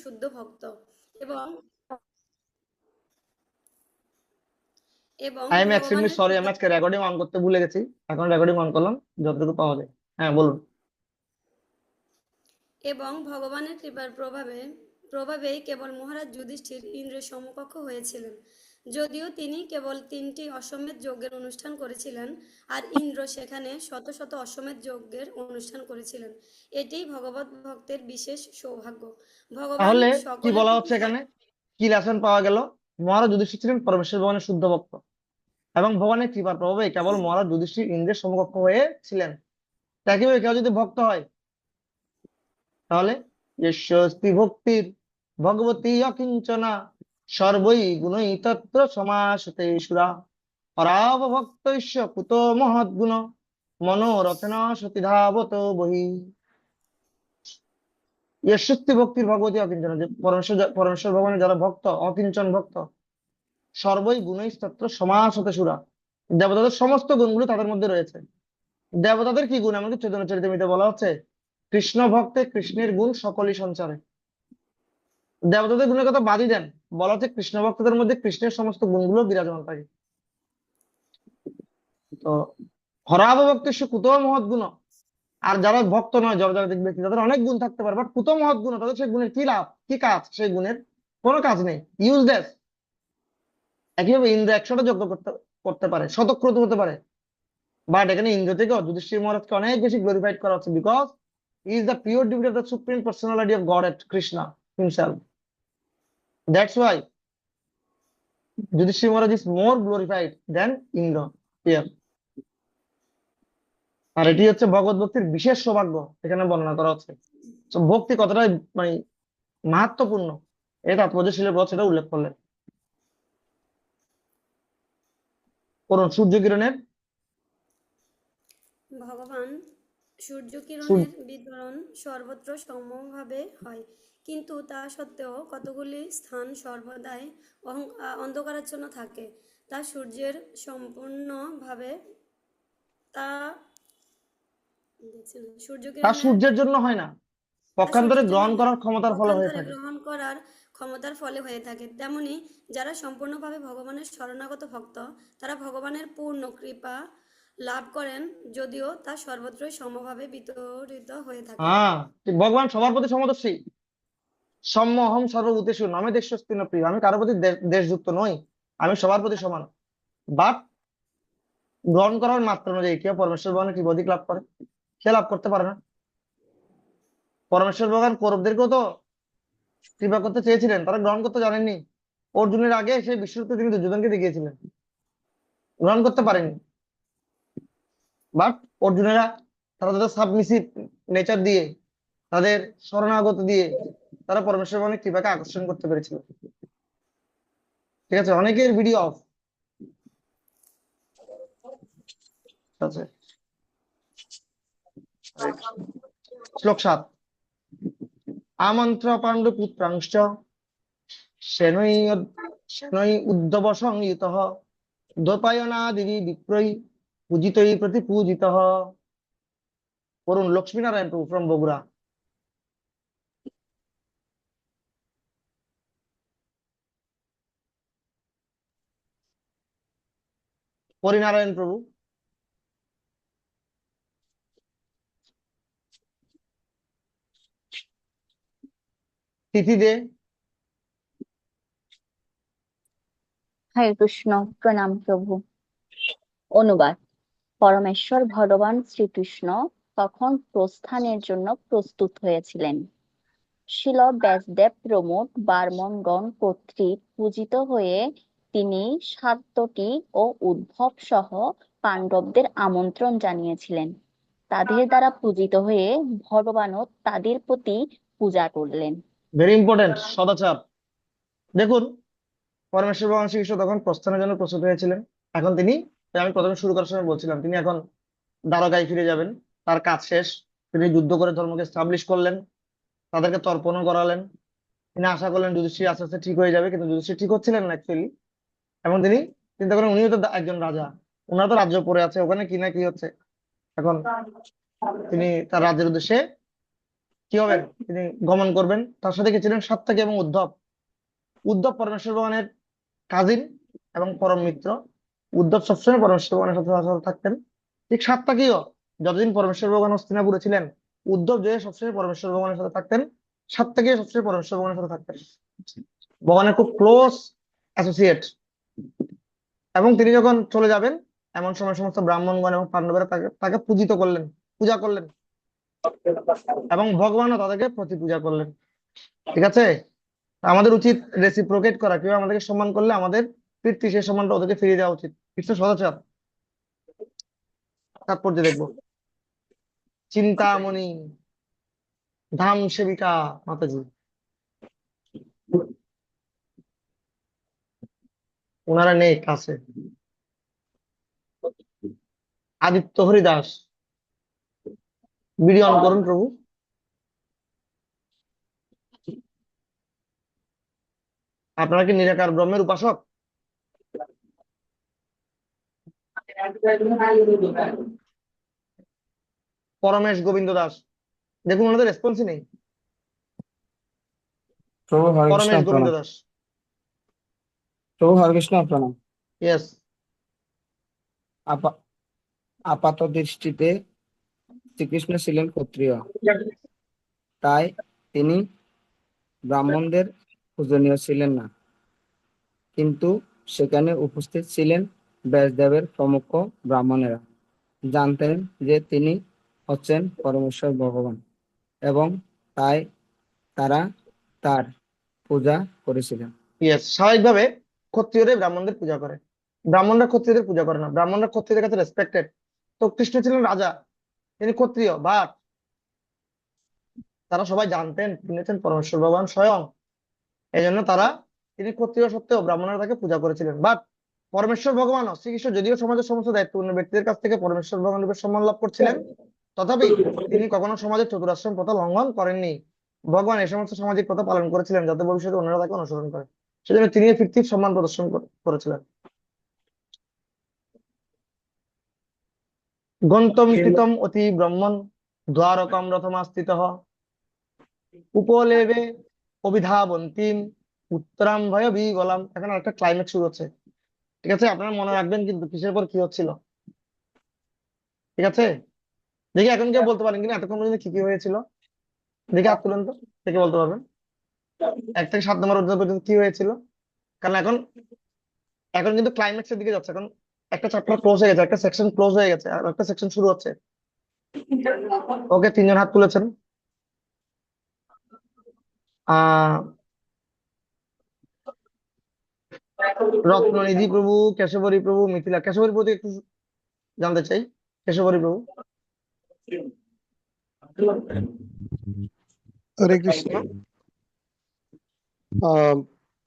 শুদ্ধ ভক্ত এবং এবং আই এম এক্সট্রিমলি ভগবানের সরি, আমি কৃপা আজকে রেকর্ডিং অন করতে ভুলে গেছি। এখন রেকর্ডিং অন করলাম, যতটুকু পাওয়া যায়। হ্যাঁ, বলুন। এবং ভগবানের কৃপার প্রভাবেই কেবল মহারাজ যুধিষ্ঠির ইন্দ্রের সমকক্ষ হয়েছিলেন। যদিও তিনি কেবল 3টি অশ্বমেধ যজ্ঞের অনুষ্ঠান করেছিলেন, আর ইন্দ্র সেখানে শত শত অশ্বমেধ যজ্ঞের অনুষ্ঠান করেছিলেন। এটিই ভগবত ভক্তের বিশেষ সৌভাগ্য। ভগবান তাহলে কি সকলের বলা প্রতি হচ্ছে এখানে? কি লেসন পাওয়া গেল? মহারাজ যুধিষ্ঠির ছিলেন পরমেশ্বর ভগবানের শুদ্ধ ভক্ত, এবং ভগবানের কৃপার প্রভাবে কেবল মহারাজ যুধিষ্ঠির ইন্দ্রের সমকক্ষ হয়ে ছিলেন। তা কিভাবে কেউ যদি ভক্ত হয়, তাহলে যস্যস্তি ভক্তির ভগবতী অকিঞ্চনা সর্বৈ গুণৈ তত্র সমাসতে সুরা পরাবভক্তস্য কুতো মহদ্গুণ মনোরথেন সতি ধাবত বহি। যস্যস্তি ভক্তির ভগবতী অকিঞ্চনা, যে পরমেশ্বর ভগবানের যারা ভক্ত, অকিঞ্চন ভক্ত, সর্বৈ গুণৈ তত্র সমাসতে সুরা, দেবতাদের সমস্ত গুণগুলো তাদের মধ্যে রয়েছে। দেবতাদের কি গুণ? আমাদের চৈতন্য চরিতামৃতে বলা হচ্ছে, কৃষ্ণ ভক্তে কৃষ্ণের গুণ সকলই সঞ্চারে। দেবতাদের গুণের কথা বাদই দেন, বলা হচ্ছে কৃষ্ণ ভক্তদের মধ্যে কৃষ্ণের সমস্ত গুণগুলো বিরাজমান থাকে। তো হরাব ভক্তি কুত মহৎ গুণ, আর যারা ভক্ত নয়, জড়জাগতিক ব্যক্তি, তাদের অনেক গুণ থাকতে পারে, বাট কুত মহৎ গুণ, তাদের সেই গুণের কি লাভ, কি কাজ? সেই গুণের কোনো কাজ নেই, ইউজলেস। একইভাবে ইন্দ্র 100টা যজ্ঞ করতে করতে পারে, শতক্রতু হতে পারে, বাট এখানে ইন্দ্র থেকে যুধিষ্ঠির মহারাজকে অনেক বেশি গ্লোরিফাইড করা হচ্ছে, because he is the pure ডিভিটি of the supreme personality of god at Krishna himself. That's why Yudhishthira Maharaj is more glorified than Indra here. আর এটি হচ্ছে ভগবত ভক্তির বিশেষ সৌভাগ্য এখানে বর্ণনা করা হচ্ছে। তো ভক্তি কতটা মানে মাহাত্মপূর্ণ, এই তাৎপর্য শিলের সেটা উল্লেখ করলেন। করুন সূর্য কিরণের ভগবান সূর্য সূর্য কিরণের বিতরণ সর্বত্র সমভাবে হয়, কিন্তু তা সত্ত্বেও কতগুলি স্থান সর্বদাই অন্ধকারাচ্ছন্ন থাকে। তা সূর্যের সম্পূর্ণভাবে তা সূর্য তা কিরণের সূর্যের জন্য হয় না, তা পক্ষান্তরে সূর্যের জন্য গ্রহণ হয়, করার ক্ষমতার ফলে হয়ে পক্ষান্তরে থাকে। গ্রহণ করার ক্ষমতার ফলে হয়ে থাকে। তেমনি যারা সম্পূর্ণভাবে ভগবানের শরণাগত ভক্ত, তারা ভগবানের পূর্ণ কৃপা লাভ করেন, যদিও তা সর্বত্রই সমভাবে বিতরিত হয়ে থাকে। হ্যাঁ, ঠিক, ভগবান সবার প্রতি সমদর্শী। সম্য অহম সর্বভূতেষু নামে দেশস্তি না প্রিয়, আমি কারোর প্রতি দেশযুক্ত নই, আমি সবার প্রতি সমান। বাট গ্রহণ করার মাত্রা অনুযায়ী কেউ পরমেশ্বর ভগবানের কি অধিক লাভ করে, সে লাভ করতে পারে না। পরমেশ্বর ভগবান কৌরবদেরকেও তো কৃপা করতে চেয়েছিলেন, তারা গ্রহণ করতে জানেননি। অর্জুনের আগে সেই বিশ্বরূপটা তিনি দুর্যোধনকে দেখিয়েছিলেন, গ্রহণ করতে পারেনি। বাট অর্জুনেরা, তারা তাদের সাবমিসিভ নেচার দিয়ে, তাদের শরণাগত দিয়ে, তারা পরমেশ্বর ভগবানের কৃপাকে আকর্ষণ করতে পেরেছিল। ঠিক আছে, অনেকের ভিডিও অফ আছে। শ্লোক 7, আমন্ত্র পাণ্ডু পুত্রাংশ সেনৈ সেনৈ উদ্ধব সংযুতঃ দ্বৈপায়নাদিবি বিপ্রৈ পূজিতৈ প্রতি পূজিতঃ। করুন লক্ষ্মীনারায়ণ প্রভু ফ্রম বগুড়া। হরিনারায়ণ প্রভু। তিথি দে। হরে কৃষ্ণ, প্রণাম প্রভু। অনুবাদ। পরমেশ্বর ভগবান শ্রীকৃষ্ণ তখন প্রস্থানের জন্য প্রস্তুত হয়েছিলেন। শিল ব্যাসদেব প্রমুখ বার্মণগণ কর্তৃক পূজিত হয়ে তিনি সাত্যকী ও উদ্ধব সহ পাণ্ডবদের আমন্ত্রণ জানিয়েছিলেন। তাদের দ্বারা পূজিত হয়ে ভগবানও তাদের প্রতি পূজা করলেন। ভেরি ইম্পর্টেন্ট, সদাচার। দেখুন, পরমেশ্বর ভগবান শ্রীকৃষ্ণ তখন প্রস্থানের জন্য প্রস্তুত হয়েছিলেন। এখন তিনি, আমি প্রথমে শুরু করার সময় বলছিলাম, তিনি এখন দ্বারকায় ফিরে যাবেন, তার কাজ শেষ। তিনি যুদ্ধ করে ধর্মকে স্টাবলিশ করলেন, তাদেরকে তর্পণও করালেন। তিনি আশা করলেন যুধিষ্ঠির আস্তে আস্তে ঠিক হয়ে যাবে, কিন্তু যুধিষ্ঠির ঠিক হচ্ছিলেন না অ্যাকচুয়ালি। এবং তিনি চিন্তা করেন, উনিও তো একজন রাজা, ওনার তো রাজ্য পড়ে আছে, ওখানে কি না কি হচ্ছে। এখন তিনি তার রাজ্যের উদ্দেশ্যে কি হবেন, তিনি গমন করবেন। তার সাথে কি ছিলেন সাত্তাকি এবং উদ্ধব। উদ্ধব পরমেশ্বর ভগবানের কাজিন এবং পরম মিত্র। উদ্ধব সবসময় পরমেশ্বর ভগবানের সাথে সাথে থাকতেন। ঠিক সাত্তাকিও যতদিন পরমেশ্বর ভগবান হস্তিনাপুরে ছিলেন, উদ্ধব যে সবসময় পরমেশ্বর ভগবানের সাথে থাকতেন, সাত্তাকিও সবসময় পরমেশ্বর ভগবানের সাথে থাকতেন, ভগবানের খুব ক্লোজ অ্যাসোসিয়েট। এবং তিনি যখন চলে যাবেন, এমন সময় সমস্ত ব্রাহ্মণগণ এবং পাণ্ডবেরা তাকে তাকে পূজিত করলেন, পূজা করলেন, এবং ভগবানও তাদেরকে প্রতি পূজা করলেন। ঠিক আছে, আমাদের উচিত রেসিপ্রোকেট করা। কেউ আমাদেরকে সম্মান করলে আমাদের ফিরতি সেই সম্মানটা ওদেরকে ফিরিয়ে দেওয়া উচিত। কৃষ্ণ সদাচার। তাৎপর্য দেখবো। চিন্তামণি ধাম সেবিকা মাতাজি, ওনারা নেই কাছে। আদিত্য হরিদাস, ভিডিও অন করুন প্রভু। আপনারা কি নিরাকার ব্রহ্মের উপাসক? পরমেশ গোবিন্দ দাস, দেখুন ওনাদের রেসপন্সই নেই। প্রভু হরে কৃষ্ণ পরমেশ গোবিন্দ প্রণাম। দাস, প্রভু হরে কৃষ্ণ প্রণাম। ইয়েস। আপা- আপাত দৃষ্টিতে শ্রীকৃষ্ণ ছিলেন ক্ষত্রিয়, তাই তিনি ব্রাহ্মণদের পূজনীয় ছিলেন না, কিন্তু সেখানে উপস্থিত ছিলেন ব্যাসদেবের প্রমুখ ব্রাহ্মণেরা। জানতেন যে তিনি হচ্ছেন পরমেশ্বর ভগবান, এবং তাই তারা তার পূজা করেছিলেন। ইয়েস, স্বাভাবিকভাবে ক্ষত্রিয়রাই ব্রাহ্মণদের পূজা করে, ব্রাহ্মণরা ক্ষত্রিয়দের পূজা করে না। ব্রাহ্মণরা ক্ষত্রিয়দের কাছে রেসপেক্টেড। তো কৃষ্ণ ছিলেন রাজা, তিনি ক্ষত্রিয়, বাট তারা সবাই জানতেন তিনি হচ্ছেন পরমেশ্বর ভগবান স্বয়ং। এই জন্য তারা, তিনি ক্ষত্রিয় সত্ত্বেও ব্রাহ্মণরা তাকে পূজা করেছিলেন। বাট পরমেশ্বর ভগবান শ্রীকৃষ্ণ যদিও সমাজের সমস্ত দায়িত্বপূর্ণ ব্যক্তিদের কাছ থেকে পরমেশ্বর ভগবান রূপে সম্মান লাভ করছিলেন, তথাপি তিনি কখনো সমাজের চতুরাশ্রম প্রথা লঙ্ঘন করেননি। ভগবান এই সমস্ত সামাজিক প্রথা পালন করেছিলেন যাতে ভবিষ্যতে অন্যরা তাকে অনুসরণ করে। সেজন্য তিনি ফিরতির সম্মান প্রদর্শন করেছিলেন। গন্তম কৃতম অতি ব্রহ্মণ দ্বারকম রথমাস্থিতঃ উপলেবে অভিধাবন্তীম উত্তরাম ভয় বিগলাম। এখন একটা ক্লাইম্যাক্স শুরু হচ্ছে। ঠিক আছে, আপনারা মনে রাখবেন কিন্তু কিসের পর কি হচ্ছিল। ঠিক আছে, দেখি এখন কেউ বলতে পারেন কিনা এতক্ষণ পর্যন্ত কি কি হয়েছিল। দেখি হাত তুলেন তো, কে বলতে পারবেন 1 থেকে 7 নম্বর অধ্যায় পর্যন্ত কি হয়েছিল। কারণ এখন এখন কিন্তু ক্লাইম্যাক্সের দিকে যাচ্ছে। এখন একটা চ্যাপ্টার ক্লোজ হয়ে গেছে, একটা সেকশন ক্লোজ হয়ে গেছে, আর একটা সেকশন শুরু হচ্ছে। ওকে, 3 জন হাত তুলেছেন। আহ রত্ননিধি প্রভু, কেশবরী প্রভু, মিথিলা। কেশবরী প্রভু থেকে একটু জানতে চাই। কেশবরী প্রভু। হরে কৃষ্ণ।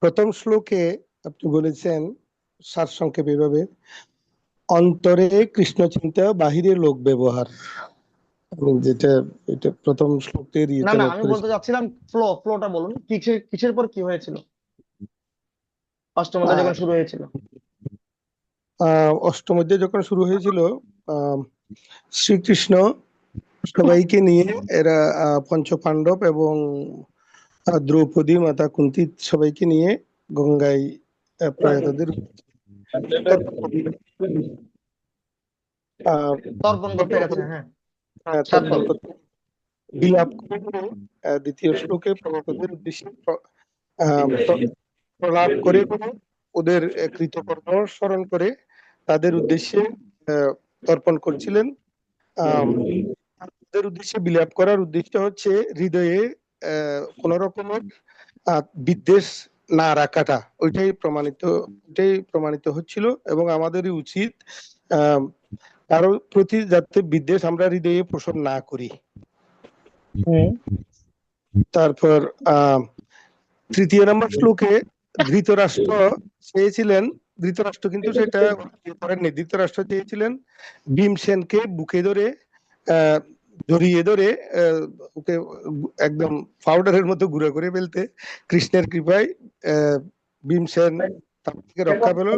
প্রথম শ্লোকে আপনি বলেছেন সারসংক্ষেপ এভাবে, অন্তরে কৃষ্ণ চিন্তা, বাহিরে লোক ব্যবহার। আমি যেটা এটা প্রথম শ্লোকের না ইয়েতে না, নোট আমি করেছি। বলতে চাচ্ছিলাম ফ্লোটা বলুন, কিসের কিসের পর কি হয়েছিল, অষ্টম অধ্যায় যখন শুরু হয়েছিল। অষ্টম অধ্যায় যখন শুরু হয়েছিল, শ্রীকৃষ্ণ সবাইকে নিয়ে, এরা পঞ্চপাণ্ডব এবং দ্রৌপদী, মাতা কুন্তী সবাইকে নিয়ে গঙ্গায় প্রায় তাদের তর্পণ করতে গেছে, হ্যাঁ। তর্পণ তারপর করতে বিলাপ করে। দ্বিতীয় শ্লোকে প্রভুপাদের উদ্দেশ্যে প্রলাপ করে ওদের কৃতকর্ম স্মরণ করে তাদের উদ্দেশ্যে তর্পণ করছিলেন। তাদের উদ্দেশ্যে বিলাপ করার উদ্দেশ্য হচ্ছে হৃদয়ে কোন রকমের বিদ্বেষ না রাখাটা। ওইটাই প্রমাণিত হচ্ছিল। এবং আমাদেরই উচিত কারো প্রতি যাতে বিদ্বেষ আমরা হৃদয়ে পোষণ না করি। তারপর তৃতীয় নম্বর শ্লোকে ধৃতরাষ্ট্র চেয়েছিলেন, ধৃতরাষ্ট্র কিন্তু সেটা করেননি। ধৃতরাষ্ট্র চেয়েছিলেন ভীমসেনকে বুকে ধরে জড়িয়ে ধরে ওকে একদম পাউডারের মতো গুঁড়ো করে ফেলতে। কৃষ্ণের কৃপায় ভীমসেন তার থেকে রক্ষা পেল।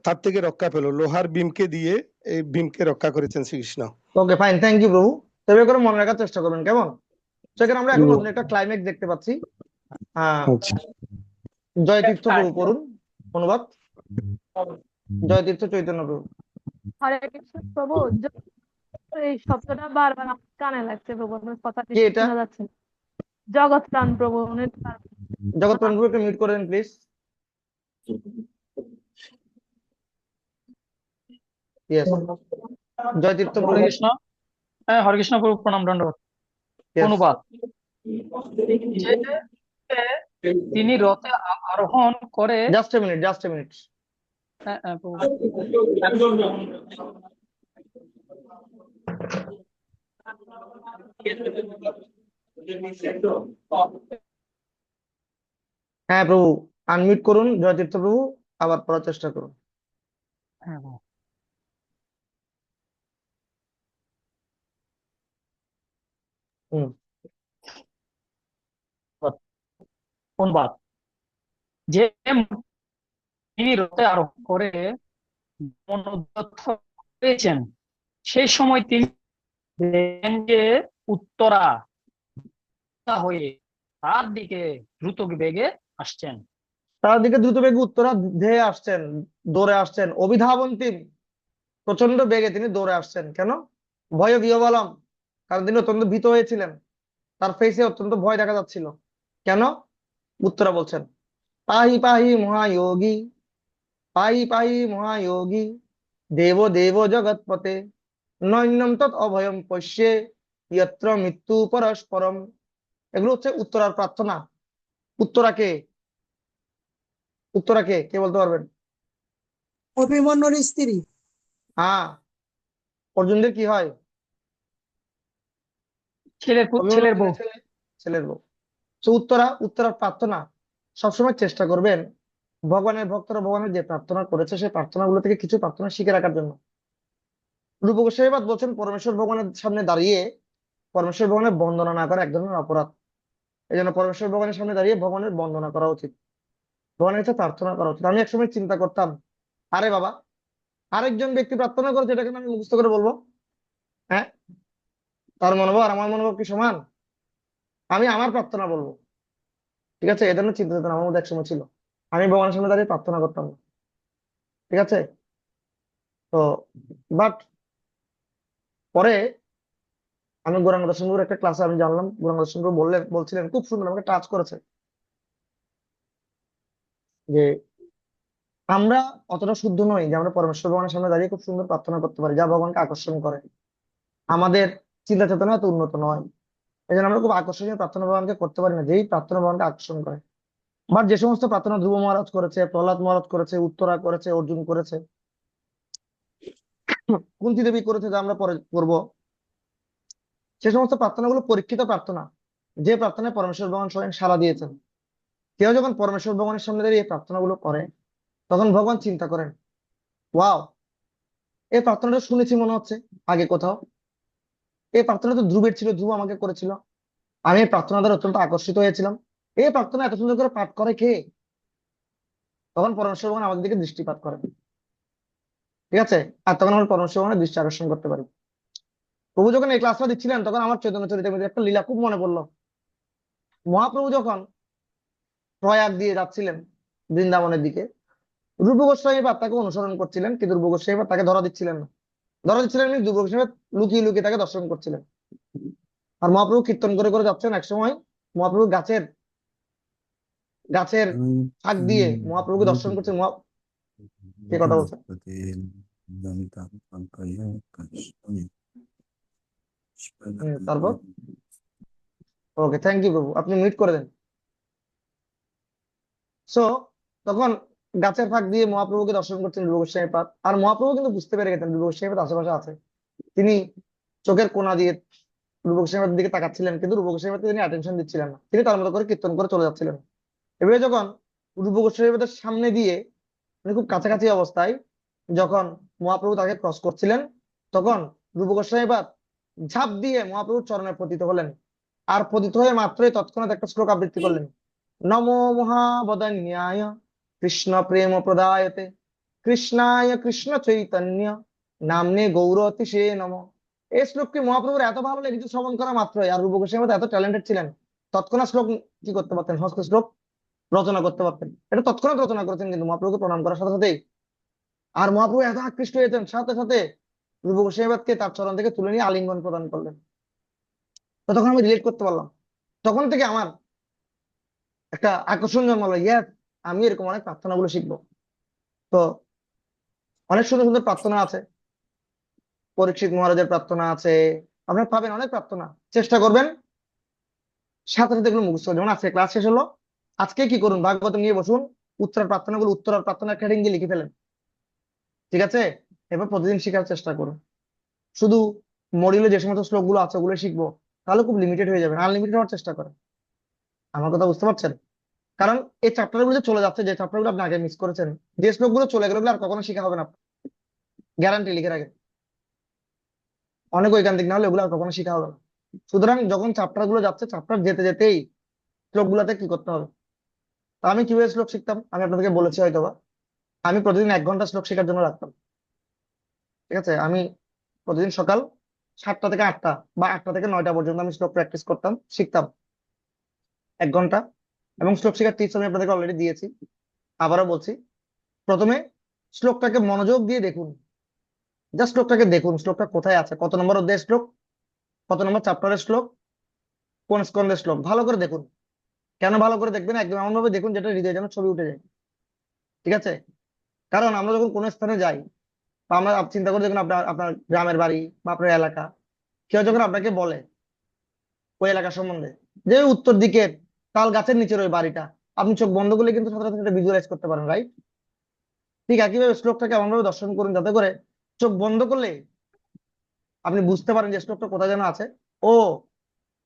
তার থেকে রক্ষা পেল, লোহার ভীমকে দিয়ে এই ভীমকে রক্ষা করেছেন Srikrishna. Okay fine, thank you প্রভু। তবে করে মনে রাখার চেষ্টা করবেন, কেমন? সেখানে আমরা এখন নতুন একটা ক্লাইম্যাক্স দেখতে পাচ্ছি। আচ্ছা, জয়তীর্থ প্রভু পড়ুন অনুবাদ। জয়তীর্থ চৈতন্য প্রভু। হরে কৃষ্ণ প্রভু। এই শব্দটা বারবার আমার কানে লাগছে প্রভু, আপনার কথা কে ঠিক এটা? শোনা যাচ্ছে না। জগৎ প্রাণ প্রভু, উনি জগৎ প্রভু একটু মিউট করে দেন প্লিজ। ইয়েস, জয়তীর্থ হরে প্রভু। কৃষ্ণ। হ্যাঁ, হরে কৃষ্ণ প্রভু, প্রণাম দণ্ডবত। Yes. অনুবাদ। যে তিনি রথে আরোহণ করে, just a minute, just a minute. হ্যাঁ, হ্যাঁ, প্রভু। হ্যাঁ প্রভু, আনমিউট করুন জয়তীর্থ প্রভু, আবার পড়ার চেষ্টা করুন। হ্যাঁ, প্রভু। হুম। অনুবাদ। যে তিনি রথে আরোহণ করে মনোরথ হয়েছেন, সেই সময় তিনি দেখেন যে উত্তরা হয়ে তার দিকে দ্রুত বেগে আসছেন। তার দিকে দ্রুত বেগে উত্তরা ধেয়ে আসছেন, দৌড়ে আসছেন, অভিধাবন্তিম, প্রচন্ড বেগে তিনি দৌড়ে আসছেন। কেন? ভয় বিহবলম, কারণ তিনি অত্যন্ত ভীত হয়েছিলেন, তার ফেসে অত্যন্ত ভয় দেখা যাচ্ছিল। কেন? উত্তরা বলছেন, পাহি পাহি মহাযোগী, পাহি পাহি মহাযোগী, দেব দেব জগৎপতে, নৈন্যম তৎ অভয়ম পশ্যে ইয়ত্র মৃত্যু পরস্পরম। এগুলো হচ্ছে উত্তরার প্রার্থনা। উত্তরাকে, উত্তরাকে কে বলতে পারবেন? অভিমন্যুর স্ত্রী। হ্যাঁ, অর্জুনদের কি হয়? ছেলের অভিমন্যুর বউ। ছেলের বউ। তো উত্তরার প্রার্থনা সবসময় চেষ্টা করবেন ভগবানের ভক্তরা ভগবানের যে প্রার্থনা করেছে সেই প্রার্থনাগুলো থেকে কিছু প্রার্থনা শিখে রাখার জন্য। রূপ গোস্বামীপাদ বলছেন পরমেশ্বর ভগবানের সামনে দাঁড়িয়ে পরমেশ্বর ভগবানের বন্দনা না করা এক ধরনের অপরাধ। এই জন্য পরমেশ্বর ভগবানের সামনে দাঁড়িয়ে ভগবানের বন্দনা করা উচিত, ভগবানের কাছে প্রার্থনা করা উচিত। আমি একসময় চিন্তা করতাম, আরে বাবা, আরেকজন ব্যক্তি প্রার্থনা করেছে, এটাকে আমি মুখস্থ করে বলবো? হ্যাঁ, তার মনোভাব আর আমার মনোভাব কি সমান? আমি আমার প্রার্থনা বলবো, ঠিক আছে? এ ধরনের চিন্তা চেতনা আমার মধ্যে একসময় ছিল। আমি ভগবানের সামনে দাঁড়িয়ে প্রার্থনা করতাম না, ঠিক আছে? তো বাট পরে আমি গৌরাঙ্গ দর্শন গুরুর একটা ক্লাসে আমি জানলাম, গৌরাঙ্গ দর্শন গুরু বলছিলেন, খুব সুন্দর আমাকে টাচ করেছে, যে আমরা অতটা শুদ্ধ নই যে আমরা পরমেশ্বর ভগবানের সামনে দাঁড়িয়ে খুব সুন্দর প্রার্থনা করতে পারি যা ভগবানকে আকর্ষণ করে। আমাদের চিন্তা চেতনা এত উন্নত নয়, এই জন্য আমরা খুব আকর্ষণীয় প্রার্থনা ভগবানকে করতে পারি না, যেই প্রার্থনা ভগবানকে আকর্ষণ করে। বাট যে সমস্ত প্রার্থনা ধ্রুব মহারাজ করেছে, প্রহ্লাদ মহারাজ করেছে, উত্তরা করেছে, অর্জুন করেছে, কুন্তী দেবী করেছে, যা আমরা পরে করবো, সে সমস্ত প্রার্থনাগুলো পরীক্ষিত প্রার্থনা, যে প্রার্থনায় পরমেশ্বর ভগবান স্বয়ং সাড়া দিয়েছেন। কেউ যখন পরমেশ্বর ভগবানের সামনে দাঁড়িয়ে এই প্রার্থনাগুলো করে, তখন ভগবান চিন্তা করেন, ওয়াও, এই প্রার্থনাটা শুনেছি মনে হচ্ছে আগে কোথাও, এই প্রার্থনা তো ধ্রুবের ছিল, ধ্রুব আমাকে করেছিল, আমি এই প্রার্থনা দ্বারা অত্যন্ত আকর্ষিত হয়েছিলাম, এই প্রার্থনা এত সুন্দর করে পাঠ করে কে? তখন পরমেশ্বর ভগবান আমাদের দিকে দৃষ্টিপাত করেন, ঠিক আছে? আর তখন আমরা পরমেশ্বর ভগবানের দৃষ্টি আকর্ষণ করতে পারি। প্রভু যখন এই ক্লাসটা দিচ্ছিলেন তখন আমার চৈতন্য চরিতামৃতের একটা লীলা খুব মনে পড়লো। মহাপ্রভু যখন প্রয়াগ দিয়ে যাচ্ছিলেন বৃন্দাবনের দিকে, রূপ গোস্বামী পাদ তাকে অনুসরণ করছিলেন, কিন্তু রূপ গোস্বামী পাদ তাকে ধরা দিচ্ছিলেন না। ধরা দিচ্ছিলেন না, রূপ গোস্বামী পাদ লুকিয়ে লুকিয়ে তাকে দর্শন করছিলেন। আর মহাপ্রভু কীর্তন করে করে যাচ্ছেন, একসময় মহাপ্রভু গাছের গাছের ফাঁক দিয়ে মহাপ্রভুকে দর্শন করছেন। কে কথা বলছেন? তারপর ওকে, থ্যাংক ইউ প্রভু, আপনি মিউট করে দেন। সো তখন গাছের ফাঁক দিয়ে মহাপ্রভুকে দর্শন করছেন রূপ গোস্বামী পাদ, আর মহাপ্রভু কিন্তু বুঝতে পেরে গেছেন রূপ গোস্বামী পাদ আশেপাশে আছে। তিনি চোখের কোনা দিয়ে রূপ গোস্বামী পাদের দিকে তাকাচ্ছিলেন, কিন্তু রূপ গোস্বামী পাদকে তিনি অ্যাটেনশন দিচ্ছিলেন না, তিনি তার মতো করে কীর্তন করে চলে যাচ্ছিলেন। এবারে যখন রূপ গোস্বামী পাদের সামনে দিয়ে মানে খুব কাছাকাছি অবস্থায় যখন মহাপ্রভু তাকে ক্রস করছিলেন, তখন রূপ গোস্বামী পাদ ঝাঁপ দিয়ে মহাপ্রভুর চরণে পতিত হলেন, আর পতিত হয়ে মাত্রই তৎক্ষণাৎ একটা শ্লোক আবৃত্তি করলেন, নমো মহাবদন্যায় কৃষ্ণ প্রেম প্রদায়তে কৃষ্ণায় কৃষ্ণ চৈতন্য নামনে গৌরতিষে নম। এই শ্লোকটি মহাপ্রভুর এত ভালো লেগেছে শ্রবণ করা মাত্রই, আর রূপ গোস্বামী এত ট্যালেন্টেড ছিলেন, তৎক্ষণাৎ শ্লোক কি করতে পারতেন, হস্ত শ্লোক রচনা করতে পারতেন। এটা তৎক্ষণাৎ রচনা করেছেন কিন্তু মহাপ্রভুকে প্রণাম করার সাথে সাথেই। আর মহাপ্রভু এত আকৃষ্ট হয়েছেন, সাথে সাথে রূপ গোস্বামীকে তার চরণ থেকে তুলে নিয়ে আলিঙ্গন প্রদান করলেন। তো তখন আমি রিলেট করতে পারলাম, তখন থেকে আমার একটা আকর্ষণ জন্মালো, ইয়াস আমি এরকম অনেক প্রার্থনাগুলো শিখবো। তো অনেক সুন্দর সুন্দর প্রার্থনা আছে, পরীক্ষিত মহারাজের প্রার্থনা আছে, আপনারা পাবেন অনেক প্রার্থনা, চেষ্টা করবেন সাথে সাথে এগুলো মুখস্থ। যেমন আজকে ক্লাস শেষ হলো, আজকে কি করুন, ভাগবত নিয়ে বসুন, উত্তরার প্রার্থনাগুলো উত্তরার প্রার্থনার হেডিং দিয়ে লিখে ফেলেন, ঠিক আছে? এবার প্রতিদিন শেখার চেষ্টা করুন। শুধু মডিউলে যে সমস্ত শ্লোকগুলো আছে ওগুলো শিখবো তাহলে খুব লিমিটেড হয়ে যাবে, আনলিমিটেড হওয়ার চেষ্টা করেন। আমার কথা বুঝতে পারছেন? কারণ এই চ্যাপ্টারগুলো চলে যাচ্ছে, যে চ্যাপ্টারগুলো আপনি আগে মিস করেছেন, যে শ্লোকগুলো চলে গেলে আর কখনো শেখা হবে না, গ্যারান্টি লিখে রাখেন। অনেক ঐকান্তিক না হলে ওগুলো আর কখনো শেখা হবে না। সুতরাং যখন চ্যাপ্টার গুলো যাচ্ছে, চ্যাপ্টার যেতে যেতেই শ্লোক গুলাতে কি করতে হবে। তা আমি কিভাবে শ্লোক শিখতাম আমি আপনাদেরকে বলেছি হয়তোবা। আমি প্রতিদিন 1 ঘন্টা শ্লোক শেখার জন্য রাখতাম, ঠিক আছে? আমি প্রতিদিন সকাল 7টা থেকে 8টা বা 8টা থেকে 9টা পর্যন্ত আমি শ্লোক প্র্যাকটিস করতাম, শিখতাম 1 ঘন্টা। এবং শ্লোক শেখার টিপস আমি আপনাদেরকে অলরেডি দিয়েছি, আবারও বলছি। প্রথমে শ্লোকটাকে মনোযোগ দিয়ে দেখুন, জাস্ট শ্লোকটাকে দেখুন, শ্লোকটা কোথায় আছে, কত নম্বর অধ্যায়ের শ্লোক, কত নম্বর চ্যাপ্টারের শ্লোক, কোন স্কন্ধের শ্লোক, ভালো করে দেখুন। কেন ভালো করে দেখবেন? একদম এমন ভাবে দেখুন যেটা হৃদয়ে যেন ছবি উঠে যায়, ঠিক আছে? কারণ আমরা যখন কোনো স্থানে যাই, বা আমরা চিন্তা করে দেখুন আপনার আপনার গ্রামের বাড়ি বা আপনার এলাকা, কেউ যখন আপনাকে বলে ওই এলাকা সম্বন্ধে যে উত্তর দিকের তাল গাছের নিচের ওই বাড়িটা, আপনি চোখ বন্ধ করলে কিন্তু সাথে সাথে ভিজুয়ালাইজ করতে পারেন, রাইট? ঠিক একইভাবে শ্লোকটাকে এমন ভাবে দর্শন করুন যাতে করে চোখ বন্ধ করলে আপনি বুঝতে পারেন যে শ্লোকটা কোথায় যেন আছে। ও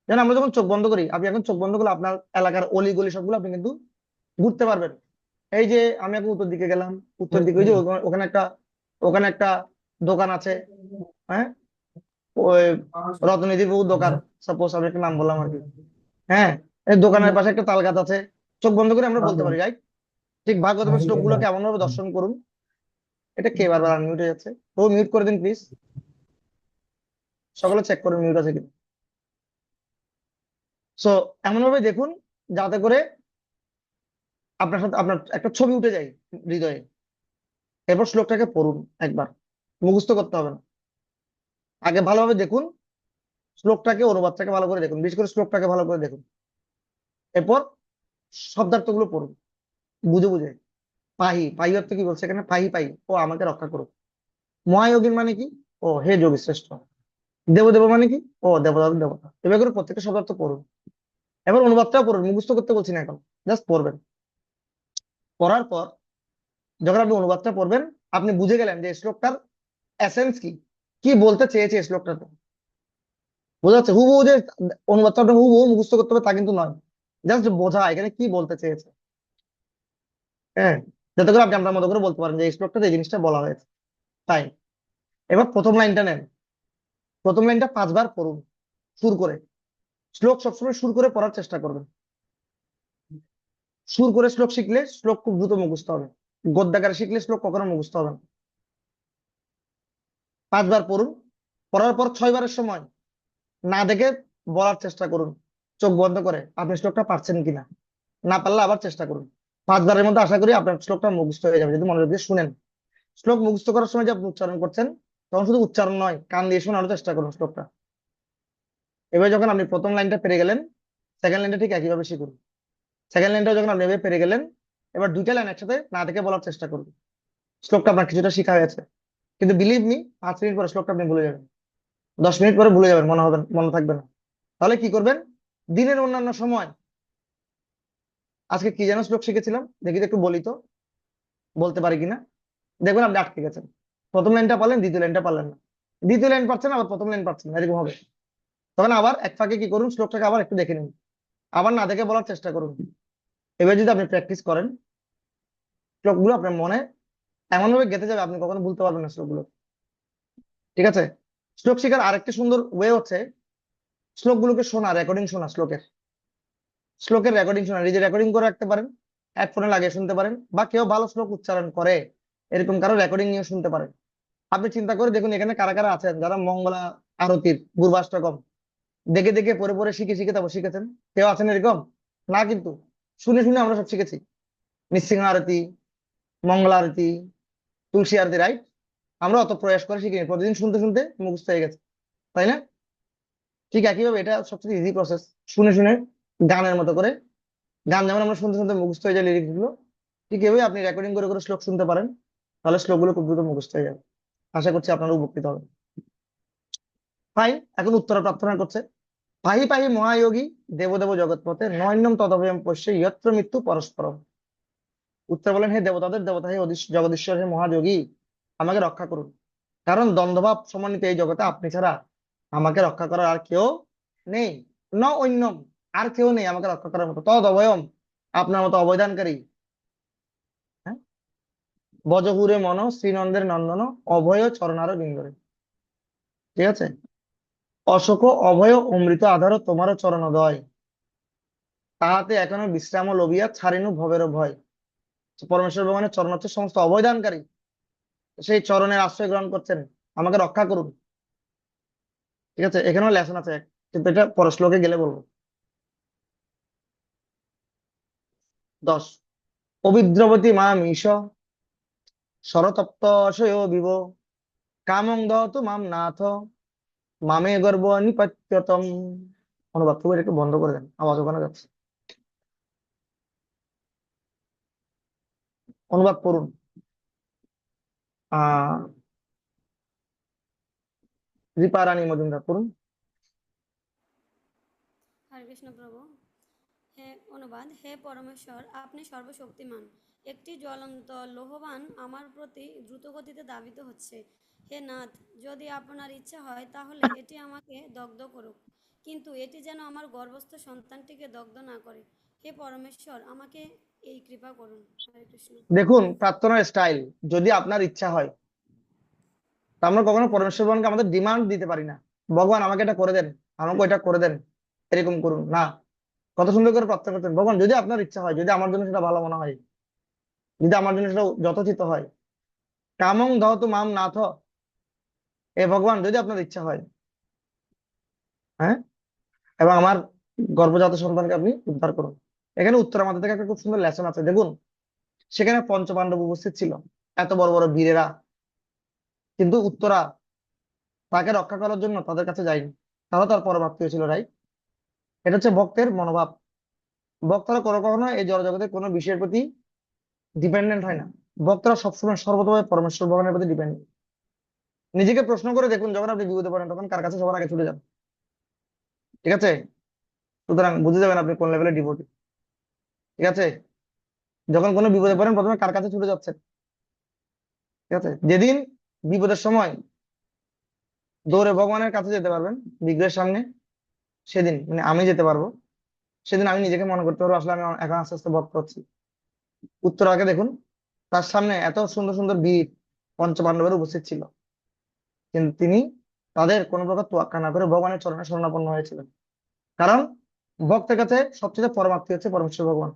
যেন আমরা যখন চোখ বন্ধ করি, আপনি এখন চোখ বন্ধ করলে আপনার এলাকার অলি গলি সবগুলো আপনি কিন্তু ঘুরতে পারবেন। এই যে আমি এখন উত্তর দিকে গেলাম, উত্তর দিকে ওই যে ওখানে একটা দোকান আছে, হ্যাঁ, ওই রত্ননিধি বাবুর দোকান, সাপোজ আমি একটা নাম বললাম আর কি। হ্যাঁ, এই দোকানের পাশে একটা তাল গাছ আছে, চোখ বন্ধ করে আমরা বলতে পারি, রাইট? ঠিক ভাগবতের শ্লোক গুলোকে এমন ভাবে দর্শন করুন। এটা কে বারবার আনমিউট হয়ে যাচ্ছে? ও মিউট করে দিন প্লিজ, সকলে চেক করুন মিউট আছে কিনা। সো এমন ভাবে দেখুন যাতে করে আপনার সাথে আপনার একটা ছবি উঠে যায় হৃদয়ে। এরপর শ্লোকটাকে পড়ুন একবার, মুখস্থ করতে হবে না। আগে ভালোভাবে দেখুন শ্লোকটাকে, অনুবাদটাকে ভালো করে দেখুন, বিশেষ করে শ্লোকটাকে ভালো করে দেখুন। এরপর শব্দার্থ গুলো পড়ুন বুঝে বুঝে। পাহি, পাহি অর্থ কি বলছে এখানে? পাহি পাহি, ও আমাকে রক্ষা করুক। মহাযোগীন মানে কি? ও হে যোগী শ্রেষ্ঠ। দেবদেব মানে কি? ও দেবতা দেবতা। এবার করে প্রত্যেকটা শব্দার্থ পড়ুন। এবার অনুবাদটাও পড়ুন, মুখস্থ করতে বলছি না এখন, জাস্ট পড়বেন। পড়ার পর যখন আপনি অনুবাদটা পড়বেন, আপনি বুঝে গেলেন যে শ্লোকটার এসেন্স কি, কি বলতে চেয়েছে এই শ্লোকটাতে। বোঝা যাচ্ছে? হুবহু যে অনুবাদটা আপনি হুবহু মুখস্থ করতে হবে তা কিন্তু নয়, জাস্ট বোঝা এখানে কি বলতে চেয়েছে। হ্যাঁ, যাতে করে আপনি আপনার মতো করে বলতে পারেন যে এই শ্লোকটাতে এই জিনিসটা বলা হয়েছে। তাই এবার প্রথম লাইনটা নেন, প্রথম লাইনটা 5 বার পড়ুন সুর করে। শ্লোক সবসময় সুর করে পড়ার চেষ্টা করবেন। সুর করে শ্লোক শিখলে শ্লোক খুব দ্রুত মুখস্থ হবে, গদ্যাকারে শিখলে শ্লোক কখনো মুখস্থ হবে না। 5 বার পড়ুন। পড়ার পর 6বারের সময় না দেখে বলার চেষ্টা করুন, চোখ বন্ধ করে, আপনি শ্লোকটা পারছেন কিনা। না পারলে আবার চেষ্টা করুন। 5বারের মধ্যে আশা করি আপনার শ্লোকটা মুখস্থ হয়ে যাবে যদি মনোযোগ দিয়ে শুনেন। শ্লোক মুখস্থ করার সময় যে আপনি উচ্চারণ করছেন, তখন শুধু উচ্চারণ নয়, কান দিয়ে শোনার চেষ্টা করুন শ্লোকটা। এবার যখন আপনি প্রথম লাইনটা পেরে গেলেন, সেকেন্ড লাইনটা ঠিক একইভাবে শিখুন। সেকেন্ড লাইনটা যখন আপনি এভাবে পেরে গেলেন, এবার 2টা লাইন একসাথে না দেখে বলার চেষ্টা করুন। শ্লোকটা আপনার কিছুটা শিখা হয়েছে, কিন্তু বিলিভ মি 5 মিনিট পরে শ্লোকটা আপনি ভুলে যাবেন, 10 মিনিট পরে ভুলে যাবেন, মনে থাকবে না। তাহলে কি করবেন? দিনের অন্যান্য সময়, আজকে কি যেন শ্লোক শিখেছিলাম দেখি তো, একটু বলি তো, বলতে পারি কিনা। দেখবেন আপনি আটকে গেছেন, প্রথম লাইনটা পারলেন, দ্বিতীয় লাইনটা পারলেন না, দ্বিতীয় লাইন পারছেন আবার প্রথম লাইন পারছেন না, এরকম হবে। তখন আবার এক ফাঁকে কি করুন, শ্লোকটাকে আবার একটু দেখে নিন, আবার না দেখে বলার চেষ্টা করুন। এবার যদি আপনি প্র্যাকটিস করেন, শ্লোকগুলো আপনার মনে এমন ভাবে গেঁথে যাবে, আপনি কখনো ভুলতে পারবেন না শ্লোকগুলো, ঠিক আছে? শ্লোক শেখার আরেকটি সুন্দর ওয়ে হচ্ছে শ্লোকগুলোকে শোনা, রেকর্ডিং শোনা, শ্লোকের রেকর্ডিং শোনা। নিজে রেকর্ডিং করে রাখতে পারেন, হেডফোনে লাগিয়ে শুনতে পারেন, বা কেউ ভালো শ্লোক উচ্চারণ করে এরকম কারো রেকর্ডিং নিয়ে শুনতে পারেন। আপনি চিন্তা করে দেখুন এখানে কারা কারা আছেন যারা মঙ্গলা আরতির পূর্বাষ্টকম দেখে দেখে পড়ে পড়ে শিখে শিখে তারপর শিখেছেন? কেউ আছেন এরকম? না, কিন্তু শুনে শুনে আমরা সব শিখেছি। নৃসিংহ আরতি, মঙ্গলা আরতি, তুলসী আরতি, রাইট? আমরা অত প্রয়াস করে শিখিনি, প্রতিদিন শুনতে শুনতে মুখস্থ হয়ে গেছে, তাই না? ঠিক একইভাবে এটা সবচেয়ে ইজি প্রসেস, শুনে শুনে গানের মতো করে। গান যেমন আমরা শুনতে শুনতে মুখস্থ হয়ে যায় লিরিক্স গুলো, ঠিক এভাবে আপনি রেকর্ডিং করে করে শ্লোক শুনতে পারেন, তাহলে শ্লোকগুলো খুব দ্রুত মুখস্থ হয়ে যাবে। আশা করছি আপনারা উপকৃত হবেন। ফাইন, এখন উত্তর প্রার্থনা করছে। পাহি পাহি মহাযোগী দেবদেব জগৎপথে নৈন্যম তদভয়ম পশ্য ইয়ত্র মৃত্যু পরস্পরম। উত্তর বলেন, হে দেবতাদের দেবতা, হে জগদীশ্বর, হে মহাযোগী, আমাকে রক্ষা করুন, কারণ দ্বন্দ্বভাব সমন্বিত এই জগতে আপনি ছাড়া আমাকে রক্ষা করার আর কেউ নেই। ন অন্যম, আর কেউ নেই আমাকে রক্ষা করার মতো। তদ অভয়ম, আপনার মতো অবদানকারী। হ্যাঁ, বজহুরে মন শ্রীনন্দের নন্দন অভয় চরণার বিন্দরে। ঠিক আছে, অশোক অভয় অমৃত আধার তোমারও চরণোদয়, তাহাতে এখনো বিশ্রাম লবিয়া ছাড়িনু ভবের ভয়। পরমেশ্বর ভগবানের চরণ হচ্ছে সমস্ত অবদানকারী, সেই চরণের আশ্রয় গ্রহণ করছেন, আমাকে রক্ষা করুন। ঠিক আছে, এখানেও লেসন আছে, কিন্তু এটা পর শ্লোকে গেলে বলবো। 10, অবিদ্রবতী মা মিশ শরতপ্ত বিভ কামং দহতু মাম নাথ মামে গর্ব নিপত্যতম। অনুবাদ খুব একটু বন্ধ করে দেন, আওয়াজ ওখানে যাচ্ছে। অনুবাদ করুন। আহ দীপা রানী মজুমদার করুন। হরে কৃষ্ণ প্রভু। হে অনুবাদ, হে পরমেশ্বর, আপনি সর্বশক্তিমান। একটি জ্বলন্ত লোহবান আমার প্রতি দ্রুতগতিতে ধাবিত হচ্ছে। হে নাথ, যদি আপনার ইচ্ছা হয় তাহলে এটি আমাকে দগ্ধ করুক, কিন্তু এটি যেন আমার গর্ভস্থ সন্তানটিকে দগ্ধ না করে। হে পরমেশ্বর, আমাকে এই কৃপা করুন। হরে কৃষ্ণ। দেখুন প্রার্থনার স্টাইল, যদি আপনার ইচ্ছা হয়। তা আমরা কখনো পরমেশ্বর ভগবানকে আমাদের ডিমান্ড দিতে পারি না, ভগবান আমাকে এটা করে দেন, আমাকে এটা করে দেন, এরকম করুন না। কত সুন্দর করে প্রার্থনা করতেন, ভগবান যদি আপনার ইচ্ছা হয়, যদি আমার জন্য সেটা ভালো মনে হয়, যদি আমার জন্য সেটা যথোচিত হয়। কামং দহতু মাম নাথ, এ ভগবান যদি আপনার ইচ্ছা হয়, হ্যাঁ, এবং আমার গর্ভজাত সন্তানকে আপনি উদ্ধার করুন। এখানে উত্তরামাত্রা থেকে একটা খুব সুন্দর লেসন আছে, দেখুন। সেখানে পঞ্চপাণ্ডব উপস্থিত ছিল, এত বড় বড় বীরেরা, কিন্তু উত্তরা তাকে রক্ষা করার জন্য তাদের কাছে যায়নি, তারা তার পরমাত্মীয় ছিল, রাইট? এটা হচ্ছে ভক্তের মনোভাব। ভক্তরা কোনো কখনো এই জড়জগতে কোনো বিষয়ের প্রতি ডিপেন্ডেন্ট হয় না। ভক্তরা সবসময় সর্বতভাবে পরমেশ্বর ভগবানের প্রতি ডিপেন্ডেন্ট। নিজেকে প্রশ্ন করে দেখুন, যখন আপনি বিপদে পড়েন তখন কার কাছে সবার আগে ছুটে যান? ঠিক আছে, সুতরাং বুঝে যাবেন আপনি কোন লেভেলে ডিভোটি। ঠিক আছে, যখন কোনো বিপদে পড়েন প্রথমে কার কাছে ছুটে যাচ্ছেন? ঠিক আছে, যেদিন বিপদের সময় দৌড়ে ভগবানের কাছে যেতে পারবেন, বিগ্রহের সামনে, সেদিন মানে আমি যেতে পারবো, সেদিন আমি নিজেকে মনে করতে পারবো আসলে আমি এখন আস্তে আস্তে ভক্ত হচ্ছি। উত্তরাকে দেখুন, তার সামনে এত সুন্দর সুন্দর বীর পঞ্চপাণ্ডবের উপস্থিত ছিল, কিন্তু তিনি তাদের কোনো প্রকার তোয়াক্কা না করে ভগবানের চরণে শরণাপন্ন হয়েছিলেন। কারণ ভক্তের কাছে সবচেয়ে পরমাত্মীয় হচ্ছে পরমেশ্বর ভগবান।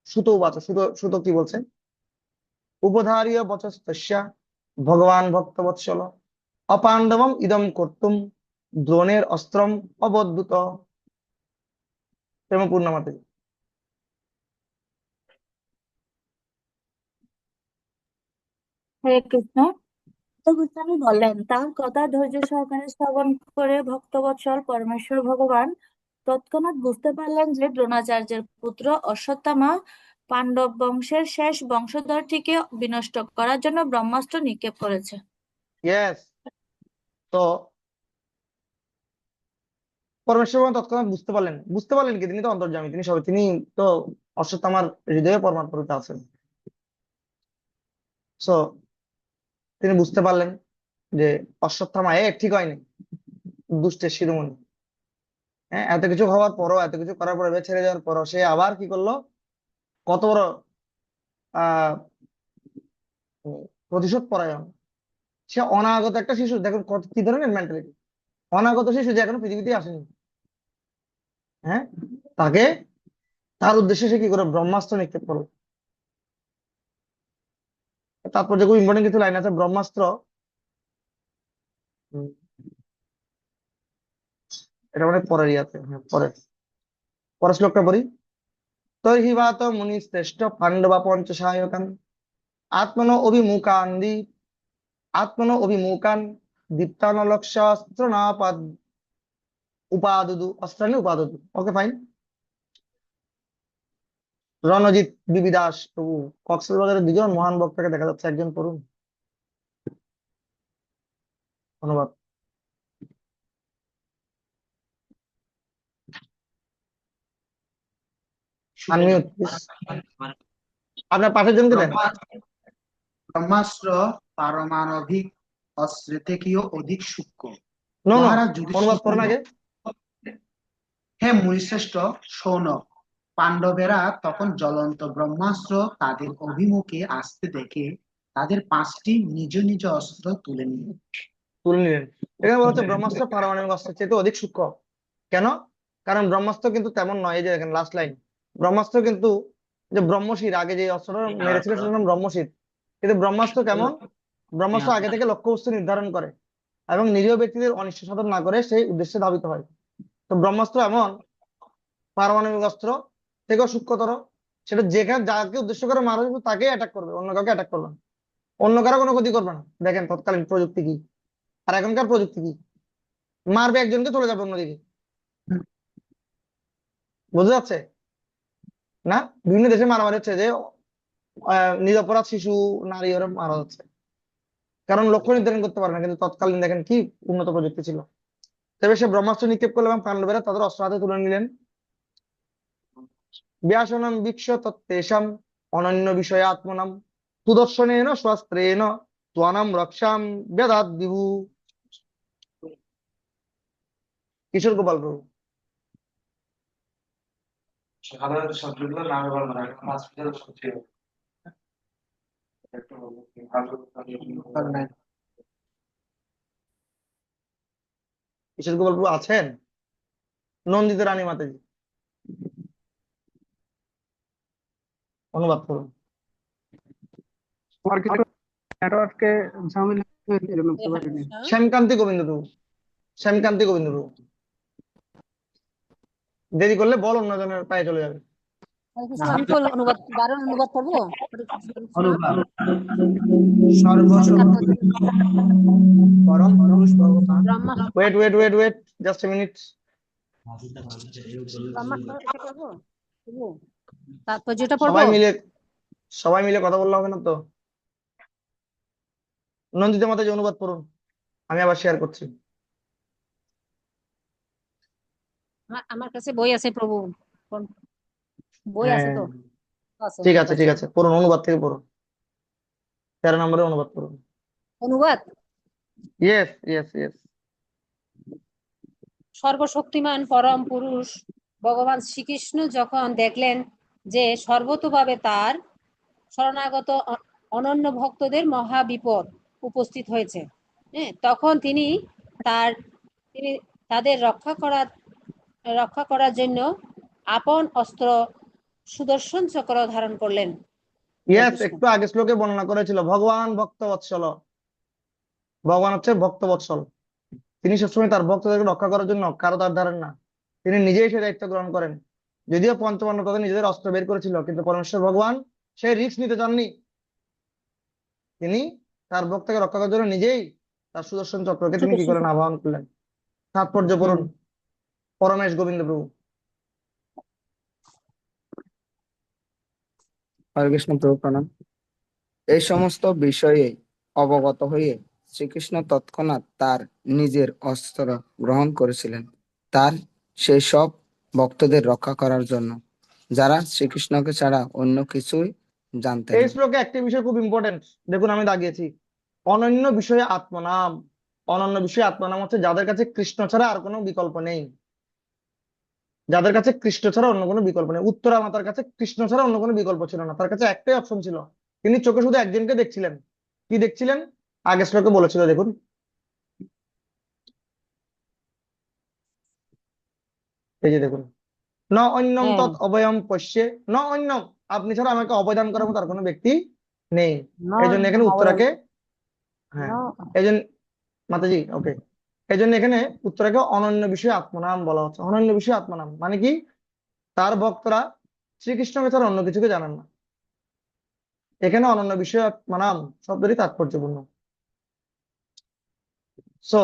সুত উবাচ, সুত সুত কি বলছেন? উপধারীয় বচস্তস্য ভগবান ভক্তবৎসল অপাণ্ডবম ইদম কর্তুম দ্রোণের অস্ত্রম অবদ্যুত। প্রেম পূর্ণমাতে। হরে কৃষ্ণ। তো গোস্বামী বললেন, তার কথা ধৈর্য সহকারে শ্রবণ করে ভক্তবৎসল পরমেশ্বর ভগবান তৎক্ষণাৎ বুঝতে পারলেন যে দ্রোণাচার্যের পুত্র অশ্বত্থামা পাণ্ডব বংশের শেষ বংশধরটিকে বিনষ্ট করার জন্য ব্রহ্মাস্ত্র নিক্ষেপ করেছে। ইয়েস, তো পরমেশ্বর ভগবান তৎক্ষণাৎ বুঝতে পারলেন। বুঝতে পারলেন কি? তিনি তো অন্তর্যামী, তিনি সবাই, তিনি তো অশ্বত্থামার হৃদয়ে পরমাত্মা আছেন। সো তিনি বুঝতে পারলেন যে অশ্বত্থামা ঠিক হয়নি, দুষ্টের শিরোমণি। হ্যাঁ, এত কিছু হওয়ার পরও, এত কিছু করার পর, এবার ছেড়ে যাওয়ার পরও সে আবার কি করলো? কত বড় আহ প্রতিশোধ পরায়ণ। সে অনাগত একটা শিশু, দেখুন কত কি ধরনের মেন্টালিটি। অনাগত শিশু যে এখনো পৃথিবীতে আসেনি, হ্যাঁ, তাকে, তার উদ্দেশ্যে সে কি করে ব্রহ্মাস্ত্র নিক্ষেপ করলো। তারপর যে খুব ইম্পর্টেন্ট কিছু লাইন আছে, ব্রহ্মাস্ত্র। হুম, এটা মানে পরের ইয়াতে, হ্যাঁ পরের শ্লোকটা পড়ি। তৈহিবাত মুনি শ্রেষ্ঠ পাণ্ডবা পঞ্চসায়কান আত্মনো অভিমুখান আত্মনো অভিমুখান দীপ্তানলক্ষ্যাস্ত্র নাপাদ উপাদুদু অস্ত্রাণি উপাদুদু। Okay fine. রণজিৎ বিবি দাস প্রভু, কক্সবাজারের দুজন মহান বক্তাকে দেখা যাচ্ছে, একজন পড়ুন অনুবাদ। Unmute please. আপনার পাশের জনকে দেন। ব্রহ্মাস্ত্র পারমাণবিক অস্ত্রের থেকেও অধিক সূক্ষ্ম। নো মহারাজ অনুবাদ যুধিষ্ঠির করেন আগে। হে মুনিশ্রেষ্ঠ শৌনক, পাণ্ডবেরা তখন জ্বলন্ত ব্রহ্মাস্ত্র তাদের অভিমুখে আসতে দেখে তাদের 5টি নিজ নিজ অস্ত্র তুলে নিল। তুলে নিলেন। এখানে বলা হচ্ছে ব্রহ্মাস্ত্র পারমাণবিক অস্ত্রের চেয়ে অধিক সূক্ষ্ম। কেন? কারণ ব্রহ্মাস্ত্র কিন্তু তেমন নয়। এই যে দেখেন লাস্ট লাইন, ব্রহ্মাস্ত্র কিন্তু যে ব্রহ্মশির, আগে যে অস্ত্রটা মেরেছিল সেটার নাম ব্রহ্মশির। কিন্তু ব্রহ্মাস্ত্র কেমন? ব্রহ্মাস্ত্র আগে থেকে লক্ষ্যবস্তু নির্ধারণ করে এবং নিরীহ ব্যক্তিদের অনিষ্ট সাধন না করে সেই উদ্দেশ্যে ধাবিত হয়। তো ব্রহ্মাস্ত্র এমন পারমাণবিক অস্ত্র থেকেও সূক্ষ্মতর। সেটা যেখানে যাকে উদ্দেশ্য করে মারা যাবে তাকেই অ্যাটাক করবে, অন্য কাউকে অ্যাটাক করবে না, অন্য কারো কোনো ক্ষতি করবে না। দেখেন তৎকালীন প্রযুক্তি কি আর এখনকার প্রযুক্তি কি। মারবে একজনকে, চলে যাবে অন্যদিকে। বোঝা যাচ্ছে না? বিভিন্ন দেশে মারামারি হচ্ছে যে নিরপরাধ শিশু, নারী ওরা মারা যাচ্ছে, কারণ লক্ষ্য নির্ধারণ করতে পারে না। কিন্তু তৎকালীন দেখেন কি উন্নত প্রযুক্তি ছিল। তবে সে ব্রহ্মাস্ত্র নিক্ষেপ করলো এবং পাণ্ডবেরা তাদের অস্ত্র হাতে তুলে নিলেন। ব্যাসনম বিক্ষ তত্তেষাম অনন্য বিষয়ে আত্মনাম সুদর্শনেন স্বস্ত্রেণ ত্বনাম রক্ষাম বেদাত বিভু। কিশোর গোপাল প্রভু। কিশোর গোপাল প্রভু আছেন? নন্দিত রানী মাতাজি, অনুবাদ করুন। আমার কিছু নেটওয়ার্কে ঝামেলা হয়েছে, এজন্য বুঝতে পারিনি। শ্যামকান্তি গোবিন্দ প্রভু, শ্যামকান্তি গোবিন্দ প্রভু। দেরি করলে বল অন্যজনের পায়ে চলে যাবে। আমি তো অনুবাদ করবো। অনুবাদ। সর্বশক্তি পরম পুরুষ ভগবান। Wait wait wait wait, just a minute. তাৎপর্যটা পড়বো। সবাই মিলে কথা বললে হবে না তো। নন্দিতা মাতাজি অনুবাদ করুন, আমি আবার শেয়ার করছি। আমার কাছে বই আছে প্রভু, বই আছে হ্যাঁ তো। আছে, ঠিক অনুবাদ আছে আছে। ঠিক আছে, পড়ুন, অনুবাদ থেকে পড়ুন। 13 নম্বরে অনুবাদ করুন। অনুবাদ। Yes yes yes. সর্বশক্তিমান পরম পুরুষ ভগবান শ্রীকৃষ্ণ যখন দেখলেন যে সর্বতোভাবে তার শরণাগত অনন্য ভক্তদের মহা বিপদ উপস্থিত হয়েছে, হ্যাঁ, তখন তিনি তাদের রক্ষা করার জন্য আপন অস্ত্র সুদর্শন চক্র ধারণ করলেন। ইয়েস, একটু আগে শ্লোকে বর্ণনা করেছিল ভগবান ভক্ত বৎসল। ভগবান হচ্ছে ভক্ত বৎসল। তিনি সবসময় তার ভক্তদেরকে রক্ষা করার জন্য কারো তার ধারেন না, তিনি নিজেই সে দায়িত্ব গ্রহণ করেন। যদিও পঞ্চপাণ্ডব তাদের নিজেদের অস্ত্র বের করেছিল, কিন্তু পরমেশ্বর ভগবান সেই রিস্ক নিতে চাননি। তিনি তার ভক্তকে রক্ষা করার জন্য নিজেই তার সুদর্শন চক্রকে তিনি কি করেন, আহ্বান করলেন। তাৎপর্য পড়ুন পরমেশ গোবিন্দ প্রভু। হরে কৃষ্ণ প্রভু প্রণাম। এই সমস্ত বিষয়ে অবগত হয়ে শ্রীকৃষ্ণ তৎক্ষণাৎ তার নিজের অস্ত্র গ্রহণ করেছিলেন, তার সেই সব ভক্তদের রক্ষা করার জন্য যারা শ্রীকৃষ্ণকে ছাড়া অন্য কিছুই জানতেন এই না। শ্লোকে একটি বিষয় খুব ইম্পর্টেন্ট, দেখুন আমি দাগিয়েছি, অনন্য বিষয়ে আত্মনাম। অনন্য বিষয়ে আত্মনাম হচ্ছে যাদের কাছে কৃষ্ণ ছাড়া আর কোনো বিকল্প নেই। যাদের কাছে কৃষ্ণ ছাড়া অন্য কোনো বিকল্প নেই। উত্তরা মাতার কাছে কৃষ্ণ ছাড়া অন্য কোনো বিকল্প ছিল না, তার কাছে একটাই অপশন ছিল। তিনি চোখে শুধু একজনকে দেখছিলেন। কি দেখছিলেন? আগের শ্লোকে বলেছিল, দেখুন এই যে দেখুন, ন অন্যম তৎ অভয়ম পশ্যে ন অন্যম, আপনি ছাড়া আমাকে অভয় দান করার মতো আর কোনো ব্যক্তি নেই। No, এই জন্য এখানে no, উত্তরাকে, হ্যাঁ, no. এই জন্য মাতাজি ওকে, এই জন্য এখানে উত্তরাকে অনন্য বিষয় আত্মনাম বলা হচ্ছে। অনন্য বিষয় আত্মনাম মানে কি? তার ভক্তরা শ্রীকৃষ্ণকে ছাড়া অন্য কিছুকে জানেন না। এখানে অনন্য বিষয় আত্মনাম শব্দটি তাৎপর্যপূর্ণ। সো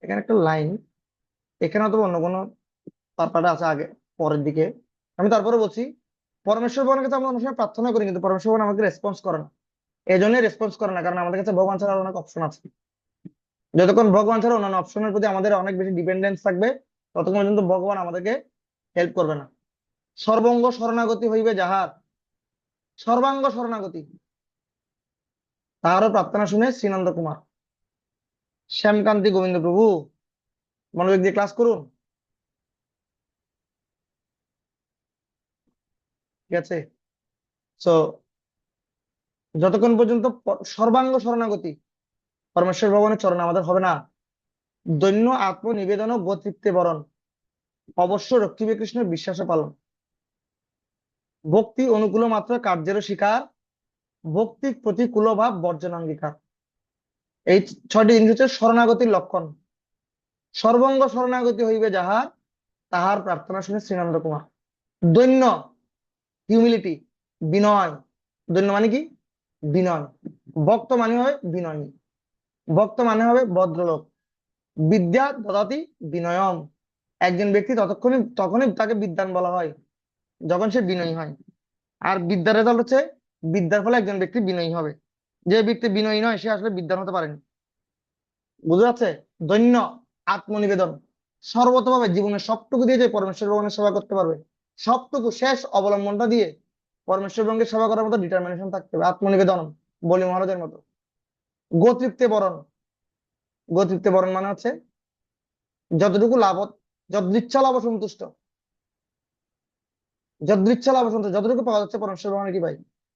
এখানে একটা লাইন, এখানে অথবা অন্য কোনো পার্টটা আছে আগে পরের দিকে, আমি তারপরে বলছি। পরমেশ্বর ভগবানের কাছে আমরা অনেক সময় প্রার্থনা করি, কিন্তু পরমেশ্বর ভগবান আমাকে রেসপন্স করে না। এই জন্যই রেসপন্স করে না, কারণ আমাদের কাছে ভগবান ছাড়া আরো অনেক অপশন আছে। যতক্ষণ ভগবান ছাড়া অন্যান্য অপশনের প্রতি আমাদের অনেক বেশি ডিপেন্ডেন্স থাকবে, ততক্ষণ পর্যন্ত ভগবান আমাদেরকে হেল্প করবে না। সর্বঙ্গ শরণাগতি হইবে যাহার, সর্বাঙ্গ শরণাগতি, তাহারও প্রার্থনা শুনে শ্রীনন্দ কুমার, শ্যামকান্তি গোবিন্দ প্রভু, মনোযোগ দিয়ে ক্লাস করুন, ঠিক আছে? সো যতক্ষণ পর্যন্ত সর্বাঙ্গ শরণাগতি পরমেশ্বর ভগবানের চরণে আমাদের হবে না, দৈন্য আত্মনিবেদন ও গোতৃপ্তে বরণ, অবশ্য রক্ষিবে কৃষ্ণের বিশ্বাস পালন, ভক্তি অনুকূল মাত্র কার্যের স্বীকার, ভক্তি প্রতিকূল ভাব বর্জন অঙ্গীকার। এই 6টি জিনিস হচ্ছে শরণাগতির লক্ষণ। সর্বঙ্গ শরণাগতি হইবে যাহার, তাহার প্রার্থনা শুনে শ্রীনন্দ কুমার। দৈন্য, হিউমিলিটি, বিনয়। দৈন্য মানে কি? বিনয়। ভক্ত মানে হবে বিনয়ী, ভক্ত মানে হবে ভদ্রলোক। বিদ্যা দদাতি বিনয়ম, একজন ব্যক্তি তখনই তাকে বিদ্বান বলা হয় যখন সে বিনয়ী হয়। আর বিদ্যার রেজাল্ট হচ্ছে, বিদ্যার ফলে একজন ব্যক্তি বিনয়ী হবে। যে ব্যক্তি বিনয়ী নয় সে আসলে বিদ্বান হতে পারেনি। বুঝা যাচ্ছে? দৈন্য, আত্মনিবেদন, সর্বতভাবে জীবনের সবটুকু দিয়ে যে পরমেশ্বর ভগবানের সেবা করতে পারবে, সবটুকু শেষ অবলম্বনটা দিয়ে পরমেশ্বর ভগবানের সেবা করার মতো ডিটারমিনেশন থাকতে হবে, আত্মনিবেদন, বলি মহারাজের মতো। গোতৃপ্তে বরণ, গোতৃপ্তে বরণ মানে হচ্ছে যতটুকু লাভ, যদৃচ্ছা লাভ সন্তুষ্ট, যদৃচ্ছা লাভ সন্তুষ্ট, যতটুকু পাওয়া যাচ্ছে পরমেশ্বর ভগবানের কি ভাই,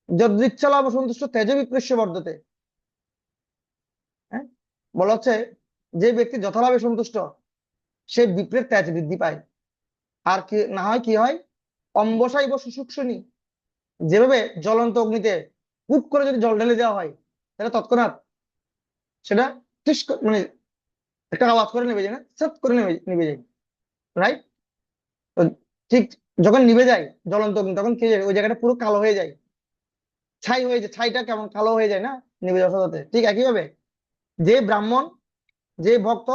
যদৃচ্ছা লাভ সন্তুষ্ট তেজ বিপ্রেষ্য বর্ধতে। হ্যাঁ, বলা হচ্ছে যে ব্যক্তি যথালাভে সন্তুষ্ট সে বিপ্রের তেজ বৃদ্ধি পায়। আর কি না হয়, কি হয়? অম্বসাইব সুসুক্ষণী, যেভাবে জ্বলন্ত অগ্নিতে হুপ করে যদি জল ঢেলে দেওয়া হয়, তাহলে তৎক্ষণাৎ সেটা মানে একটা আওয়াজ করে নেমে যায় না, সট করে নেমে যায়, রাইট? তো ঠিক যখন নিভে যায় জ্বলন্ত অগ্নি, তখন কি ওই জায়গাটা পুরো কালো হয়ে যায়, ছাই হয়ে যায়, ছাইটা কেমন কালো হয়ে যায় না নিভে যাওয়ার সাথে। ঠিক একইভাবে যে ব্রাহ্মণ, যে ভক্ত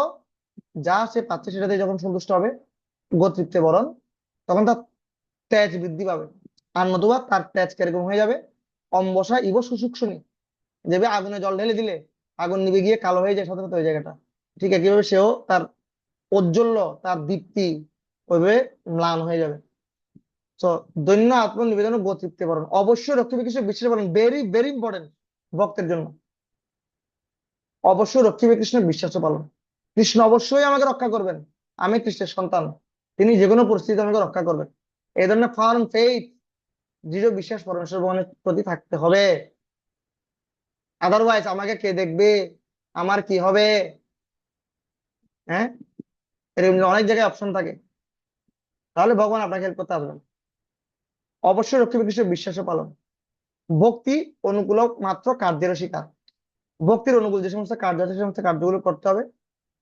যা সে পাচ্ছে সেটাতে যখন সন্তুষ্ট হবে, গোতৃপ্তে বরণ, তখন তার তেজ বৃদ্ধি পাবে। আর নতুবা তার তেজ কিরকম হয়ে যাবে? অম্বসা ইব সুসুক্ষণী, যেভাবে আগুনে জল ঢেলে দিলে আগুন নিভে গিয়ে কালো হয়ে যায় সাথে সাথে ওই জায়গাটা, ঠিক একইভাবে সেও তার ঔজ্জ্বল্য, তার দীপ্তি ওইভাবে ম্লান হয়ে যাবে। তো দৈন্য আত্মনিবেদন ও গোতৃপ্তে বরণ, অবশ্যই রক্ষিবে কৃষ্ণ বিশ্বাস পালন, ভেরি ভেরি ইম্পর্টেন্ট ভক্তের জন্য। অবশ্যই রক্ষিবে কৃষ্ণ বিশ্বাস পালন, কৃষ্ণ অবশ্যই আমাকে রক্ষা করবেন, আমি কৃষ্ণের সন্তান, তিনি যে কোনো পরিস্থিতি আমাকে রক্ষা করবেন। এই ধরনের ফার্ম ফেইথ, দৃঢ় বিশ্বাস পরমেশ্বর ভগবানের প্রতি থাকতে হবে। আদারওয়াইজ আমাকে কে দেখবে, আমার কি হবে, হ্যাঁ, এরকম অনেক জায়গায় অপশন থাকে, তাহলে ভগবান আপনাকে হেল্প করতে আসবেন। অবশ্যই রক্ষিবে কৃষ্ণ বিশ্বাস পালন, ভক্তি অনুকূল মাত্র কার্যের স্বীকার, ভক্তির অনুকূল যে সমস্ত কার্য আছে সে সমস্ত কার্যগুলো করতে হবে।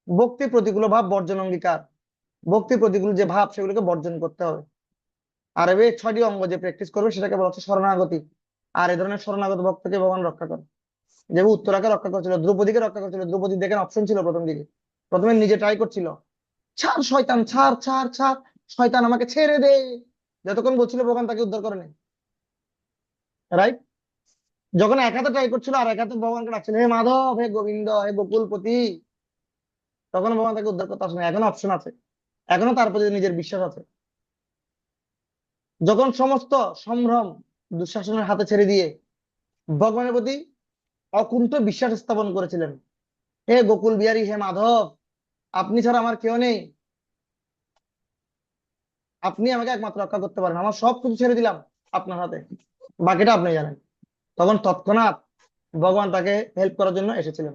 ভক্তি প্রতিকূল ভাব বর্জন অঙ্গীকার, ভক্তি প্রতিকূল যে ভাব সেগুলোকে বর্জন করতে হবে। আর এই 6টি অঙ্গ যে প্র্যাকটিস করবে সেটাকে বলা হচ্ছে শরণাগতি। আর এই ধরনের শরণাগত ভক্তকে ভগবান রক্ষা করে, যেমন উত্তরাকে রক্ষা করছিল, দ্রৌপদীকে রক্ষা করছিল। দ্রৌপদী দেখেন অপশন ছিল প্রথম দিকে, প্রথমে নিজে ট্রাই করছিল, ছাড় শয়তান, ছাড় ছাড় ছাড়, শয়তান আমাকে ছেড়ে দে, যতক্ষণ বলছিল ভগবান তাকে উদ্ধার করে নেয়, রাইট? যখন এক হাতে ট্রাই করছিল আর এক হাতে ভগবানকে ডাকছিল, হে মাধব, হে গোবিন্দ, হে বকুলপতি, তখন ভগবান তাকে উদ্ধার করতে আসে না। এখনো অপশন আছে, এখনো তার প্রতি নিজের বিশ্বাস আছে। যখন সমস্ত সম্ভ্রম দুঃশাসনের হাতে ছেড়ে দিয়ে ভগবানের প্রতি অকুণ্ঠ বিশ্বাস স্থাপন করেছিলেন, হে গোকুল বিহারী, হে মাধব, আপনি ছাড়া আমার কেউ নেই, আপনি আমাকে একমাত্র রক্ষা করতে পারেন, আমার সবকিছু ছেড়ে দিলাম আপনার হাতে, বাকিটা আপনি জানেন। তখন তৎক্ষণাৎ ভগবান তাকে হেল্প করার জন্য এসেছিলেন।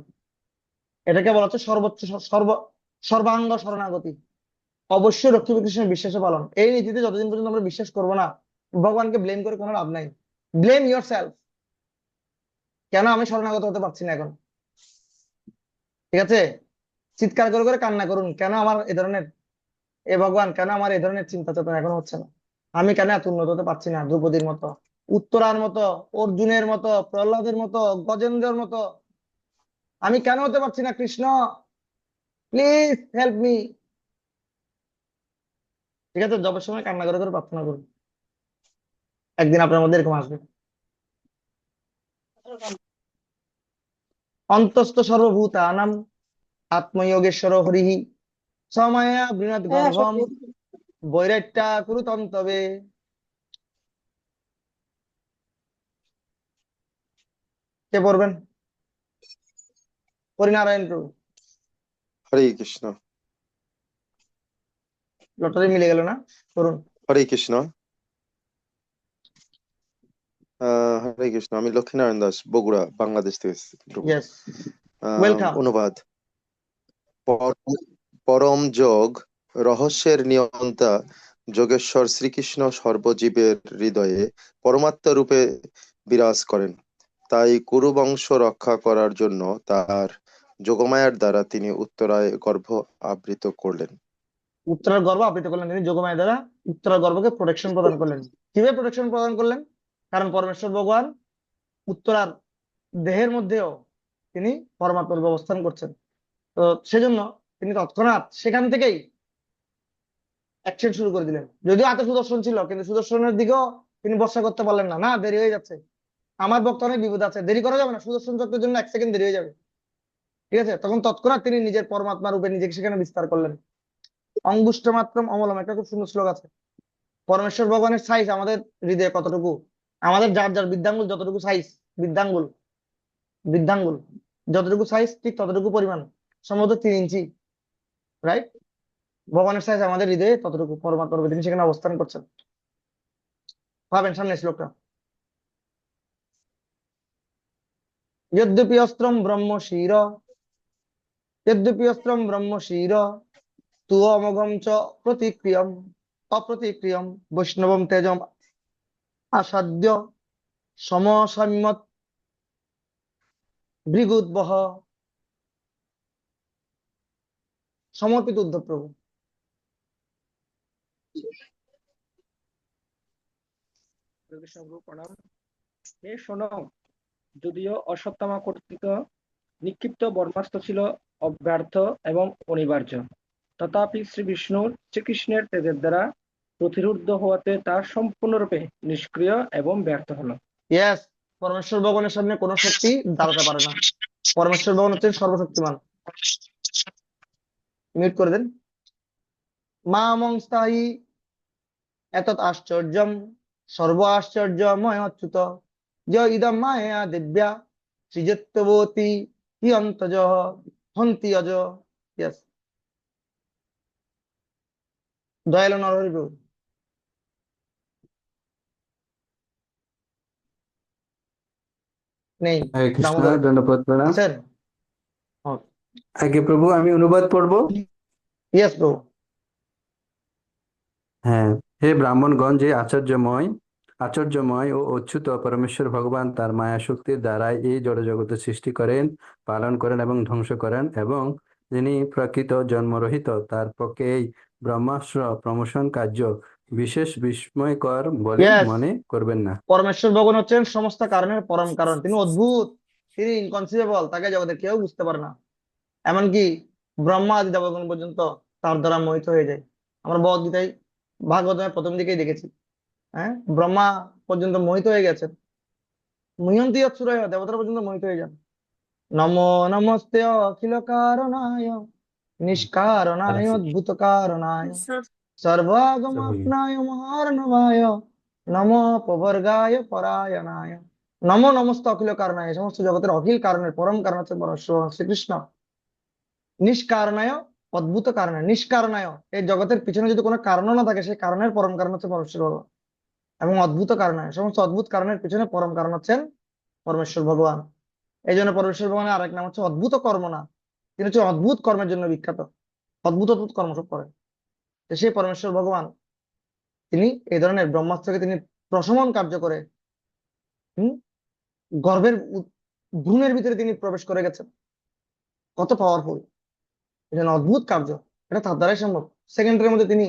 এটাকে বলা হচ্ছে সর্বোচ্চ সর্বাঙ্গ শরণাগতি, অবশ্যই লক্ষ্মী কৃষ্ণের বিশ্বাসে পালন। এই নীতিতে যতদিন পর্যন্ত আমরা বিশ্বাস করবো না, ভগবানকে ব্লেম করে কোনো লাভ নাই। ব্লেম ইয়োর সেলফ, কেন আমি শরণাগত হতে পারছি না এখন, ঠিক আছে? চিৎকার করে করে কান্না করুন, কেন আমার এ ধরনের, এ ভগবান কেন আমার এই ধরনের চিন্তা চেতনা এখন হচ্ছে না, আমি কেন এত উন্নত হতে পারছি না, দ্রৌপদীর মতো, উত্তরার মতো, অর্জুনের মতো, প্রহ্লাদের মতো, গজেন্দ্রের মতো আমি কেন হতে পারছি না? Krishna please help me. ঠিক আছে, জবের সময় কান্না করে করে প্রার্থনা করুন, একদিন আপনার মধ্যে এরকম আসবে। অন্তস্থ সর্বভূতানাং আত্মযোগেশ্বর হরিহি সময়া বৃণাত গর্ভম বৈরাট্যা কুরুতন্তবে। কে পড়বেন? হরিনারায়ণ প্রভু। হরে কৃষ্ণ। লটারি মিলে গেল না, করুন। হরে কৃষ্ণ। হরে কৃষ্ণ। আমি লক্ষ্মীনারায়ণ দাস, বগুড়া, বাংলাদেশ থেকে এসেছি প্রভু। Yes, welcome. অনুবাদ। পরম যোগ রহস্যের নিয়ন্তা যোগেশ্বর শ্রীকৃষ্ণ সর্বজীবের হৃদয়ে পরমাত্মা রূপে বিরাজ করেন। তাই কুরুবংশ রক্ষা করার জন্য তার যোগমায়ার দ্বারা তিনি উত্তরায় গর্ভ আবৃত করলেন। উত্তরার গর্ভ আবৃত করলেন তিনি যোগমায়া দ্বারা, উত্তরার গর্ভকে প্রোটেকশন প্রদান করলেন। কিভাবে প্রোটেকশন প্রদান করলেন? কারণ পরমেশ্বর ভগবান উত্তরার দেহের মধ্যেও তিনি পরমাত্মার রূপে অবস্থান করছেন, তো সেজন্য তিনি তৎক্ষণাৎ সেখান থেকেই অ্যাকশন শুরু করে দিলেন। যদিও হাতে সুদর্শন ছিল, কিন্তু সুদর্শনের দিকেও তিনি ভরসা করতে পারলেন না। না, দেরি হয়ে যাচ্ছে, আমার ভক্ত অনেক বিপদ আছে, দেরি করা যাবে না, সুদর্শন চক্রের জন্য 1 সেকেন্ড দেরি হয়ে যাবে। ঠিক আছে, তখন তৎক্ষণাৎ তিনি নিজের পরমাত্মা রূপে নিজেকে সেখানে বিস্তার করলেন। অঙ্গুষ্ঠ মাত্রম অমলম, একটা খুব সুন্দর শ্লোক আছে। পরমেশ্বর ভগবানের সাইজ আমাদের হৃদয়ে কতটুকু, আমাদের যার যার বৃদ্ধাঙ্গুল যতটুকু সাইজ, বৃদ্ধাঙ্গুল বৃদ্ধাঙ্গুল যতটুকু সাইজ ঠিক ততটুকু পরিমাণ, সম্ভবত 3 ইঞ্চি, রাইট? ভগবানের সাইজ আমাদের হৃদয়ে ততটুকু, পরমাত্মা রূপে তিনি সেখানে অবস্থান করছেন। ভাবেন সামনে শ্লোকটা। যদ্যপি অস্ত্রম ব্রহ্ম শির, যদ্যপি অস্ত্রম ব্রহ্ম শির তু অমোঘম চ প্রতিক্রিয়ম অপ্রতিক্রিয়ম বৈষ্ণবম তেজম আসাদ্য সমসাম্যত ভৃগুদ্বহ। সমর্পিত উদ্ধব প্রভু। প্রণাম। হে শোনো, যদিও অশ্বত্থামা কর্তৃক নিক্ষিপ্ত ব্রহ্মাস্ত্র ছিল অব্যর্থ এবং অনিবার্য, তথাপি শ্রীকৃষ্ণের তেজের দ্বারা প্রতিরুদ্ধ হওয়াতে তা সম্পূর্ণরূপে নিষ্ক্রিয় এবং ব্যর্থ হলো। ইয়েস, পরমেশ্বর ভগবানের সামনে কোনো শক্তি দাঁড়াতে পারে না। পরমেশ্বর ভগবান হচ্ছেন সর্বশক্তিমান। মিউট করে দেন। মামং স্থায়ী এতৎ আশ্চর্যম সর্ব আশ্চর্যময় অচ্যুত য ইদম মায়া দিব্যা সৃজত্যবতী হি অন্তজ হন্তি অজ। ইয়েস, দয়ালু নরহরি প্রভু। নেই, হরে কৃষ্ণ, দামোদর দণ্ডপত প্রণাম। আছেন? আগে প্রভু আমি অনুবাদ পড়ব। ইয়েস প্রভু। হ্যাঁ, হে ব্রাহ্মণগণ, যে আশ্চর্যময় ও অচ্যুত পরমেশ্বর ভগবান তার মায়া শক্তির দ্বারাই এই জড়জগতের সৃষ্টি করেন, পালন করেন এবং ধ্বংস করেন, এবং যিনি প্রকৃত জন্মরহিত, তার পক্ষে এই ব্রহ্মাস্ত্র প্রমোশন কার্য বিশেষ বিস্ময়কর বলে ইয়েস, মনে করবেন না। পরমেশ্বর ভগবান হচ্ছেন সমস্ত কারণের পরম কারণ। তিনি অদ্ভুত, তিনি ইনকনসিভেবল, তাকে জগতের কেউ বুঝতে পারে না। এমনকি ব্রহ্মা আদি দেবগণ পর্যন্ত তার দ্বারা মোহিত হয়ে যায়। আমরা ভগবদ্গীতায় ভাগবতের প্রথম দিকেই দেখেছি, হ্যাঁ, ব্রহ্মা পর্যন্ত মোহিত হয়ে গেছেন। মুহ্যন্তি অপ্সুরয়, দেবতারা পর্যন্ত মোহিত হয়ে যান। নমো নমস্তে অখিল কারণায় নিষ্কারণায় অদ্ভুত কারণায় সর্বাগমাপ্নায় মহার্ণবায় নমো প্রবর্গায় পরায়ণায়। নমো নমস্তে অখিল কারণায়, সমস্ত জগতের অখিল কারণের পরম কারণ হচ্ছে পরমেশ্বর শ্রীকৃষ্ণ। নিষ্কারণায় অদ্ভুত কারণায়, নিষ্কারণায় এই জগতের পিছনে যদি কোনো কারণ না থাকে, সেই কারণের পরম কারণ হচ্ছে পরমেশ্বর ভগবান। এবং অদ্ভুত কারণায়, সমস্ত অদ্ভুত কারণের পিছনে পরম কারণ হচ্ছেন পরমেশ্বর ভগবান। এই জন্য পরমেশ্বর ভগবানের আরেক নাম হচ্ছে অদ্ভুত কর্ম না, তিনি হচ্ছে অদ্ভুত কর্মের জন্য বিখ্যাত। অদ্ভুত অদ্ভুত কর্ম সব করেন। তো সেই পরমেশ্বর ভগবান তিনি এই ধরনের ব্রহ্মাস্ত্রকে তিনি প্রশমন কার্য করে হম গর্ভের ভ্রূণের ভিতরে তিনি প্রবেশ করে গেছেন। কত পাওয়ারফুল, এটা একটা অদ্ভুত কার্য। এটা তার দ্বারাই সম্ভব। সেকেন্ডের মধ্যে তিনি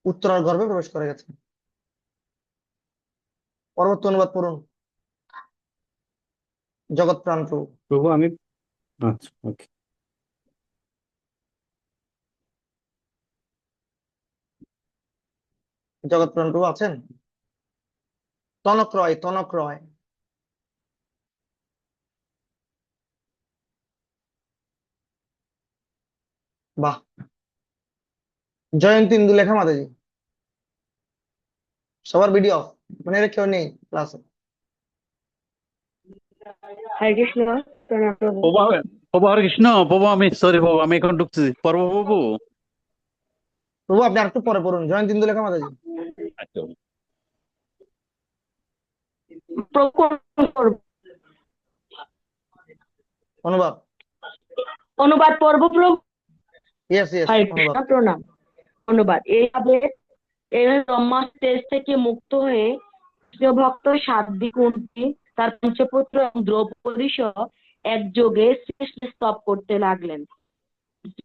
উত্তরার গর্ভে প্রবেশ করে গেছেন। পরবর্তী অনুবাদ পড়ুন, জগৎ প্রাণ প্রভু। প্রভু আমি আচ্ছা ওকে। জগৎ প্রাণ প্রভু আছেন? তনক রয়, তনক রয়। বাহ। জয়ন্তী ইন্দুলেখা মাতাজি, সবার ভিডিও অফ, মানে এরা কেউ নেই ক্লাসে। হরে কৃষ্ণ, প্রণাম প্রভু। প্রভু হরে কৃষ্ণ। প্রভু আমি সরি প্রভু, আমি এখন ঢুকছি। প্রভু প্রভু আপনি আরেকটু পরে পড়ুন, জয়ন্তী ইন্দুলেখা মাতাজি। আচ্ছা। অনুবাদ অনুবাদ পর্ব প্রভু। ইয়েস ইয়েস, হরে অনুবাদ। কৃষ্ণ, প্রণাম। অনুবাদ। এইভাবে ব্রহ্মাস্ত্রের থেকে মুক্ত হয়ে ভক্ত সাধ্বী কুন্তী, তার পঞ্চপুত্র এবং দ্রৌপদী সহ একযোগে শ্রীকৃষ্ণ স্তব করতে লাগলেন।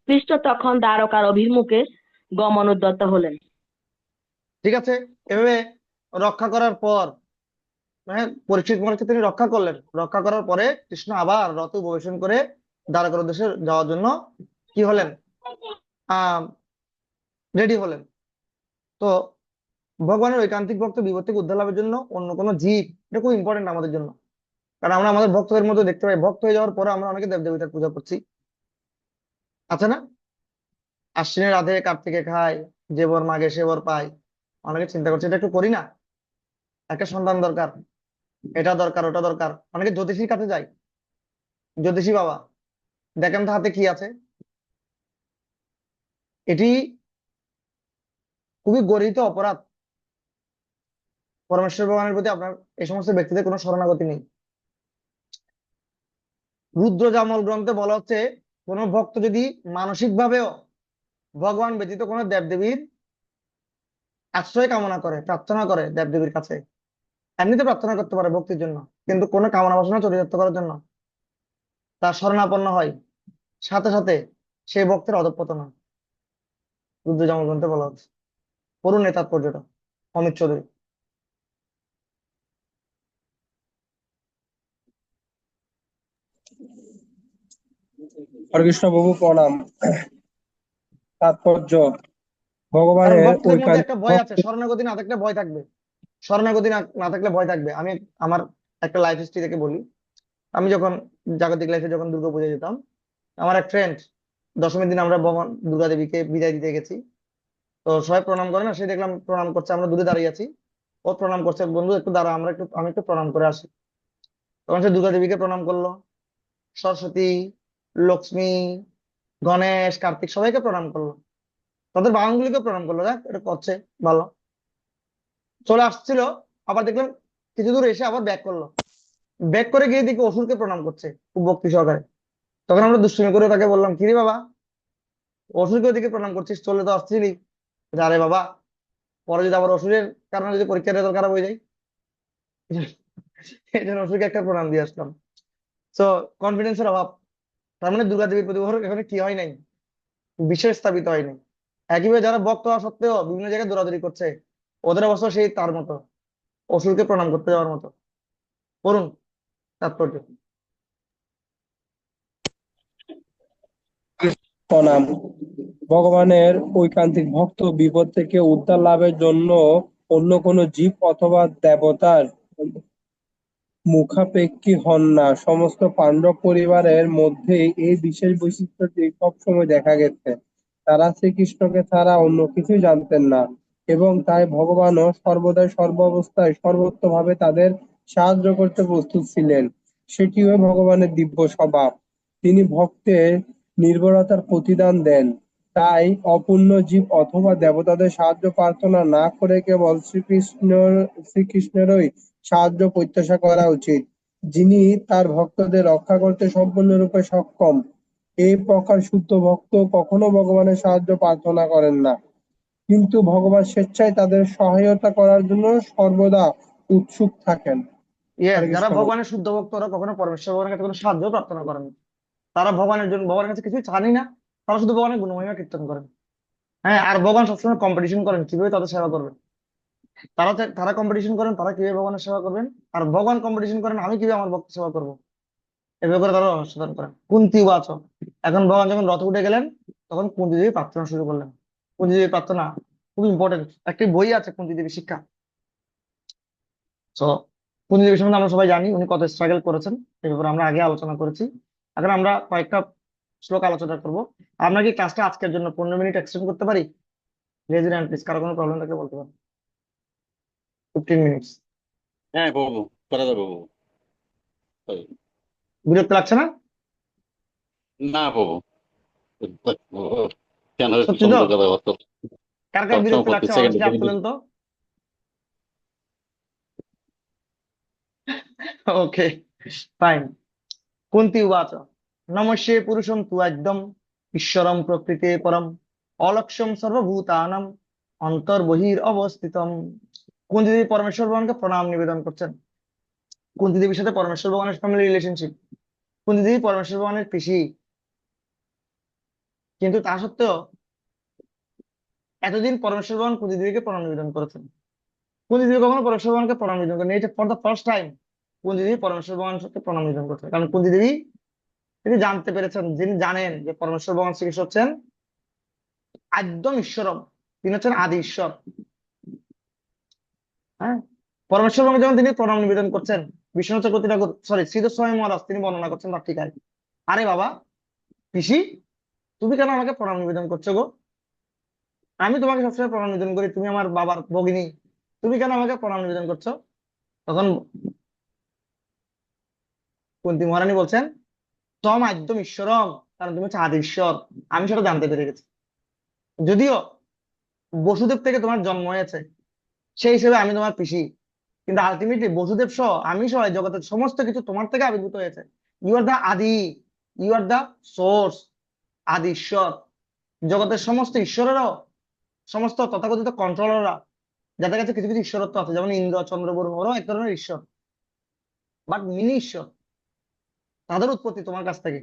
কৃষ্ণ তখন দ্বারকার অভিমুখে গমনোদ্যত হলেন। ঠিক আছে, এভাবে রক্ষা করার পর পরীক্ষিত মহারাজকে তিনি রক্ষা করলেন। রক্ষা করার পরে কৃষ্ণ আবার রথ উপবেশন করে দ্বারকার উদ্দেশ্যে যাওয়ার জন্য কি হলেন, রেডি হলেন। তো ভগবানের ঐকান্তিক ভক্ত বিপদ থেকে উদ্ধার লাভের জন্য অন্য কোনো জীব, এটা খুব ইম্পর্টেন্ট আমাদের জন্য। কারণ আমরা আমাদের ভক্তদের মধ্যে দেখতে পাই, ভক্ত হয়ে যাওয়ার পরে আমরা অনেকে দেবদেবতার পূজা করছি, আছে না? আশ্বিনের রাধে কার্তিকে খায়, যে বর মাগে সে বর পায়। অনেকে চিন্তা করছে এটা একটু করি না, একটা সন্তান দরকার, এটা দরকার ওটা দরকার। অনেকে জ্যোতিষীর কাছে যায়, জ্যোতিষী বাবা দেখেন তো হাতে কি আছে। এটি খুবই গর্হিত অপরাধ। পরমেশ্বর ভগবানের প্রতি আপনার এই সমস্ত ব্যক্তিদের কোনো শরণাগতি নেই। রুদ্রজামল গ্রন্থে বলা হচ্ছে, কোন ভক্ত যদি মানসিক ভাবেও ভগবান ব্যতীত কোনো দেবদেবীর আশ্রয় কামনা করে, প্রার্থনা করে দেবদেবীর কাছে, এমনিতে প্রার্থনা করতে পারে ভক্তির জন্য, কিন্তু কোনো কামনা বাসনা চরিতার্থ করার জন্য তার শরণাপন্ন হয়, সাথে সাথে সেই ভক্তের অধঃপতন হয়। রুদ্রজামল গ্রন্থে বলা হচ্ছে, পড়ুন এই তাৎপর্যটা, অমিত চৌধুরী। হরে কৃষ্ণ প্রভু, প্রণাম। তাৎপর্য, কারণ ভগবানের ভক্তদের মধ্যে একটা ভয় আছে, ঐকান্তিক শরণাগতি না থাকলে ভয় থাকবে। শরণাগতি না থাকলে ভয় থাকবে। আমি আমার একটা লাইফ হিস্ট্রি থেকে বলি। আমি যখন জাগতিক লাইফে যখন দুর্গাপূজা যেতাম, আমার এক ফ্রেন্ড, দশমীর দিন আমরা ভগবান দুর্গা দেবীকে বিদায় দিতে গেছি। তো সবাই প্রণাম করে না, সে দেখলাম প্রণাম করছে, আমরা দূরে দাঁড়িয়ে আছি, ও প্রণাম করছে, বন্ধু একটু দাঁড়া, আমি একটু প্রণাম করে আসি। তখন সে দুর্গা দেবীকে প্রণাম করলো, সরস্বতী, লক্ষ্মী, গণেশ, কার্তিক সবাইকে প্রণাম করলো, তাদের বাহনগুলিকে প্রণাম করলো। দেখ এটা করছে ভালো, চলে আসছিল। আবার দেখলাম কিছু দূর এসে আবার ব্যাক করলো, ব্যাক করে গিয়ে দেখি অসুরকে প্রণাম করছে খুব ভক্তি সহকারে। তখন আমরা দুষ্টুমি করে তাকে বললাম, কিরে বাবা, অসুরকে ওদিকে প্রণাম করছিস, চলে তো আসছিলি। আরে বাবা, পরে যদি আবার অসুরের কারণে যদি পরীক্ষার রেজাল্ট খারাপ হয়ে যায়, এই জন্য অসুরকে একটা প্রণাম দিয়ে আসলাম। তো কনফিডেন্সের অভাব। তার মানে দুর্গা দেবীর প্রতি ওর এখানে কি হয় নাই, বিশ্বাস স্থাপিত হয় নাই। একইভাবে যারা ভক্ত হওয়া সত্ত্বেও বিভিন্ন জায়গায় দৌড়াদৌড়ি করছে, ওদের অবস্থা সেই তার মতো, অসুরকে প্রণাম করতে যাওয়ার মতো। পড়ুন তাৎপর্য। প্রণাম। ভগবানের ঐকান্তিক ভক্ত বিপদ থেকে উদ্ধার লাভের জন্য অন্য কোনো জীব অথবা দেবতার মুখাপেক্ষী হন না। সমস্ত পাণ্ডব পরিবারের মধ্যে এই বিশেষ বৈশিষ্ট্যটি সবসময় দেখা গেছে। তারা শ্রীকৃষ্ণকে ছাড়া অন্য কিছুই জানতেন না, এবং তাই ভগবানও সর্বদাই সর্বাবস্থায় সর্বোত্তমভাবে তাদের সাহায্য করতে প্রস্তুত ছিলেন। সেটিও ভগবানের দিব্য স্বভাব। তিনি ভক্তের নির্ভরতার প্রতিদান দেন। তাই অপূর্ণ জীব অথবা দেবতাদের সাহায্য প্রার্থনা না করে কেবল শ্রীকৃষ্ণেরই সাহায্য প্রত্যাশা করা উচিত, যিনি তার ভক্তদের রক্ষা করতে সম্পূর্ণরূপে সক্ষম। এই প্রকার শুদ্ধ ভক্ত কখনো ভগবানের সাহায্য প্রার্থনা করেন না, কিন্তু ভগবান স্বেচ্ছায় তাদের সহায়তা করার জন্য সর্বদা উৎসুক থাকেন। ইয়েস, হরে যারা কৃষ্ণ। ভগবানের শুদ্ধ ভক্ত ওরা কখনো পরমেশ্বর ভগবানের কাছে কোনো সাহায্য প্রার্থনা করেন না। তারা ভগবানের কাছে কিছুই চানই না, তারা শুধু ভগবানের গুণমহিমা কীর্তন করেন। হ্যাঁ, আর ভগবান সবসময় কম্পিটিশন করেন কিভাবে তাদের সেবা করবেন। তারা কম্পিটিশন করেন তারা কিভাবে ভগবানের সেবা করবেন, আর ভগবান কম্পিটিশন করেন আমি কিভাবে আমার ভক্ত সেবা করবো। এভাবে করে তারা অনুসন্ধান করেন। কুন্তি উবাচ, এখন ভগবান যখন রথ উঠে গেলেন তখন কুন্তি দেবী প্রার্থনা শুরু করলেন। কুন্তি দেবী প্রার্থনা খুব ইম্পর্টেন্ট, একটি বই আছে কুন্তি দেবী শিক্ষা। তো কুন্তি দেবী সম্বন্ধে আমরা সবাই জানি উনি কত স্ট্রাগল করেছেন, এই ব্যাপারে আমরা আগে আলোচনা করেছি। এখন আমরা কয়েকটা শ্লোক আলোচনা করবো। আমরা কি ক্লাসটা আজকের জন্য 15 মিনিট এক্সটেন্ড করতে পারি? রেজ ইউর হ্যান্ড প্লিজ, কারো কোনো প্রবলেম থাকলে বলতে পারেন। 15 মিনিটস। হ্যাঁ বাবু, করা যাবে বাবু। বিরক্ত লাগছে না? না বাবু, কেন সত্যি তো? সমুদ্র কথাবার্তা কার কার সবসময় বিরক্ত প্রতি লাগছে সেকেন্ডে অনেস্টলি হাত তুলেন তো। ওকে, ফাইন। কুন্তি উবাচ, নমস্যে পুরুষম তু একদম ঈশ্বরম প্রকৃতে পরম অলক্ষ্যম সর্বভূতানাম অন্তর্বহির অবস্থিতম। কুন্তি দেবী পরমেশ্বর ভগবানকে প্রণাম নিবেদন করছেন। কুন্তি দেবীর সাথে পরমেশ্বর ভগবানের ফ্যামিলি রিলেশনশিপ। কুন্তি দেবী পরমেশ্বর ভগবানের পিসি, কিন্তু তা সত্ত্বেও এতদিন পরমেশ্বর ভগবান কুন্তি দেবীকে প্রণাম নিবেদন করেছেন। কুন্তি দেবী কখনো পরমেশ্বর ভগবানকে প্রণাম নিবেদন করেন, এটা for the first time Kunti Devi পরমেশ্বর ভগবানের সাথে প্রণাম নিবেদন করছেন। কারণ কুন্তি দেবী তিনি জানতে পেরেছেন, যিনি জানেন যে পরমেশ্বর ভগবান শ্রীকৃষ্ণ হচ্ছেন একদম ঈশ্বরম, তিনি হচ্ছেন আদি ঈশ্বর। হ্যাঁ, পরমেশ্বর ভগবান যখন তিনি প্রণাম নিবেদন করছেন, বিশ্বনাথ চক্রবর্তী ঠাকুর শ্রীধর স্বামী মহারাজ তিনি বর্ণনা করছেন তার ঠিকায়, আরে বাবা পিসি তুমি কেন আমাকে প্রণাম নিবেদন করছো গো? আমি তোমাকে সবসময় প্রণাম নিবেদন করি, তুমি আমার বাবার ভগিনী, তুমি কেন আমাকে প্রণাম নিবেদন করছো? তখন কুন্তী মহারানী বলছেন তম একদম ঈশ্বরম, কারণ তুমি হচ্ছে আদি ঈশ্বর। আমি সেটা জানতে পেরে গেছি, যদিও বসুদেব থেকে তোমার জন্ম হয়েছে সেই হিসেবে আমি তোমার পিসি, কিন্তু আলটিমেটলি বসুদেব সহ আমি সহ এই জগতের সমস্ত কিছু তোমার থেকে আবির্ভূত হয়েছে। ইউ আর দা আদি, ইউ আর দা সোর্স, আদি ঈশ্বর। জগতের সমস্ত ঈশ্বরেরও, সমস্ত তথাকথিত কন্ট্রোলাররা যাদের কাছে কিছু কিছু ঈশ্বরত্ব আছে, যেমন ইন্দ্র চন্দ্র বরুণ, ওরাও এক ধরনের ঈশ্বর, বাট মিনি ঈশ্বর, তাদের উৎপত্তি তোমার কাছ থেকে।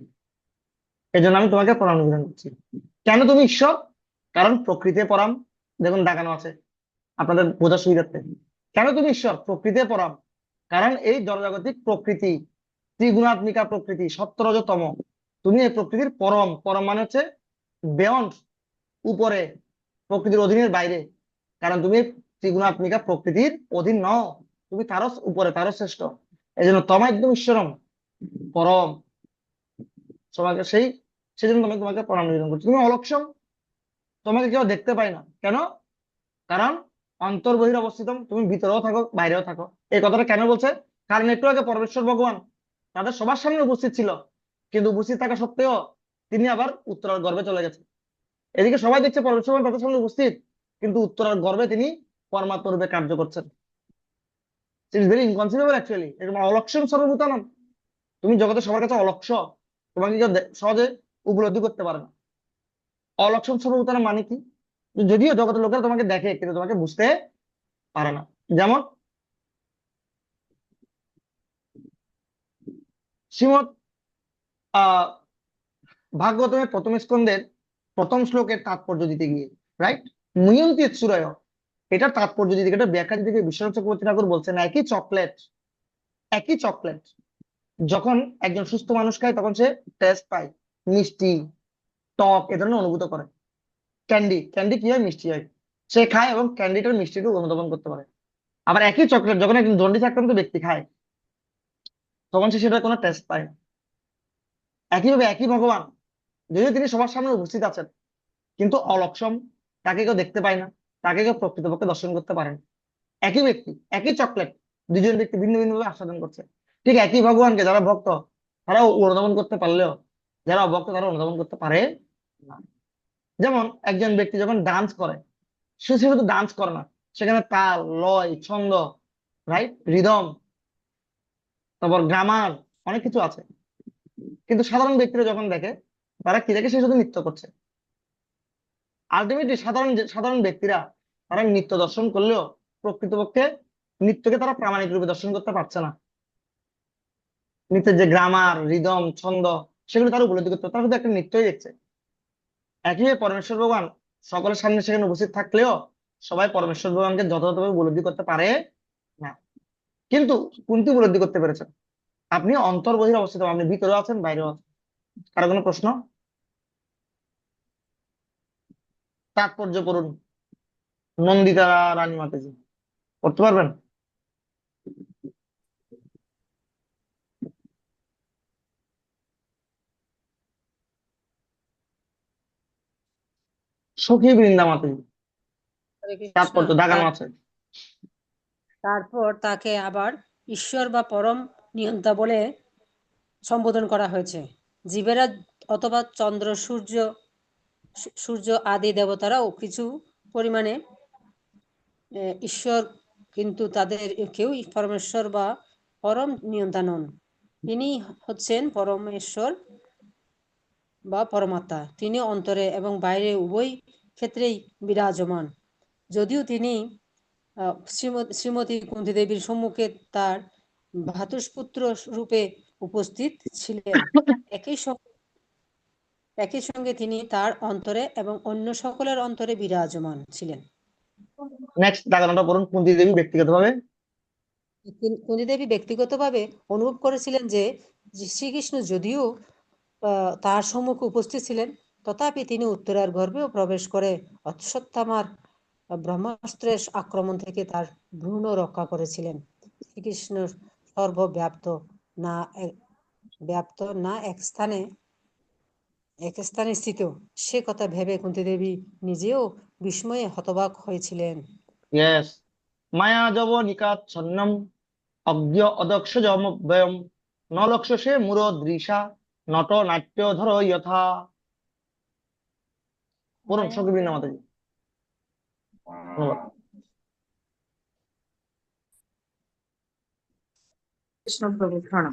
এই জন্য আমি তোমাকে প্রণাম নিবেদন করছি। কেন তুমি ঈশ্বর? কারণ প্রকৃতি পরাম, দেখুন দেখানো আছে আপনাদের বোঝার সুবিধার্থে। কেন তুমি ঈশ্বর? প্রকৃতি পরাম, কারণ এই জড়জাগতিক প্রকৃতি ত্রিগুণাত্মিকা প্রকৃতি সত্য রজ তম, তুমি এই প্রকৃতির পরম। পরম মানে হচ্ছে বিয়ন্ড, উপরে, প্রকৃতির অধীনের বাইরে। কারণ তুমি ত্রিগুণাত্মিকা প্রকৃতির অধীন নও, তুমি তারও উপরে, তারও শ্রেষ্ঠ। এই জন্য তমা একদম ঈশ্বরম, পরম। তোমাকে সেই জন্য তোমাকে প্রণাম নিবেদন করছি। তুমি অলক্ষম, তোমাকে কেউ দেখতে পায় না। কেন? কারণ অন্তর্বহির অবস্থিত, তুমি ভিতরেও থাকো বাইরেও থাকো। এই কথাটা কেন বলছে? কারণ একটু আগে পরমেশ্বর ভগবান তাদের সবার সামনে উপস্থিত ছিল, কিন্তু উপস্থিত থাকা সত্ত্বেও তিনি আবার উত্তরার গর্ভে চলে গেছে। এদিকে সবাই দেখছে পরমেশ্বর ভগবান তাদের সামনে উপস্থিত, কিন্তু উত্তরার গর্ভে তিনি পরমাত্মা রূপে কার্য করছেন। It's very inconceivable actually. এরকম অলক্ষণ সর্বভূতানাম, তুমি জগতে সবার কাছে অলক্ষ, তোমাকে কেউ সহজে উপলব্ধি করতে পারে না। অলক্ষণ সর্বভূতানাম মানে কি? যদিও জগতের লোকেরা তোমাকে দেখে কিন্তু তোমাকে বুঝতে পারে না। যেমন শ্রীমদ আহ ভাগবতমের প্রথম স্কন্ধের প্রথম শ্লোকের তাৎপর্য দিতে গিয়ে, রাইট, মুয়ন্তি সুরয়, এটার তাৎপর্য দিতে গিয়ে, এটা ব্যাখ্যা দিতে গিয়ে বিশ্বনাথ চক্রবর্তী ঠাকুর বলছেন একই চকলেট যখন একজন সুস্থ মানুষ খায় তখন সে টেস্ট পায়, মিষ্টি টক এ ধরনের অনুভূত করে। ক্যান্ডি কি হয়? মিষ্টি হয়। সে খায় এবং ক্যান্ডিটার মিষ্টিটুকু অনুধাবন করতে পারে। আবার একই চকলেট যখন একজন জন্ডিস আক্রান্ত ব্যক্তি খায় তখন সে সেটার কোনো টেস্ট পায় না। একইভাবে একই ভগবান, যদিও তিনি সবার সামনে উপস্থিত আছেন কিন্তু অলক্ষম, তাকে কেউ দেখতে পায় না, তাকে কেউ প্রকৃতপক্ষে দর্শন করতে পারেন। একই ব্যক্তি, একই চকলেট, দুজন ব্যক্তি ভিন্ন ভিন্ন ভাবে আস্বাদন করছে। ঠিক একই ভগবানকে যারা ভক্ত তারা অনুধাবন করতে পারলেও যারা অভক্ত তারা অনুধাবন করতে পারে না। যেমন একজন ব্যক্তি যখন ডান্স করে, সে শুধু ডান্স করে না, সেখানে তাল, লয়, ছন্দ, রাইট, রিদম, তারপর গ্রামার, অনেক কিছু আছে। কিন্তু সাধারণ ব্যক্তিরা যখন দেখে তারা কি দেখে, সে শুধু নৃত্য করছে। আলটিমেটলি সাধারণ ব্যক্তিরা তারা নৃত্য দর্শন করলেও প্রকৃতপক্ষে নৃত্যকে তারা প্রামাণিক রূপে দর্শন করতে পারছে না। নৃত্যের যে গ্রামার, রিদম, ছন্দ, সেগুলো তারা উপলব্ধি করতে, তারা শুধু একটা নৃত্যই দেখছে। একইভাবে পরমেশ্বর ভগবান সকলের সামনে সেখানে উপস্থিত থাকলেও সবাই পরমেশ্বর ভগবানকে যথাযথভাবে উপলব্ধি করতে পারে না। কিন্তু কুন্তী উপলব্ধি করতে পেরেছেন। আপনি অন্তর বহির অবস্থিত, আপনি ভিতরেও আছেন, বাইরেও আছেন। কারো কোনো প্রশ্ন? তাৎপর্য পড়ুন, নন্দিতা রানী মাতাজি পড়তে পারবেন? সখী বৃন্দা মাতাজি, হরে কৃষ্ণ। তাৎপর্য দাগানো আছে। তারপর তাকে আবার ঈশ্বর বা পরম নিয়ন্তা বলে সম্বোধন করা হয়েছে। জীবেরা অথবা চন্দ্র, সূর্য আদি দেবতারাও কিছু পরিমাণে ঈশ্বর, কিন্তু তাদের কেউ পরমেশ্বর বা পরম নিয়ন্তা নন। তিনি হচ্ছেন পরমেশ্বর বা পরমাত্মা। তিনি অন্তরে এবং বাইরে উভয় ক্ষেত্রেই বিরাজমান। যদিও তিনি শ্রীমতী কুন্তী দেবীর সম্মুখে তার ভ্রাতুষ্পুত্র রূপে উপস্থিত ছিলেন, একই সঙ্গে তিনি তার অন্তরে এবং অন্য সকলের অন্তরে বিরাজমান ছিলেন। নেক্সট দাগানোটা পড়ুন। কুন্তী দেবী ব্যক্তিগতভাবে কুন্তী দেবী ব্যক্তিগতভাবে অনুভব করেছিলেন যে শ্রীকৃষ্ণ যদিও তার সম্মুখে উপস্থিত ছিলেন, তথাপি তিনি উত্তরার গর্ভেও প্রবেশ করে অশ্বত্থামার ব্রহ্মাস্ত্রের আক্রমণ থেকে তার ভ্রূণ রক্ষা করেছিলেন। শ্রীকৃষ্ণ সর্বব্যাপ্ত, না এক স্থানে স্থিত, সে কথা ভেবে কুন্তী দেবী নিজেও বিস্ময়ে হতবাক হয়েছিলেন। ইয়েস। মায়া যবনিকাচ্ছন্নম অজ্ঞ অদক্ষ যমব্যয়ম নলক্ষসে মূরদৃশা নট নাট্য ধর যথা। পড়ুন সখী বৃন্দা মাতাজি। ধন্যবাদ। কৃষ্ণ প্রভু প্রণাম।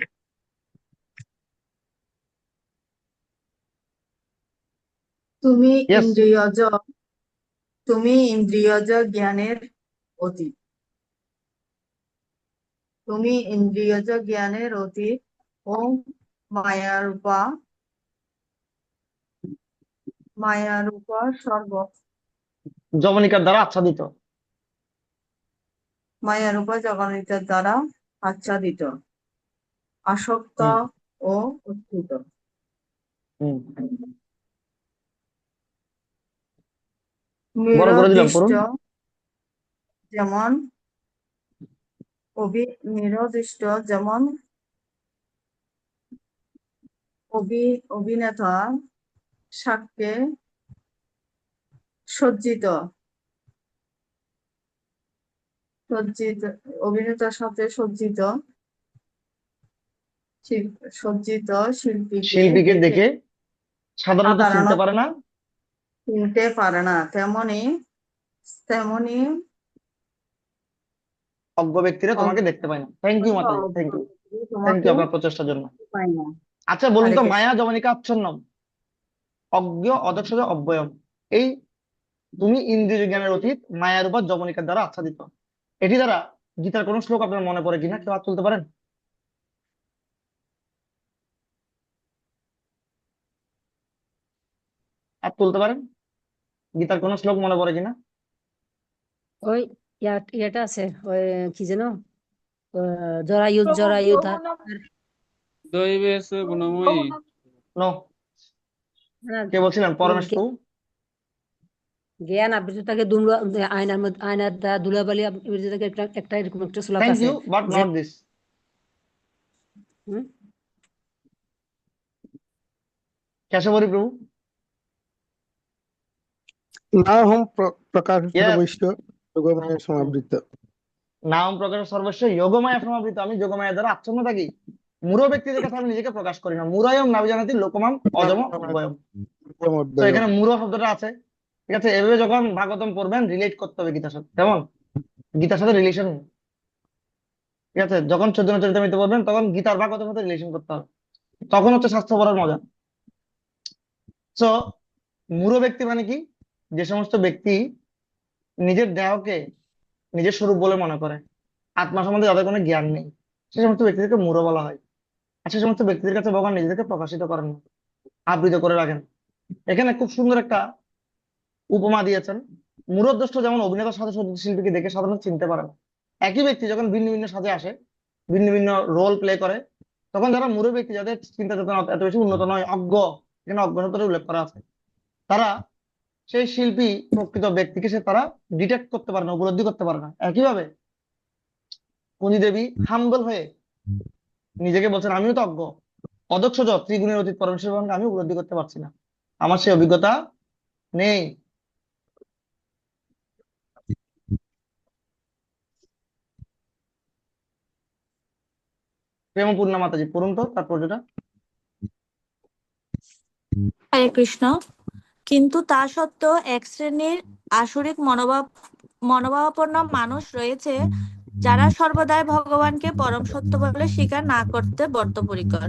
তুমি Yes. ইন্দ্রিয়জ জ্ঞানের অতীত। তুমি ইন্দ্রিয়জ জ্ঞানের অতীত ও মায়ারূপা সর্ব যবনিকার দ্বারা আচ্ছাদিত। মায়ারূপা জগন্নিতার দ্বারা আচ্ছাদিত, আসক্ত ও উত্থিত। বড় করে দিলাম, পড়ুন। নিরদিষ্ট যেমন অভিনেতা সাক্ষ্যে সজ্জিত, অভিনেতার সাথে সজ্জিত শিল্পীকে দেখে সাধারণত চিনতে পারে না, তেমনি অজ্ঞ ব্যক্তিরা তোমাকে দেখতে পায় না। Thank you Mataji, thank you আপনার প্রচেষ্টার জন্য। আচ্ছা বলুন তো, মায়া যবনিকা আচ্ছন্নম অজ্ঞ অদক্ষ অব্যয়ম, এই তুমি ইন্দ্রিয় জ্ঞানের অতীত, মায়ার উপর যবনিকার দ্বারা আচ্ছাদিত, এটি দ্বারা গীতার কোন শ্লোক আপনার মনে পড়ে কিনা? কেউ হাত তুলতে পারেন? হাত তুলতে পারেন? গীতার কোন শ্লোক মনে পড়ে কিনা? ওই ইয়েটা আছে, ওই কি যেন, জরায়ু দৈবেশে গুণময়ী। নো, কে বলছিলেন? পরমেশ্বর জ্ঞান আবৃত তাকে আয়নার মধ্যে, আয়নার ধুলাবালি আবৃত থাকে, একটা এরকম একটা শ্লোক থ্যাংক আছে। You, but not this. Keshavari Prabhu. নাহম প্রকাশ সর্বস্ব যোগমায়া সমাবৃত। নাম প্রকাশ সর্বস্ব যোগমায়া সমাবৃত। আমি যোগমায়া দ্বারা আচ্ছন্ন থাকি। মূঢ় ব্যক্তিদের কাছে আমি নিজেকে প্রকাশ করি না। মূঢ়ায়ম নাভিজানাতি লোকমাম অজম অব্যয়ম। তো এখানে মূঢ় শব্দটা আছে, ঠিক আছে? এভাবে যখন ভাগবতম পড়বেন রিলেট করতে হবে গীতার সাথে, কেমন? গীতার সাথে রিলেশন, ঠিক আছে? যখন চৈতন্য চরিতামৃত পড়বেন তখন গীতার ভাগবতের সাথে রিলেশন করতে হবে, তখন হচ্ছে শাস্ত্র পড়ার মজা। সো মূঢ় ব্যক্তি মানে কি? যে সমস্ত ব্যক্তি নিজের দেহকে নিজের স্বরূপ বলে মনে করে, আত্মা সম্বন্ধে যাদের কোনো জ্ঞান নেই, সে সমস্ত ব্যক্তিদেরকে মূঢ় বলা হয়। আর সে সমস্ত ব্যক্তিদের কাছে ভগবান নিজেদেরকে প্রকাশিত করেন না, আবৃত করে রাখেন। এখানে খুব সুন্দর একটা উপমা দিয়েছেন। মূঢ়দ্রষ্ট যেমন অভিনেতার সাথে শিল্পীকে দেখে সাধারণত চিনতে পারে না, একই ব্যক্তি যখন ভিন্ন ভিন্ন সাজে আসে, ভিন্ন ভিন্ন রোল প্লে করে, তখন যারা মূঢ় ব্যক্তি, যাদের চিন্তা চেতনা এত বেশি উন্নত নয়, অজ্ঞ, এখানে অজ্ঞ শব্দটা উল্লেখ করা আছে, তারা সেই শিল্পী প্রকৃত ব্যক্তিকে তারা ডিটেক্ট করতে পারে না, উপলব্ধি করতে পারে না। একইভাবে কুন্তি দেবী হাম্বল হয়ে নিজেকে বলছেন, আমিও তো অজ্ঞ, অদক্ষজ, ত্রিগুণের অতীত পরমেশ্বর ভগবানকে আমি উপলব্ধি করতে পারছি না, আমার সেই অভিজ্ঞতা নেই। প্রেমপূর্ণা মাতাজি পড়ুন তো তারপর যেটা। হরে কৃষ্ণ। কিন্তু তা সত্ত্বেও এক শ্রেণীর আসরিক মনোভাবাপন্ন মানুষ রয়েছে যারা সর্বদাই ভগবানকে পরম সত্য বলে স্বীকার না করতে বদ্ধপরিকর।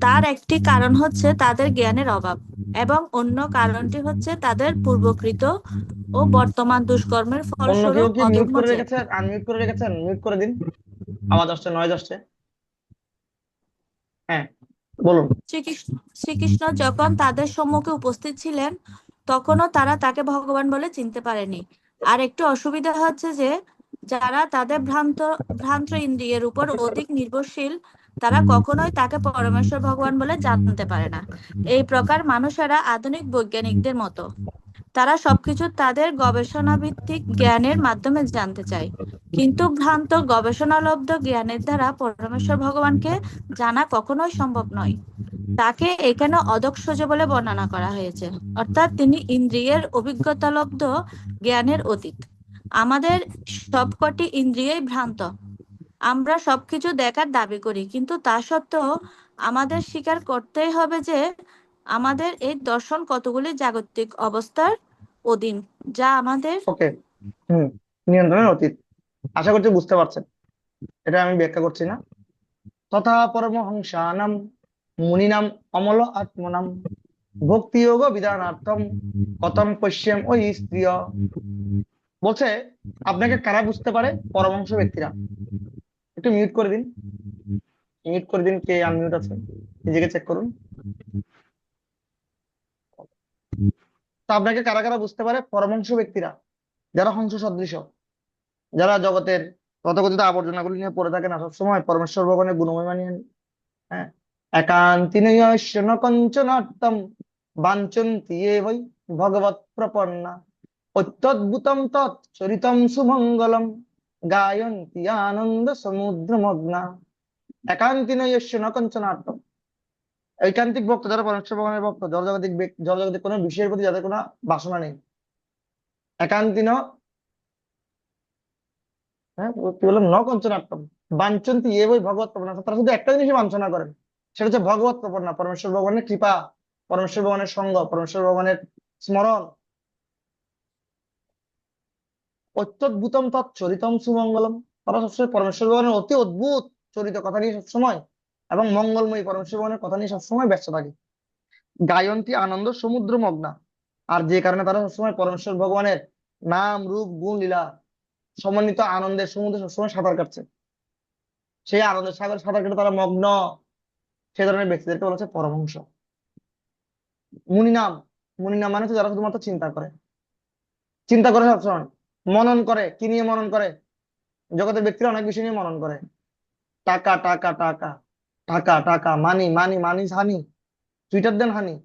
তার একটি কারণ হচ্ছে তাদের জ্ঞানের অভাব, এবং অন্য কারণটি হচ্ছে তাদের পূর্বকৃত ও বর্তমান দুষ্কর্মের অন্য কেউ ফলস্বরূপ কি মিউট অদম্য করে জেদ। রেখেছেন, আনমিউট করে রেখেছেন? মিউট করে দিন, আওয়াজ আসছে, নয়েজ আসছে। হ্যাঁ বলুন। শ্রীকৃষ্ণ যখন তাদের সম্মুখে উপস্থিত ছিলেন তখনও তারা তাকে ভগবান বলে চিনতে পারেনি। আর একটু অসুবিধা হচ্ছে যে যারা তাদের ভ্রান্ত ইন্দ্রিয়ের উপর অধিক নির্ভরশীল তারা কখনোই তাকে পরমেশ্বর ভগবান বলে জানতে পারে না। এই প্রকার মানুষেরা আধুনিক বৈজ্ঞানিকদের মতো, তারা সবকিছু তাদের গবেষণা ভিত্তিক জ্ঞানের মাধ্যমে জানতে চায়, কিন্তু ভ্রান্ত গবেষণালব্ধ জ্ঞানের দ্বারা পরমেশ্বর ভগবানকে জানা কখনোই সম্ভব নয়। তাকে এখানে অদক্ষজ বলে বর্ণনা করা হয়েছে, অর্থাৎ তিনি ইন্দ্রিয়ের অভিজ্ঞতালব্ধ জ্ঞানের অতীত। আমাদের সবকটি ইন্দ্রিয়ই ভ্রান্ত। আমরা সবকিছু দেখার দাবি করি, কিন্তু তা সত্ত্বেও আমাদের স্বীকার করতেই হবে যে আমাদের এই দর্শন কতগুলি জাগতিক অবস্থার অধীন, যা আমাদের ওকে, নিয়ন্ত্রণের অতীত। আশা করছি বুঝতে পারছেন, এটা আমি ব্যাখ্যা করছি না। তথা পরমহংসানাম মুনিনাম অমল আত্মনাম ভক্তিযোগ বিধানার্থম কথম পশ্যম ওই স্ত্রিয়। বলছে, আপনাকে কারা বুঝতে পারে? পরমহংস ব্যক্তিরা। একটু মিউট করে দিন, মিউট করে দিন, কে আনমিউট আছে নিজেকে চেক করুন। তো আপনাকে কারা কারা বুঝতে পারে? পরমহংস ব্যক্তিরা, যারা হংস সদৃশ, যারা জগতের তথাকথিত আবর্জনাগুলি নিয়ে পড়ে থাকে না সবসময়, পরমেশ্বর ভগবানের গুণমহিমা নিয়ে। হ্যাঁ, একান্তিনৈষ্ণ কঞ্চনার্থম বাঞ্ছন্তি এবৈ ভগবৎ প্রপন্না অত্যদ্ভুতম তৎচরিতম সুমঙ্গলম গায়ন্তি আনন্দ সমুদ্রমগ্না। একান্তিনৈষ্ণ কঞ্চনার্থম, ঐকান্তিক ভক্ত, যারা পরমেশ্বর ভগবানের ভক্ত, জড়জাগতিক কোনো বিষয়ের প্রতি যাদের কোনো বাসনা নেই। একান্তিন, হ্যাঁ কি বললাম, ন কঞ্চনার্থম বাঞ্ছন্তি এবৈ ভগবৎ প্রপন্না, তারা শুধু একটা জিনিসই বাঞ্ছনা করেন, সেটা হচ্ছে ভগবৎ প্রপন্না, পরমেশ্বর ভগবানের কৃপা, পরমেশ্বর ভগবানের সঙ্গ, পরমেশ্বর ভগবানের স্মরণ। অত্যদ্ভুতম তৎচরিতম সুমঙ্গলম, তারা সবসময় পরমেশ্বর ভগবানের অতি অদ্ভুত চরিত কথা নিয়ে সবসময় এবং মঙ্গলময়ী পরমেশ্বর ভগবানের কথা নিয়ে সবসময় ব্যস্ত থাকে। গায়ন্তী আনন্দ সমুদ্র মগ্না, আর যে কারণে তারা সবসময় পরমেশ্বর ভগবানের নাম রূপ গুণ লীলা সমন্বিত আনন্দের সমুদ্রে সবসময় সাঁতার কাটছে, সেই আনন্দের সাগরে সাঁতার কেটে তারা মগ্ন, সে ধরনের ব্যক্তিদেরকে বলা হচ্ছে পরমহংস। মুনিনাম, মুনিনাম মানে হচ্ছে যারা শুধুমাত্র চিন্তা করে, চিন্তা করে সবসময়, মনন করে। কি নিয়ে মনন করে? জগতের ব্যক্তিরা অনেক বিষয় নিয়ে মনন করে। টাকা টাকা টাকা টাকা টাকা, মানি মানি মানি হানি, সুইটার দেন হানি।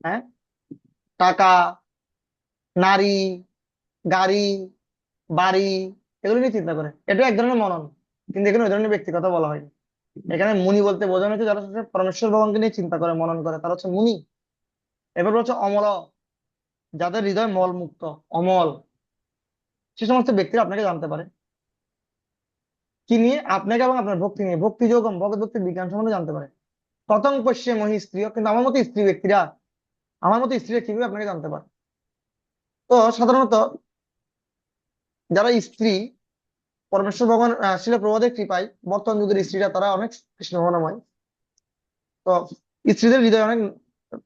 হ্যাঁ, টাকা, নারী, গাড়ি, বাড়ি, এগুলো নিয়ে চিন্তা করে, এটা এক ধরনের মনন। কিন্তু এখানে ওই ধরনের ব্যক্তি কথা বলা হয়নি। এখানে মুনি বলতে বোঝানো হচ্ছে যারা সবসময় পরমেশ্বর ভগবানকে নিয়ে চিন্তা করে, মনন করে, তারা হচ্ছে মুনি। এবার হচ্ছে অমল, যাদের হৃদয় মল মুক্ত, অমল, সে সমস্ত ব্যক্তিরা আপনাকে জানতে পারে। কি নিয়ে? আপনাকে এবং আপনার ভক্তি নিয়ে, ভক্তি যোগম, ভগৎ ভক্তির বিজ্ঞান সম্বন্ধে জানতে পারে। কথং পশ্যে মহি স্ত্রীয়, কিন্তু আমার মতো স্ত্রী ব্যক্তিরা, আমার মতো স্ত্রীরা কিভাবে আপনাকে জানতে পারে? তো সাধারণত যারা স্ত্রী, পরমেশ্বর ভগবান শ্রীল প্রভুপাদের কৃপায় বর্তমান যুগের স্ত্রীরা তারা অনেক কৃষ্ণ ভাবনাময়। তো স্ত্রীদের হৃদয় অনেক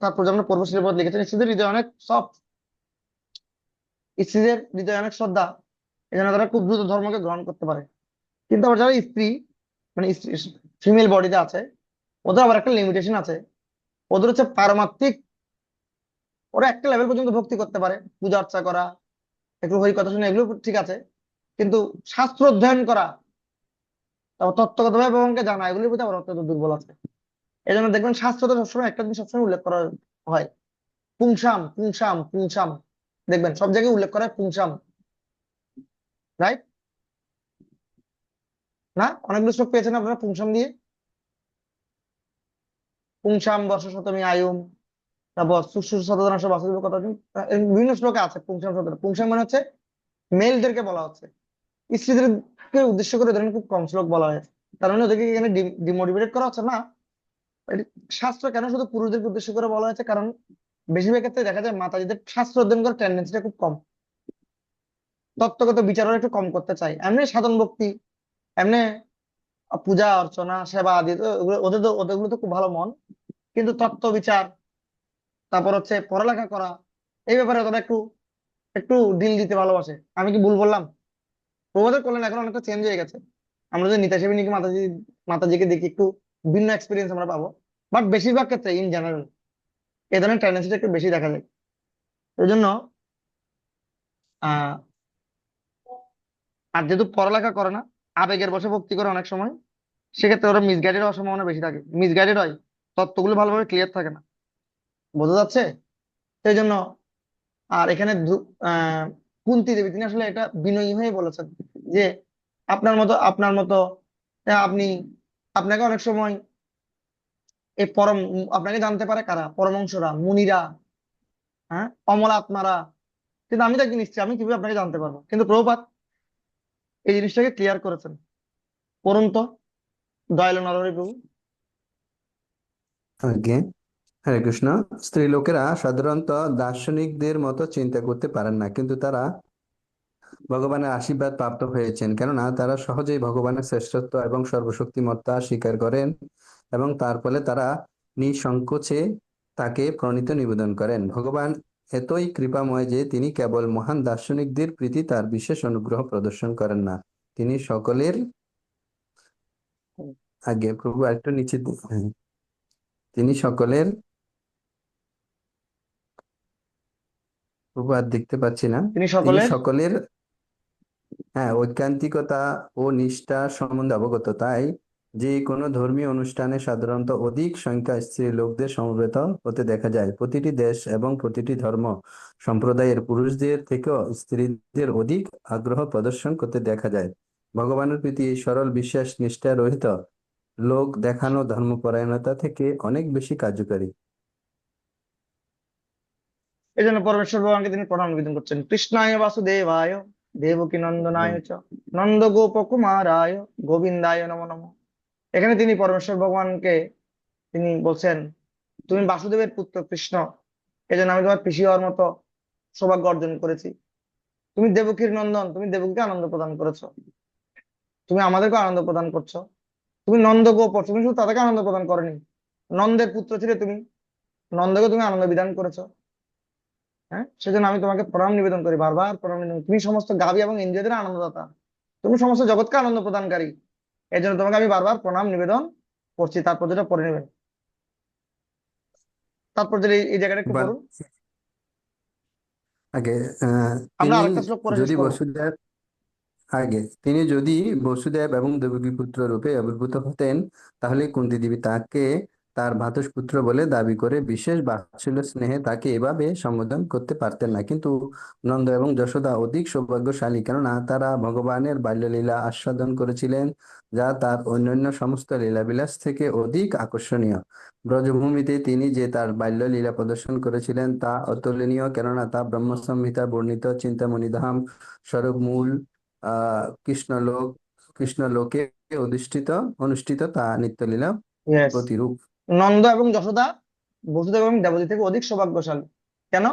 তারপর যেমন পূর্ব শ্রীপদ লিখেছেন, স্ত্রীদের হৃদয় অনেক সফট, স্ত্রীদের হৃদয় অনেক শ্রদ্ধা, এই জন্য তারা খুব দ্রুত ধর্মকে গ্রহণ করতে পারে। কিন্তু আবার যারা স্ত্রী মানে ফিমেল বডিতে আছে, ওদের আবার একটা লিমিটেশন আছে। ওদের হচ্ছে পারমাত্মিক, ওরা একটা লেভেল পর্যন্ত ভক্তি করতে পারে, পূজা অর্চা করা, একটু হরি কথা শুনে, এগুলো ঠিক আছে, কিন্তু শাস্ত্র অধ্যয়ন করা, তারপর তত্ত্বগত ভাবে ভগবানকে জানা, এগুলির প্রতি আবার অত্যন্ত দুর্বল আছে। এই জন্য দেখবেন শাস্ত্রতে সবসময় একটা জিনিস সবসময় উল্লেখ করা হয়, পুংসাম পুংসাম পুংসাম, দেখবেন সব জায়গায় উল্লেখ করা হয় পুংসাম, রাইট না? অনেকগুলো শ্লোক পেয়েছেন আপনারা পুংসাম দিয়ে, পুংসাম বর্ষ শতমী আয়ুম, তারপর সুশ্রুত শতধনাশ বাসুদেব কথা, বিভিন্ন শ্লোকে আছে পুংসাম শব্দটা। পুংসাম মানে হচ্ছে মেলদেরকে বলা হচ্ছে, স্ত্রীদেরকে উদ্দেশ্য করে ধরেন খুব কম শ্লোক বলা হয়েছে, তার মানে ওদেরকে এখানে ডিমোটিভেট করা হচ্ছে না। শাস্ত্র কেন শুধু পুরুষদেরকে উদ্দেশ্য করে বলা হয়েছে, কারণ বেশিরভাগ ক্ষেত্রে দেখা যায় মাতাজিদের শাস্ত্র অধ্যয়ন করার টেন্ডেন্সিটা খুব কম, তত্ত্বগত বিচারও একটু কম করতে চাই। এমনি সাধন ভক্তি, এমনি পূজা অর্চনা সেবা আদি তো ওদেরগুলো তো খুব ভালো মন, কিন্তু তত্ত্ব বিচার, তারপর হচ্ছে পড়ালেখা করা, এই ব্যাপারে ওরা একটু একটু ডিল দিতে ভালোবাসে। আমি কি ভুল বললাম? প্রভাতের কল্যাণ এখন অনেকটা চেঞ্জ হয়ে গেছে, আমরা যদি নিতা সেবিনীকে মাতাজিকে দেখি একটু ভিন্ন এক্সপিরিয়েন্স আমরা পাবো, বাট বেশিরভাগ ক্ষেত্রে ইন জেনারেল এই ধরনের টেন্ডেন্সিটা একটু বেশি দেখা যায়। এই জন্য আহ আর যেহেতু পড়ালেখা করে না, আবেগের বশে ভক্তি করে অনেক সময়, সেক্ষেত্রে ওরা মিসগাইডের হওয়ার সম্ভাবনা বেশি থাকে, মিসগাইডেড হয়, তত্ত্বগুলো ভালোভাবে ক্লিয়ার থাকে না। বোঝা যাচ্ছে? সেই জন্য আর এখানে কুন্তী দেবী তিনি আসলে এটা বিনয়ী হয়ে বলেছেন যে আপনার মতো আপনি, আপনাকে অনেক সময় এই আপনাকে জানতে পারে কারা? পরমংশরা, মুনিরা, হ্যাঁ, অমল আত্মারা, কিন্তু আমি তো একজন স্ত্রী, আমি কিভাবে আপনাকে জানতে পারবো? কিন্তু প্রভুপাদ এই জিনিসটাকে ক্লিয়ার করেছেন। পড়ুন তো দয়ালু নরহরি প্রভু। আগে হরে কৃষ্ণ। স্ত্রী লোকেরা সাধারণত দার্শনিকদের মতো চিন্তা করতে পারেন না, কিন্তু তারা ভগবানের আশীর্বাদ প্রাপ্ত হয়েছেন, কেননা তারা সহজেই ভগবানের শ্রেষ্ঠত্ব এবং সর্বশক্তিমত্তা স্বীকার করেন এবং তার ফলে তারা নিঃসংকোচে তাকে প্রণীত নিবেদন করেন। ভগবান এতই কৃপাময় যে তিনি কেবল মহান দার্শনিকদের প্রতি তার বিশেষ অনুগ্রহ প্রদর্শন করেন না, তিনি সকলের আগে প্রভু আরেকটু নিচে তিনি সকলের প্রভু আর দেখতে পাচ্ছি না, তিনি তিনি সকলের সকলের ঐকান্তিকতা ও নিষ্ঠা সম্বন্ধে অবগত। তাই যে কোনো ধর্মীয় অনুষ্ঠানে সাধারণত অধিক সংখ্যায় স্ত্রী লোকদের সমবেত হতে দেখা যায়। প্রতিটি দেশ এবং প্রতিটি ধর্ম সম্প্রদায়ের পুরুষদের থেকেও স্ত্রীদের অধিক আগ্রহ প্রদর্শন করতে দেখা যায়। ভগবানের প্রতি এই সরল বিশ্বাস নিষ্ঠা রহিত লোক দেখানো ধর্মপরায়ণতা থেকে অনেক বেশি কার্যকারী। এই জন্য পরমেশ্বর ভগবানকে তিনি প্রণাম নিবেদন করছেন। কৃষ্ণায় বাসুদেবায় দেবকী নন্দনায় চ নন্দ গোপ কুমারায় গোবিন্দায় নমো নমঃ। এখানে তিনি পরমেশ্বর ভগবানকে তিনি বলছেন, তুমি বাসুদেবের পুত্র কৃষ্ণ, এই জন্য আমি তোমার পিসি হওয়ার মতো সৌভাগ্য অর্জন করেছি। তুমি দেবকীর নন্দন, তুমি দেবকীকে আনন্দ প্রদান করেছো, তুমি আমাদেরকে আনন্দ প্রদান করছো। তুমি নন্দ গোপ, তুমি শুধু তাদেরকে আনন্দ প্রদান করেনি, নন্দের পুত্র ছিলে তুমি, নন্দকে তুমি আনন্দ বিধান করেছো। হ্যাঁ, সেজন্য আমি তোমাকে প্রণাম নিবেদন করি, বারবার প্রণাম নিবেদন। তুমি সমস্ত গাভী এবং ইন্দ্রিয়দের আনন্দদাতা, তুমি সমস্ত জগৎকে আনন্দ প্রদানকারী, এই জন্য তোমাকে আমি বারবার প্রণাম নিবেদন করছি। তারপর যেটা পড়ে নেবেন, তারপর যেটা এই জায়গাটা একটু পড়ুন। আগে আমরা তিনি আরেকটা শ্লোক পরে শেষ যদি করবো। তিনি যদি বসুদেব এবং দেবকী পুত্র রূপে আবির্ভূত হতেন, তাহলে কুন্তী দেবী তাকে তার ভ্রাতুষ্পুত্র বলে দাবি করে বিশেষ বাৎসল্য স্নেহে তাকে এভাবে সম্বোধন করতে পারতেন না। কিন্তু নন্দ এবং যশোদা অধিক সৌভাগ্যশালী, কেননা তারা ভগবানের বাল্যলীলা আস্বাদন করেছিলেন, যা তার অন্যান্য সমস্ত লীলাবিলাস থেকে অধিক আকর্ষণীয়। ব্রজভূমিতে তিনি যে তার বাল্যলীলা প্রদর্শন করেছিলেন তা অতুলনীয়, কেননা তা ব্রহ্মসংহিতা বর্ণিত চিন্তামণিধাম স্বরূপ মূল কৃষ্ণলোকে অনুষ্ঠিত তা নিত্যলীলা Yes, প্রতিরূপ। নন্দ এবং যশোদা বসুদেব এবং দেবকী থেকে অধিক সৌভাগ্যশালী। কেন?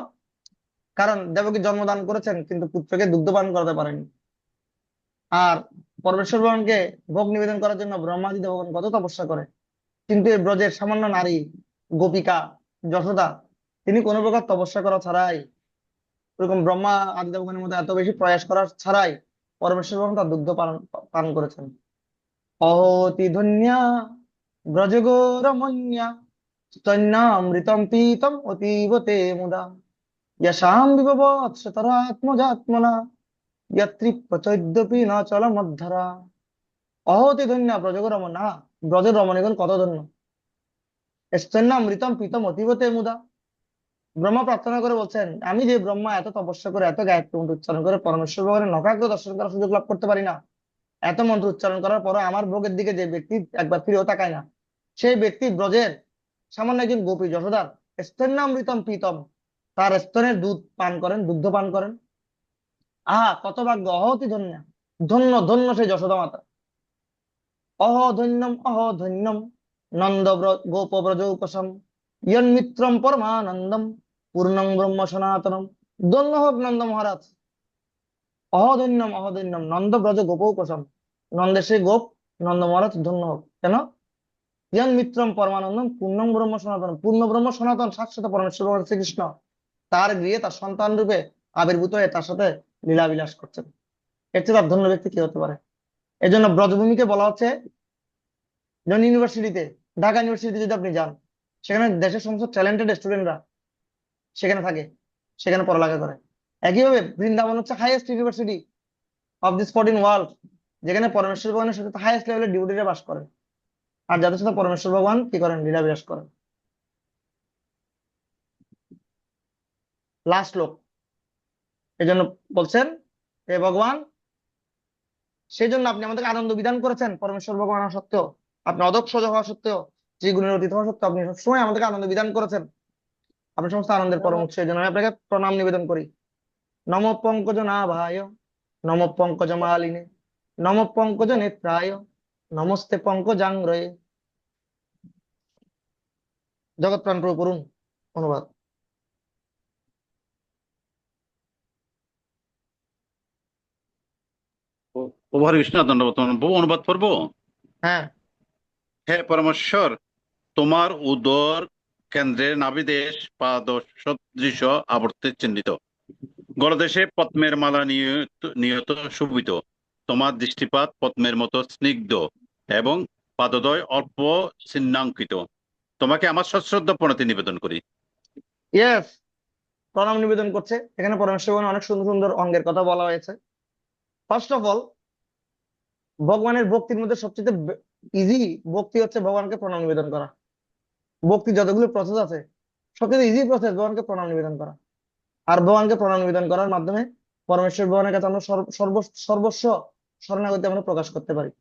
কারণ দেবকী জন্মদান করেছেন কিন্তু পুত্রকে দুগ্ধপান করাতে পারেনি। আর পরমেশ্বর ভগবানকে ভোগ নিবেদন করার জন্য ব্রহ্মাদি দেবগণ কত তপস্যা করে, কিন্তু এই ব্রজের সামান্য নারী গোপিকা যশোদা, তিনি কোনো প্রকার তপস্যা করা ছাড়াই, ওরকম ব্রহ্মা আদি দেবগণের মধ্যে এত বেশি প্রয়াস করা ছাড়াই পরমেশ্বর ভগবান তার দুগ্ধ পান পান করেছেন। অহতি ধন্যা ব্রজগোরমন্যা স্তন্যামৃতম পীতম অতীব তে মুদা यशाम विभवत्सतरात्मजात्मना यत्रिप्पचैদ্যপি ন চলমদ্ধরা। অহতি ধন্য ব্রজগ রমণা, ব্রজের রমণীগণ কত ধন্য। স্তন্যামৃতম পীতম অতীব তে মুদা, ব্রহ্মা প্রার্থনা করে বলছেন, আমি যে ব্রহ্মা এত তপস্যা করে এত গায়ত্রী মন্ত্র উচ্চারণ করে পরমেশ্বর ভগবানের নখাগ্র দর্শন করার সুযোগ লাভ করতে পারি না, এত মন্ত্র উচ্চারণ করার পরও আমার ভোগের দিকে যে ব্যক্তি একবার ফিরেও তাকায় না, সেই ব্যক্তি ব্রজের সামান্য একজন গোপী যশোদার স্তন্যামৃতম পীতম, তার স্তনের দুধ পান করেন, দুগ্ধ পান করেন। আহা কত ভাগ্য, অহতি ধন্য, ধন্য ধন্য সেই যশোদা মাতা। অহ ধন্যম নন্দ গোপব্রজ উপসম ইয়ন্মিত্রম পরমানন্দম পূর্ণং ব্রহ্ম সনাতনম। ধন্য হোক নন্দ মহারাজ। অহধন্যম নন্দ ব্রজ গোপ উপসম, নন্দের সেই গোপ নন্দ মহারাজ ধন্য হোক। কেন? ইয়ন মিত্রম পরমানন্দম পূর্ণং ব্রহ্ম সনাতনম, পূর্ণ ব্রহ্ম সনাতন শাশ্বত পরমেশ্বর ভগবান শ্রীকৃষ্ণ তার গৃহে তার সন্তান রূপে আবির্ভূত হয়ে তার সাথে লীলা বিলাস করছেন। এর চেয়ে তার ধন্য ব্যক্তি কি হতে পারে? এই জন্য ব্রজভূমিকে বলা হচ্ছে, যেমন ইউনিভার্সিটিতে, ঢাকা ইউনিভার্সিটিতে যদি আপনি যান, সেখানে দেশের সমস্ত ট্যালেন্টেড স্টুডেন্টরা সেখানে থাকে, সেখানে পড়ালেখা করে। একইভাবে বৃন্দাবন হচ্ছে highest university of this 14 world, যেখানে পরমেশ্বর ভগবানের সাথে হাইয়েস্ট লেভেলের ডিউটিরা বাস করেন, আর যাদের সাথে পরমেশ্বর ভগবান কি করেন? লীলা বিলাস করেন। লাস্ট লোক, এই জন্য বলছেন হে ভগবান, সেই জন্য আপনি আমাদেরকে আনন্দ বিধান করেছেন পরমেশ্বর ভগবান হওয়া সত্ত্বেও, আপনি অদক্ষ হওয়া সত্ত্বেও, ত্রিগুণের অতীত হওয়া সত্ত্বেও আপনি সবসময় আমাদেরকে আনন্দ বিধান করেছেন। আপনি সমস্ত আনন্দের পরম উৎস, এই জন্য আমি আপনাকে প্রণাম নিবেদন করি। নম পঙ্কজ নাভায়, নম পঙ্কজ মালিনে, নম পঙ্কজ নেত্রায়, নমস্তে পঙ্কজাঙ্গ্রয়ে। জগৎ প্রাণ প্রভু পড়ুন অনুবাদ। প্রভু হরে কৃষ্ণ, দণ্ডবত প্রভু। অনুবাদ করবো। হ্যাঁ। হে পরমেশ্বর, তোমার উদর কেন্দ্রে নাভিদেশ পাদ সদৃশ আবর্তে চিহ্নিত, গলদেশে পদ্মের মালা নিয়ত শোভিত। তোমার দৃষ্টিপাত পদ্মের মতো স্নিগ্ধ এবং পাদদ্বয় অল্প চিহ্নাঙ্কিত। তোমাকে আমার সশ্রদ্ধ প্রণতি নিবেদন করি। ইয়েস, প্রণাম নিবেদন করছে। এখানে পরমেশ্বর ভগবান অনেক সুন্দর সুন্দর অঙ্গের কথা বলা হয়েছে। ফার্স্ট অফ অল, ভগবানের ভক্তির মধ্যে সবচেয়ে ইজি ভক্তি হচ্ছে ভগবানকে প্রণাম নিবেদন করা। ভক্তি যতগুলো প্রসেস আছে, সবচেয়ে ইজি প্রসেস ভগবানকে প্রণাম নিবেদন করা। আর ভগবানকে প্রণাম নিবেদন করার মাধ্যমে পরমেশ্বর ভগবানের কাছে আমরা সর্বস্ব শরণাগতি আমরা প্রকাশ করতে পারি।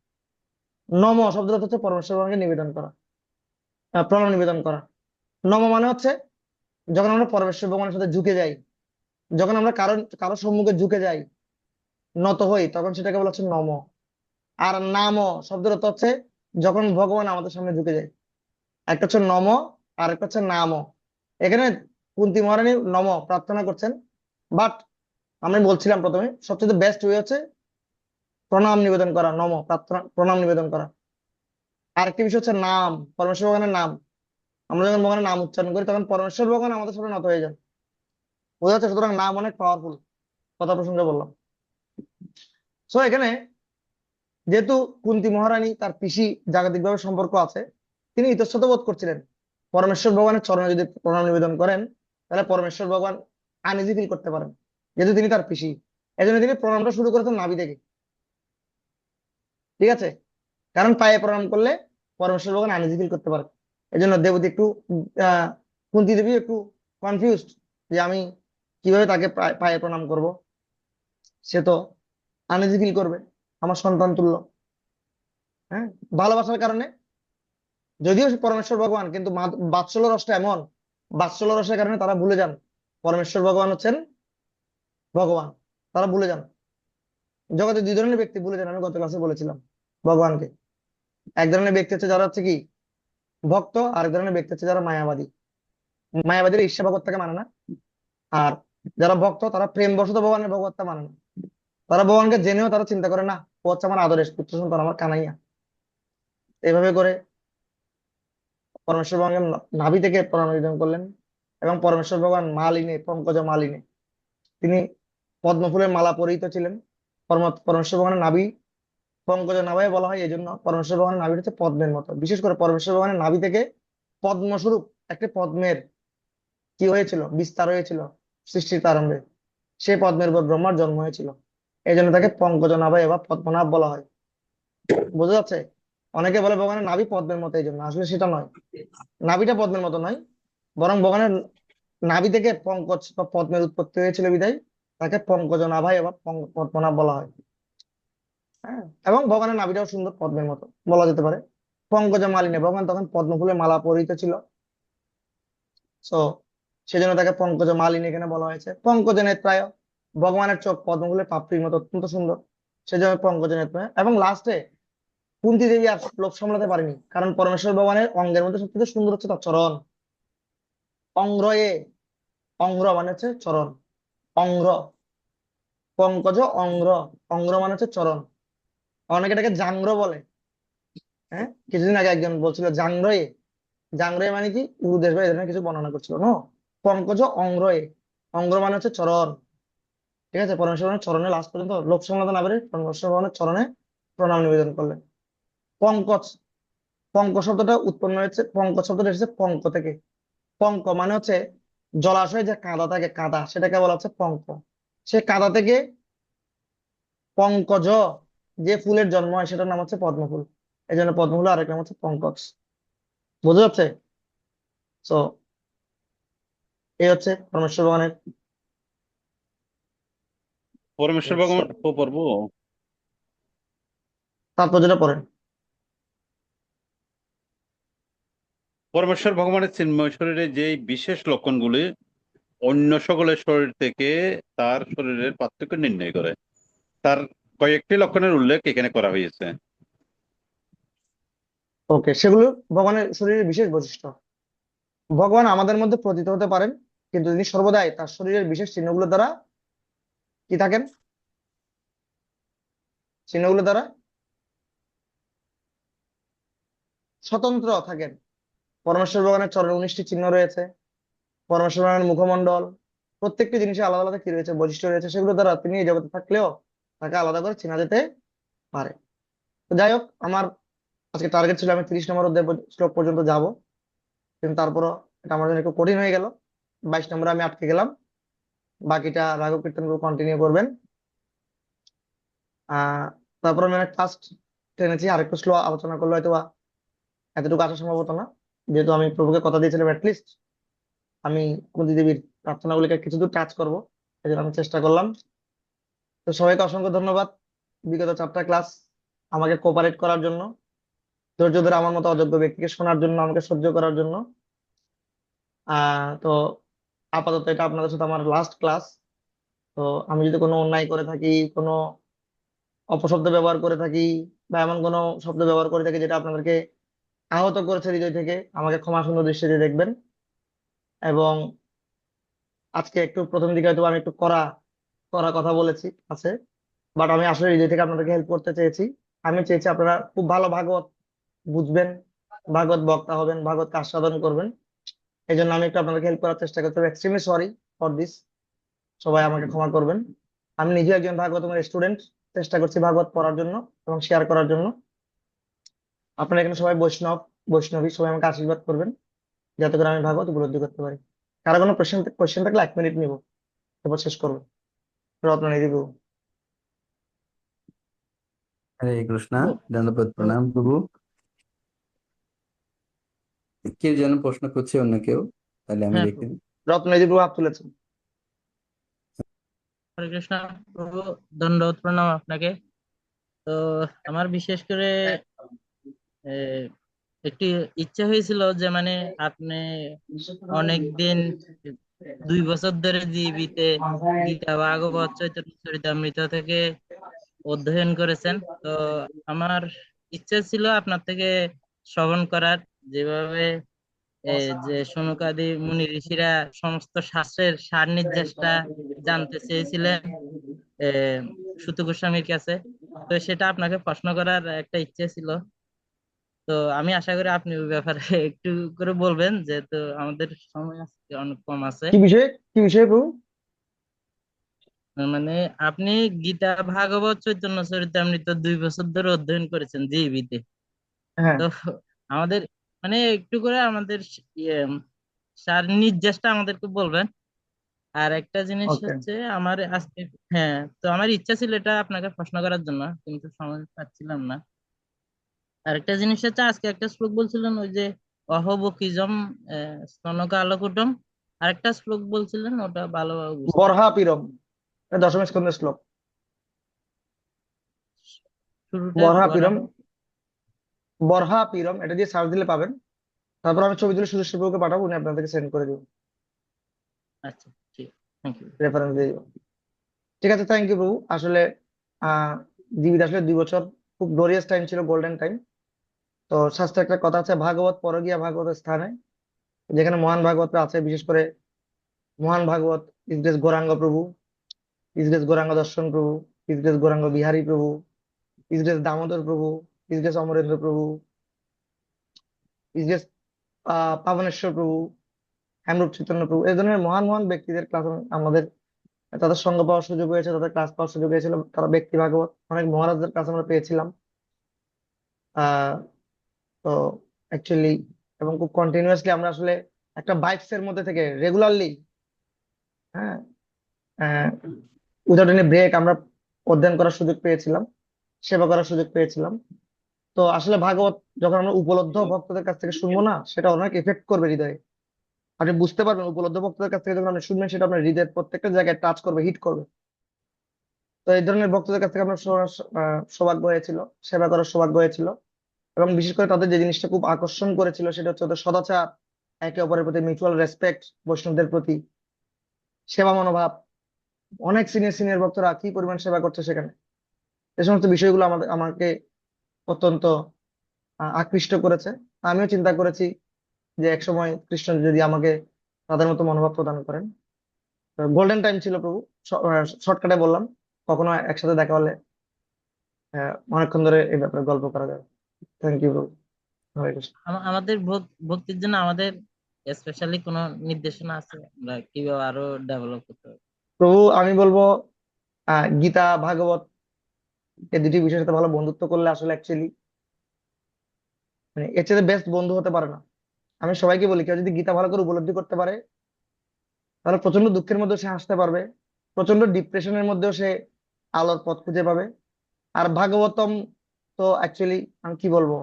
নম শব্দ হচ্ছে পরমেশ্বর ভগবানকে নিবেদন করা, প্রণাম নিবেদন করা। নম মানে হচ্ছে যখন আমরা পরমেশ্বর ভগবানের সাথে ঝুঁকে যাই, যখন আমরা কারো সম্মুখে ঝুঁকে যাই, নত হই, তখন সেটাকে বলা হচ্ছে নম। আর নাম শব্দের অর্থ হচ্ছে যখন ভগবান আমাদের সামনে ঝুঁকে যায়। একটা হচ্ছে নম আর একটা হচ্ছে নাম। এখানে কুন্তী মহারানী নম প্রার্থনা করছেন, বাট আমি বলছিলাম প্রথমে সবচেয়ে বেস্ট ওয়ে হচ্ছে প্রণাম নিবেদন করা, নম প্রার্থনা, প্রণাম নিবেদন করা। আরেকটি বিষয় হচ্ছে নাম, পরমেশ্বর ভগবানের নাম। আমরা যখন ভগবানের নাম উচ্চারণ করি তখন পরমেশ্বর ভগবান আমাদের সামনে নত হয়ে যান, বোঝা যাচ্ছে। সুতরাং নাম অনেক পাওয়ারফুল, কথা প্রসঙ্গে বললাম। সো এখানে যেহেতু কুন্তী মহারানী তার পিসি জাগতিকভাবে সম্পর্ক আছে, তিনি ইতস্তত বোধ করছিলেন পরমেশ্বর ভগবানের চরণে যদি প্রণাম নিবেদন করেন তাহলে পরমেশ্বর ভগবান আনইজি ফিল করতে পারেন, যেহেতু তিনি তার পিসি। এই জন্য তিনি প্রণামটা শুরু করেছেন নাভি থেকে, ঠিক আছে? কারণ পায়ে প্রণাম করলে পরমেশ্বর ভগবান আনইজি ফিল করতে পারেন। এই জন্য দেবতী একটু কুন্তী দেবী একটু কনফিউজড যে আমি কিভাবে তাকে পায়ে প্রণাম করব, সে তো আনইজি ফিল করবে, আমার সন্তান তুল্য। হ্যাঁ, ভালোবাসার কারণে, যদিও সে পরমেশ্বর ভগবান, কিন্তু বাৎসল্য রসটা এমন, বাৎসল্য রসের কারণে তারা ভুলে যান পরমেশ্বর ভগবান হচ্ছেন ভগবান, তারা ভুলে যান। জগতে দুই ধরনের ব্যক্তি ভুলে যান, আমি গত ক্লাসে বলেছিলাম ভগবানকে। এক ধরনের ব্যক্তি হচ্ছে যারা হচ্ছে কি ভক্ত, আর এক ধরনের ব্যক্তি হচ্ছে যারা মায়াবাদী। মায়াবাদীরা ঈর্ষা ভগবতটাকে মানে না, আর যারা ভক্ত তারা প্রেম বশত ভগবানের ভগবতটা মানে না। তারা ভগবানকে জেনেও তারা চিন্তা করে না ও হচ্ছে আমার আদরের পুত্র সন্তান, আমার কানাইয়া। এইভাবে করে পরমেশ্বর ভগবানকে নাভি থেকে প্রণাম নিবেদন করলেন। এবং পরমেশ্বর ভগবান মালিনী, পঙ্কজ মালিনী, তিনি পদ্মফুলের মালা পরিহিত ছিলেন। পরমেশ্বর ভগবানের নাভি পঙ্কজ নাভায় বলা হয়, এই জন্য পরমেশ্বর ভগবানের নাভি হচ্ছে পদ্মের মতো। বিশেষ করে পরমেশ্বর ভগবানের নাভি থেকে পদ্মস্বরূপ একটি পদ্মের কি হয়েছিল, বিস্তার হয়েছিল সৃষ্টির প্রারম্ভে। সেই পদ্মের উপর ব্রহ্মার জন্ম হয়েছিল, এই জন্য তাকে পঙ্কজ নাভায় বা পদ্মনাভ বলা হয়। বোঝা যাচ্ছে? অনেকে বলে ভগবানের নাভি পদ্মের মতো, এই জন্য আসলে সেটা নয়, নাভিটা পদ্মের মতো নয়, বরং ভগবানের নাভি থেকে পঙ্কজ বা পদ্মের উৎপত্তি হয়েছিল বিধায় তাকে পঙ্কজ নাভায় বা পদ্মনাভ বলা হয়। হ্যাঁ, এবং ভগবানের নাভিটাও সুন্দর, পদ্মের মতো বলা যেতে পারে। পঙ্কজ মালিনী, ভগবান তখন পদ্মফুলের মালা পরিহিত ছিল, সো সেজন্য তাকে পঙ্কজ মালিনী এখানে বলা হয়েছে। পঙ্কজ নেত্রায়, ভগবানের চোখ পদ্মফুলের পাপড়ির মতো অত্যন্ত সুন্দর, সেজন্য পঙ্কজ নেত্রায়। এবং লাস্টে কুন্তী দেবী আর লোভ সামলাতে পারেনি, কারণ পরমেশ্বর ভগবানের অঙ্গের মধ্যে সবচেয়ে সুন্দর হচ্ছে তার চরণ। অঙ্গ্রয়ে, অঙ্গ্র মানে হচ্ছে চরণ, অঙ্গ্র, পঙ্কজ অঙ্গ্র, অঙ্গ্র মানে হচ্ছে চরণ। অনেকে এটাকে জাঙ্গ্র বলে। হ্যাঁ, কিছুদিন আগে একজন বলছিল জাঙ্গ্রয়ে, জাঙ্গ্রয়ে মানে কি উরুদেশ বা এই ধরনের কিছু বর্ণনা করছিল। নো, পঙ্কজ অঙ্গ্রয়ে, অঙ্গ্র মানে হচ্ছে চরণ। ঠিক আছে, পরমেশ্বর ভগবানের চরণে লাস্ট পর্যন্ত লোভ সামলাতে না পেরে পরমেশ্বর ভগবানের চরণে প্রণাম নিবেদন করলেন। পঙ্কজ, পঙ্ক শব্দটা উৎপন্ন হয়েছে, পঙ্কজ শব্দটা এসেছে পঙ্ক থেকে। পঙ্ক মানে হচ্ছে জলাশয়ে যে কাদা থাকে, কাদা, সেটাকে বলা হচ্ছে পঙ্ক। সে কাদা থেকে পঙ্কজ যে ফুলের জন্ম হয় সেটার নাম হচ্ছে পদ্মফুল, এই জন্য পদ্মফুল আরেক নাম হচ্ছে পঙ্কজ। বোঝা যাচ্ছে? তো এই হচ্ছে পরমেশ্বর ভগবানের পরমেশ্বর ভগবান পড়বো। তাৎপর্যটা পড়েন। পরমেশ্বর ভগবানের চিন্ময় শরীরে যে বিশেষ লক্ষণগুলি অন্য সকলের শরীর থেকে তার শরীরের পার্থক্য নির্ণয় করে, তার কয়েকটি লক্ষণের উল্লেখ এখানে করা হয়েছে। ওকে, সেগুলো ভগবানের শরীরের বিশেষ বৈশিষ্ট্য। ভগবান আমাদের মধ্যে প্রতীত হতে পারেন, কিন্তু তিনি সর্বদাই তার শরীরের বিশেষ চিহ্নগুলো দ্বারা কি থাকেন, চিহ্নগুলো দ্বারা স্বতন্ত্র থাকেন। পরমেশ্বর ভগবানের চরণে 19টি চিহ্ন রয়েছে, পরমেশ্বর ভগবানের মুখমণ্ডল, প্রত্যেকটি জিনিসে আলাদা আলাদা কি রয়েছে, বৈশিষ্ট্য রয়েছে, সেগুলো দ্বারা তিনি এই জগতে থাকলেও তাকে আলাদা করে চেনা যেতে পারে। তো যাই হোক, আমার আজকে টার্গেট ছিল আমি 30 নম্বর অধ্যায় শ্লোক পর্যন্ত যাব, কিন্তু তারপরও এটা আমার জন্য একটু কঠিন হয়ে গেল। 22 নম্বরে আমি আটকে গেলাম। বাকিটা রাঘব কীর্তন কন্টিনিউ করবেন। তারপর আমি অনেক ফাস্ট টেনেছি, আরেকটু স্লো আলোচনা করলে হয়তো বা এতটুকু আসা সম্ভব হতো না, যেহেতু আমি প্রভুকে কথা দিয়েছিলাম অ্যাটলিস্ট আমি কুন্তী দেবীর প্রার্থনাগুলিকে কিছু দূর টাচ করবো, এই জন্য আমি চেষ্টা করলাম। তো সবাইকে অসংখ্য ধন্যবাদ বিগত 4টা ক্লাস আমাকে কোঅপারেট করার জন্য, ধৈর্য ধরে আমার মতো অযোগ্য ব্যক্তিকে শোনার জন্য, আমাকে সহ্য করার জন্য। তো আপাতত এটা আপনাদের সাথে আমার লাস্ট ক্লাস। তো আমি যদি কোনো অন্যায় করে থাকি, কোনো অপশব্দ ব্যবহার করে থাকি, বা এমন কোনো শব্দ ব্যবহার করে থাকি যেটা আপনাদেরকে আহত করেছে হৃদয় থেকে, আমাকে ক্ষমা সুন্দর দৃষ্টিতে দেখবেন। এবং আজকে একটু প্রথম দিকে হয়তো আমি একটু কড়া কড়া কথা বলেছি আছে, বাট আমি আসলে হৃদয় থেকে আপনাদেরকে হেল্প করতে চেয়েছি। আমি চেয়েছি আপনারা খুব ভালো ভাগবত বুঝবেন, ভাগবত বক্তা হবেন, ভাগবতকে আস্বাদন করবেন। এই জন্য আমি একটু আপনাদেরকে হেল্প করার চেষ্টা করতে, এক্সট্রিমলি সরি ফর দিস, সবাই আমাকে ক্ষমা করবেন। আমি নিজে একজন ভাগবতের স্টুডেন্ট, চেষ্টা করছি ভাগবত পড়ার জন্য এবং শেয়ার করার জন্য। আপনারা এখানে সবাই বৈষ্ণব, বৈষ্ণবী, সবাই আমাকে আশীর্বাদ করবেন যাতে করে আমি ভাগবত উপলব্ধি করতে পারি। কারো কোনো কোয়েশ্চেন থাকলে 1 মিনিট নিব, তারপর শেষ করবো। রত্ননিধি প্রভু। হরে কৃষ্ণ, দণ্ডবোধ প্রণাম প্রভু। কেউ যেন প্রশ্ন করছে, অন্য কেউ, তাহলে আমি হ্যাঁ দেখি। প্রভু, রত্ননিধি প্রভু হাত তুলেছেন। হরে কৃষ্ণ প্রভু, দণ্ডবোধ প্রণাম আপনাকে। তো আমার বিশেষ করে একটি ইচ্ছা হয়েছিল যে মানে আপনি অনেকদিন 2 বছর ধরে জীবিতে গীতা ভাগবত চৈতন্য চরিতামৃত থেকে অধ্যয়ন করেছেন। তো আমার ইচ্ছা ছিল আপনার থেকে শ্রবণ করার, যেভাবে যে শৌনকাদি মুনি ঋষিরা সমস্ত শাস্ত্রের সার নির্যাসটা জানতে চেয়েছিলেন সুত গোস্বামীর কাছে। তো সেটা আপনাকে প্রশ্ন করার একটা ইচ্ছে ছিল। তো আমি আশা করি আপনি ওই ব্যাপারে একটু করে বলবেন, যেহেতু আমাদের সময় আজকে অনেক কম আছে। কি বিষয়ে প্রভু? মানে আপনি গীতা, ভাগবত, চৈতন্য চরিতামৃত 2 বছর ধরে অধ্যয়ন করেছেন জিইবিতে। হ্যাঁ, তো আমাদের মানে একটু করে আমাদের ইয়ে সার নির্যাসটা আমাদেরকে বলবেন। আর একটা জিনিস ওকে, হচ্ছে আমার আজকে, হ্যাঁ, তো আমার ইচ্ছা ছিল এটা আপনাকে প্রশ্ন করার জন্য, কিন্তু সময় পাচ্ছিলাম না। আরেকটা জিনিস হচ্ছে আজকে একটা শ্লোক বলছিলেন ওই যে অহবকিজম স্তনক আলোকুটম, আরেকটা শ্লোক বলছিলেন ওটা ভালোভাবে বুঝতে বরহা পিরম, এটা দশম স্কন্ধের শ্লোক। শুরুটা বরহা বলা। পিরম, বরহা পিরম, এটা দিয়ে সার্চ দিলে পাবেন। তারপর আমি ছবি তুলে সুদর্শন প্রভুকে পাঠাবো, উনি আপনাদেরকে সেন্ড করে দেবেন, আচ্ছা, ঠিক, থ্যাংক ইউ। রেফারেন্স দিয়ে দেবেন। ঠিক আছে, থ্যাংক ইউ প্রভু। আসলে আহ জীবিত আসলে 2 বছর খুব গ্লোরিয়াস টাইম ছিল, গোল্ডেন টাইম। তো শাস্ত্রে একটা কথা আছে, ভাগবত পর গিয়া ভাগবত স্থানে, যেখানে মহান ভাগবতরা আছে, বিশেষ করে মহান ভাগবত ইসগ্রেস গৌরাঙ্গ প্রভু, ইসগ্রেস গৌরাঙ্গ দর্শন প্রভু, ইসগ্রেস গৌরাঙ্গ বিহারী প্রভু, ইসগ্রেস দামোদর প্রভু, ইসগ্রেস অমরেন্দ্র প্রভু, ইসগ্রেস পাবনেশ্বর প্রভু, হেমরূপ চৈতন্য প্রভু, এই ধরনের মহান মহান ব্যক্তিদের ক্লাস আমাদের, তাদের সঙ্গ পাওয়ার সুযোগ হয়েছে, তাদের ক্লাস পাওয়ার সুযোগ হয়েছিল। তারা ব্যক্তি ভাগবত অনেক মহারাজদের ক্লাস আমরা পেয়েছিলাম। আহ তো অ্যাকচুয়ালি এবং খুব কন্টিনিউয়াসলি আমরা আসলে একটা বাইকস এর মধ্যে থেকে রেগুলারলি, হ্যাঁ, উইদাউট এনি ব্রেক আমরা অধ্যয়ন করার সুযোগ পেয়েছিলাম, সেবা করার সুযোগ পেয়েছিলাম। তো আসলে ভাগবত যখন আমরা উপলব্ধ ভক্তদের কাছ থেকে শুনবো না, সেটা অনেক এফেক্ট করবে হৃদয়ে। আপনি বুঝতে পারবেন উপলব্ধ ভক্তদের কাছ থেকে যখন আপনি শুনবেন, সেটা আপনার হৃদয়ের প্রত্যেকটা জায়গায় টাচ করবে, হিট করবে। তো এই ধরনের ভক্তদের কাছ থেকে আপনার সৌভাগ্য হয়েছিল, সেবা করার সৌভাগ্য হয়েছিল। এবং বিশেষ করে তাদের যে জিনিসটা খুব আকর্ষণ করেছিল, সেটা হচ্ছে ওদের সদাচার, একে অপরের প্রতি মিউচুয়াল রেসপেক্ট, বৈষ্ণবদের প্রতি সেবা মনোভাব। অনেক সিনিয়র সিনিয়র ভক্তরা কি পরিমাণ সেবা করছে সেখানে, এই সমস্ত বিষয়গুলো আমাকে অত্যন্ত আকৃষ্ট করেছে। আমিও চিন্তা করেছি যে একসময় কৃষ্ণ যদি আমাকে তাদের মতো মনোভাব প্রদান করেন। গোল্ডেন টাইম ছিল প্রভু, শর্টকাটে বললাম। কখনো একসাথে দেখা হলে অনেকক্ষণ ধরে এই ব্যাপারে গল্প করা যাবে। থ্যাংক ইউ প্রভু। হরে কৃষ্ণ। আমাদের ভক্তির জন্য আমাদের স্পেশালি কোনো নির্দেশনা আছে আমরা কিভাবে আরো ডেভেলপ করতে হবে? প্রভু আমি বলবো গীতা ভাগবত এই দুটি বিষয়ের সাথে ভালো বন্ধুত্ব করলে আসলে অ্যাকচুয়ালি মানে এর চেয়ে বেস্ট বন্ধু হতে পারে না। আমি সবাইকে বলি, কেউ যদি গীতা ভালো করে উপলব্ধি করতে পারে, তাহলে প্রচন্ড দুঃখের মধ্যে সে হাসতে পারবে, প্রচন্ড ডিপ্রেশনের মধ্যেও সে আলোর পথ খুঁজে পাবে। আর ভাগবতম তো অ্যাকচুয়ালি আমি কি বলবো,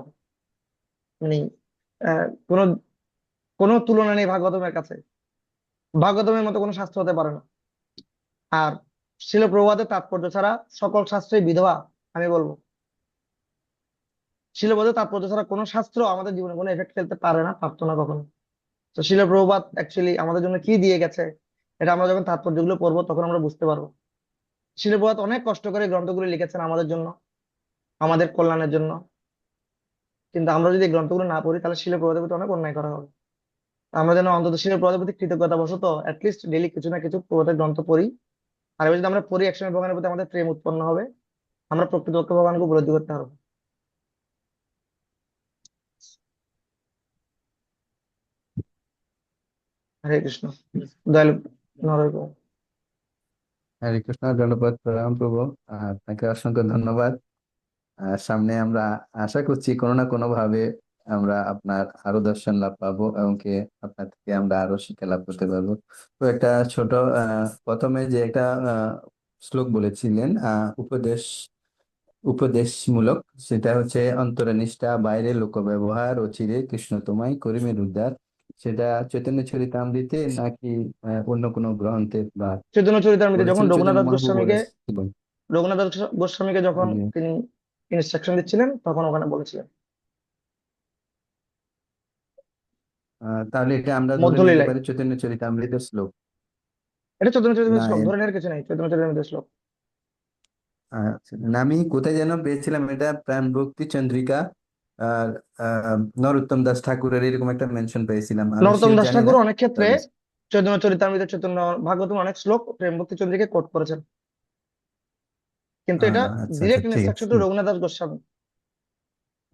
মানে কোনো কোনো তুলনা নেই ভাগবতমের কাছে। ভাগবতমের মতো কোনো শাস্ত্র হতে পারে না। আর শিল প্রভুপাদের তাৎপর্য ছাড়া সকল শাস্ত্রই বিধবা, আমি বলবো। শিল প্রভুপাদের তাৎপর্য ছাড়া কোনো শাস্ত্র আমাদের জীবনে কোনো এফেক্ট ফেলতে পারে না, পারতো না কখনো। তো শিল প্রভুপাদ অ্যাকচুয়ালি আমাদের জন্য কি দিয়ে গেছে, এটা আমরা যখন তাৎপর্যগুলো পড়বো তখন আমরা বুঝতে পারবো। শিল প্রভুপাদ অনেক কষ্ট করে গ্রন্থগুলো লিখেছেন আমাদের জন্য, আমাদের কল্যাণের জন্য। কিন্তু আমরা যদি এই গ্রন্থগুলো না পড়ি, তাহলে শিল প্রভুপাদের প্রতি অনেক অন্যায় করা হবে। আমরা যেন অন্তত শিল প্রভুপাদের প্রতি কৃতজ্ঞতা বশত অ্যাটলিস্ট ডেইলি কিছু না কিছু প্রভুপাদের গ্রন্থ পড়ি। আর এবার যদি আমরা পড়ি, একসময় ভগবানের প্রতি আমাদের প্রেম উৎপন্ন হবে, আমরা প্রকৃতপক্ষে ভগবানকে উপলব্ধি করতে পারবো। হরে কৃষ্ণ। দয়ালু নরহরি প্রভু। হরে কৃষ্ণ, দণ্ডপাত প্রণাম প্রভু। আপনাকে অসংখ্য ধন্যবাদ। সামনে আমরা আশা করছি কোনো না কোনো ভাবে আমরা আপনার আরো দর্শন লাভ পাবো এবং কি আপনার থেকে আমরা আরো শিক্ষা লাভ করতে পারবো। তো একটা ছোট প্রথমে যে একটা শ্লোক বলেছিলেন উপদেশমূলক, সেটা হচ্ছে অন্তরে নিষ্ঠা, বাইরে লোক ব্যবহার ও চিরে কৃষ্ণ তোমায় করিমের উদ্ধার। সেটা চৈতন্য চরিতামৃতে নাকি অন্য কোনো গ্রন্থে বা চৈতন্য চরিতামৃতে যখন বলেছিলেন চৈতন্য রঘুনাথ মহাপ্রভু গোস্বামীকে, বলেছিলেন? রঘুনাথ গোস্বামীকে যখন তিনি ইনস্ট্রাকশন দিচ্ছিলেন, তখন ওখানে বলেছিলেন তাহলে এটা আমরা ধরে নিতে মধ্যলীলায়। পারি চৈতন্য চরিতামৃতের শ্লোক এটা চৈতন্য না? চরিতামৃতের শ্লোক, ধরে নেওয়ার কিছু নেই, চৈতন্য চরিতামৃতের শ্লোক। আচ্ছা, না, আমি কোথায় যেন পেয়েছিলাম এটা, প্রাণ ভক্তি চন্দ্রিকা আর নরোত্তম দাস ঠাকুরের এরকম একটা মেনশন পেয়েছিলাম, আমি নরোত্তম শিওর দাস জানি না। ঠাকুর অনেক ক্ষেত্রে তবে চৈতন্য চরিতামৃত, চৈতন্য ভাগবতম অনেক শ্লোক প্রেম ভক্তি চন্দ্রিকে কোট করেছেন, কিন্তু এটা আচ্ছা আচ্ছা, ডিরেক্ট ঠিক ইনস্ট্রাকশন আছে। টু রঘুনাথ দাস গোস্বামী।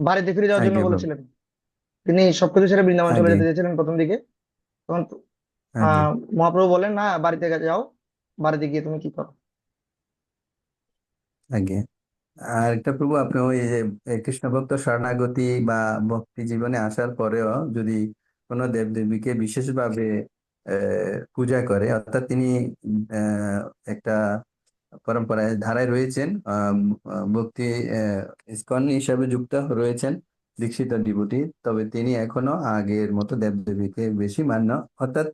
বাড়িতে ফিরে যাওয়ার জন্য আগে প্রভু, বলেছিলেন। তিনি সবকিছু ছেড়ে বৃন্দাবন চলে আগে যেতে চেয়েছিলেন প্রথম দিকে। তখন আগে মহাপ্রভু বলেন, না, বাড়িতে যাও, বাড়িতে গিয়ে তুমি কি করো। আগে আর একটা প্রভু, আপনি ওই যে কৃষ্ণ ভক্ত শরণাগতি বা ভক্তি জীবনে আসার পরেও যদি কোনো দেবদেবীকে বিশেষভাবে পূজা করে, অর্থাৎ তিনি আহ, একটা পরম্পরায় ধারায় রয়েছেন, ভক্তি ইস্কন হিসাবে যুক্ত রয়েছেন, দীক্ষিত ডিভোটি, তবে তিনি এখনো আগের মতো দেবদেবীকে বেশি মান্য, অর্থাৎ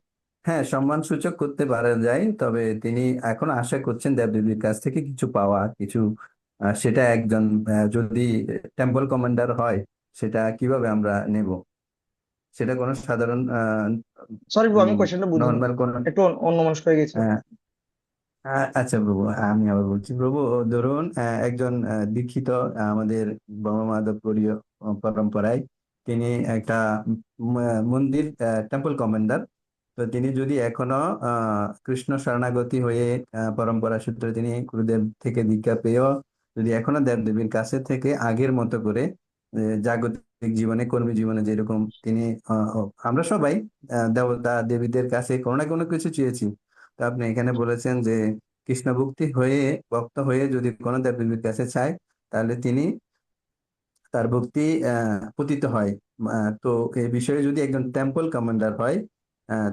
হ্যাঁ সম্মান সূচক করতে পারা যায়, তবে তিনি এখন আশা করছেন দেবদেবীর কাছ থেকে কিছু পাওয়া, কিছু সেটা একজন যদি টেম্পল কমান্ডার হয়, সেটা কিভাবে আমরা নেব? সেটা কোনো সাধারণ সরি প্রভু, আমি কোয়েশ্চেনটা বুঝিনি, নর্মাল কোন একটু অন্যমনস্ক হয়ে গেছিলাম। আচ্ছা প্রভু, আমি আবার বলছি প্রভু, ধরুন একজন দীক্ষিত আমাদের ব্রহ্ম মাধবপুরীয় পরম্পরায় তিনি একটা মন্দির টেম্পল কমান্ডার, তো তিনি যদি এখনো কৃষ্ণ শরণাগতি হয়ে পরম্পরা সূত্রে তিনি গুরুদেব থেকে দীক্ষা পেয়েও যদি এখনো দেবদেবীর কাছে থেকে আগের মতো করে জাগতিক জীবনে, কর্মী জীবনে যেরকম তিনি আমরা সবাই দেবতা দেবীদের কাছে কোনো না কোনো কিছু চেয়েছি, তো আপনি এখানে বলেছেন যে কৃষ্ণ ভক্তি হয়ে, ভক্ত হয়ে যদি কোনো দেবদেবীর কাছে চায়, তাহলে তিনি তার ভক্তি পতিত হয়। তো এই বিষয়ে যদি একজন টেম্পল কমান্ডার হয়,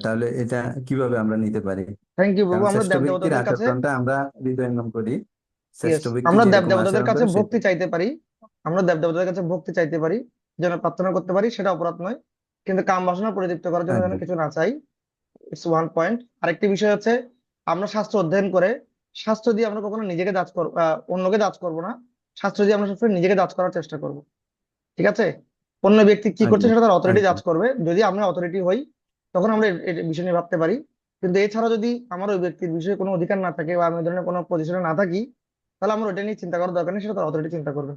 তাহলে এটা কিভাবে আমরা নিতে পারি? থ্যাংক ইউ প্রভু। কারণ আমরা শ্রেষ্ঠ ব্যক্তির দেবদেবতাদের কাছে, আচরণটা আমরা হৃদয়ঙ্গম করি, শ্রেষ্ঠ ইয়েস, ব্যক্তি আমরা যেরকম দেবদেবতাদের আচরণ কাছে করে সেটা। ভক্তি চাইতে পারি, আমরা দেবদেবতাদের কাছে ভক্তি চাইতে পারি, যেন প্রার্থনা করতে পারি, সেটা অপরাধ নয়, কিন্তু কাম বাসনা পরিতৃপ্ত করার জন্য যেন আগে কিছু না চাই। It's one point. আরেকটি বিষয় হচ্ছে, আমরা শাস্ত্র অধ্যয়ন করে শাস্ত্র দিয়ে আমরা কখনো নিজেকে জাজ করবো, অন্যকে জাজ করবো না। শাস্ত্র দিয়ে আমরা সবসময় নিজেকে জাজ করার চেষ্টা করব, ঠিক আছে? অন্য ব্যক্তি কি করছে আগে সেটা তার অথরিটি আগে জাজ করবে। যদি আমরা অথরিটি হই, তখন আমরা এই বিষয় নিয়ে ভাবতে পারি। কিন্তু এছাড়া যদি আমার ওই ব্যক্তির বিষয়ে কোনো অধিকার না থাকে বা আমি ওই ধরনের কোনো পজিশনে না থাকি, তাহলে আমার ওটা নিয়ে চিন্তা করার দরকার নেই, সেটা তার অথরিটি চিন্তা করবে।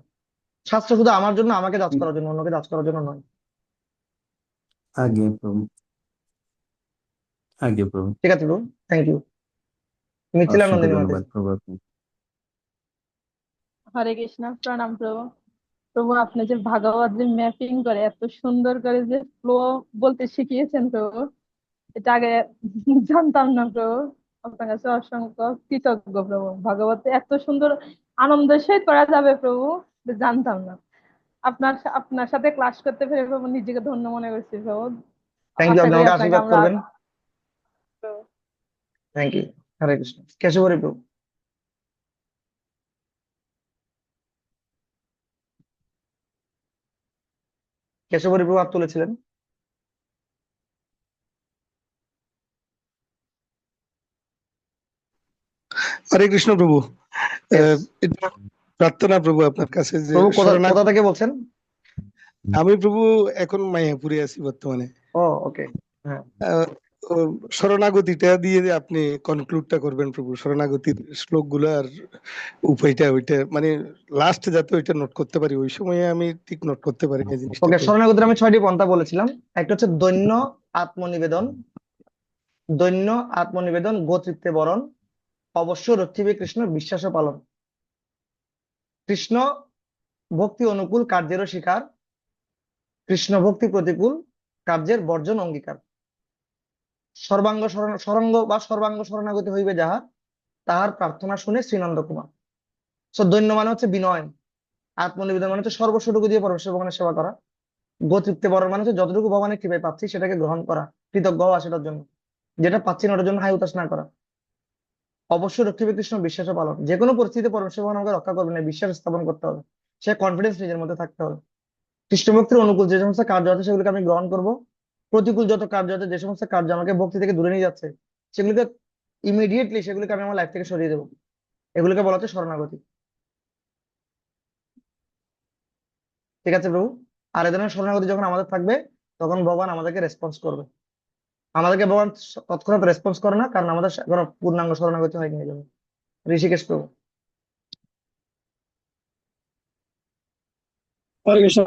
শাস্ত্র শুধু আমার জন্য, আমাকে জাজ করার জন্য, অন্যকে জাজ করার জন্য নয়। আগে প্রভু, আগে প্রভু, ঠিক আছে প্রভু, থ্যাংক ইউ। মিথিলা অসংখ্য নন্দিনী ধন্যবাদ মাতাজি। প্রভু আপনি। হরে কৃষ্ণ, প্রণাম প্রভু। প্রভু আপনি যে ভাগবত যে ম্যাপিং করে এত সুন্দর করে যে ফ্লো বলতে শিখিয়েছেন প্রভু, এটা আগে জানতাম না প্রভু। আপনার কাছে অসংখ্য কৃতজ্ঞ প্রভু। ভাগবতে এত সুন্দর আনন্দের সহিত করা যাবে প্রভু, এটা জানতাম না। আপনার সাথে ক্লাস করতে পেরে প্রভু নিজেকে ধন্য মনে করছি প্রভু। থ্যাংক ইউ, আশা আপনি করি আমাকে আপনাকে আশীর্বাদ আমরা করবেন। Thank you. হরে কৃষ্ণ। কেশবরী প্রভু। কেশবরী প্রভু হাত তুলেছিলেন। হরে কৃষ্ণ প্রভু। Yes. এটা প্রার্থনা প্রভু আপনার কাছে যে প্রভু কোথা কোথা থেকে বলছেন? আমি প্রভু এখন মায়াপুরে আছি বর্তমানে। ও ওকে, হ্যাঁ। আহ, শরণাগতিটা দিয়ে যে আপনি কনক্লুডটা করবেন প্রভু, শরণাগতির শ্লোকগুলো আর উপায়টা, ওইটা মানে লাস্ট যাতে ওইটা নোট করতে পারি, ওই সময়ে আমি ঠিক নোট করতে পারি না জিনিসটা ওকে, প্রভু। শরণাগতির আমি 6টি পন্থা বলেছিলাম। একটা হচ্ছে দৈন্য আত্মনিবেদন, দৈন্য আত্মনিবেদন, গোতৃত্বে বরণ, অবশ্য রক্ষিবে কৃষ্ণ বিশ্বাস পালন, কৃষ্ণ ভক্তি অনুকূল কার্যেরও স্বীকার, কৃষ্ণ ভক্তি প্রতিকূল কার্যের বর্জন অঙ্গীকার, সর্বাঙ্গ বা সর্বাঙ্গ শরণাগতি হইবে যাহার, তাহার প্রার্থনা শুনে শ্রীনন্দ কুমার। সো দৈন্য মানে হচ্ছে বিনয়, আত্মনিবেদন মানে হচ্ছে সর্বস্বটুকু দিয়ে পরমেশ্বর ভগবানের সেবা করা, গোতৃত্বে বরণ মানে হচ্ছে যতটুকু ভগবানের কৃপায় পাচ্ছি সেটাকে গ্রহণ করা, কৃতজ্ঞ হওয়া সেটার জন্য, যেটা পাচ্ছি না ওটার জন্য হাই উতাস না করা, অবশ্য রক্ষিবে কৃষ্ণ বিশ্বাস পালন, যে কোনো পরিস্থিতিতে পরমেশ্বর ভগবান আমাকে রক্ষা করবে না, বিশ্বাস স্থাপন করতে হবে, সে কনফিডেন্স নিজের মধ্যে থাকতে হবে। কৃষ্ণ ভক্তির অনুকূল যে সমস্ত কার্য আছে সেগুলোকে আমি গ্রহণ করব, প্রতিকূল যত কার্য আছে, যে সমস্ত কার্য আমাকে ভক্তি থেকে দূরে নিয়ে যাচ্ছে, সেগুলোকে ইমিডিয়েটলি সেগুলোকে আমি আমার লাইফ থেকে সরিয়ে দেবো। এগুলোকে বলা হচ্ছে শরণাগতি। ঠিক আছে প্রভু? আর এ ধরনের শরণাগতি যখন আমাদের থাকবে, তখন ভগবান আমাদেরকে রেসপন্স করবে। আমাদেরকে ভগবান তৎক্ষণাৎ রেসপন্স করে না, কারণ আমাদের এখনো পূর্ণাঙ্গ শরণাগতি হয়নি এই জন্য। ঋষিকেশ প্রভু। হরে কৃষ্ণ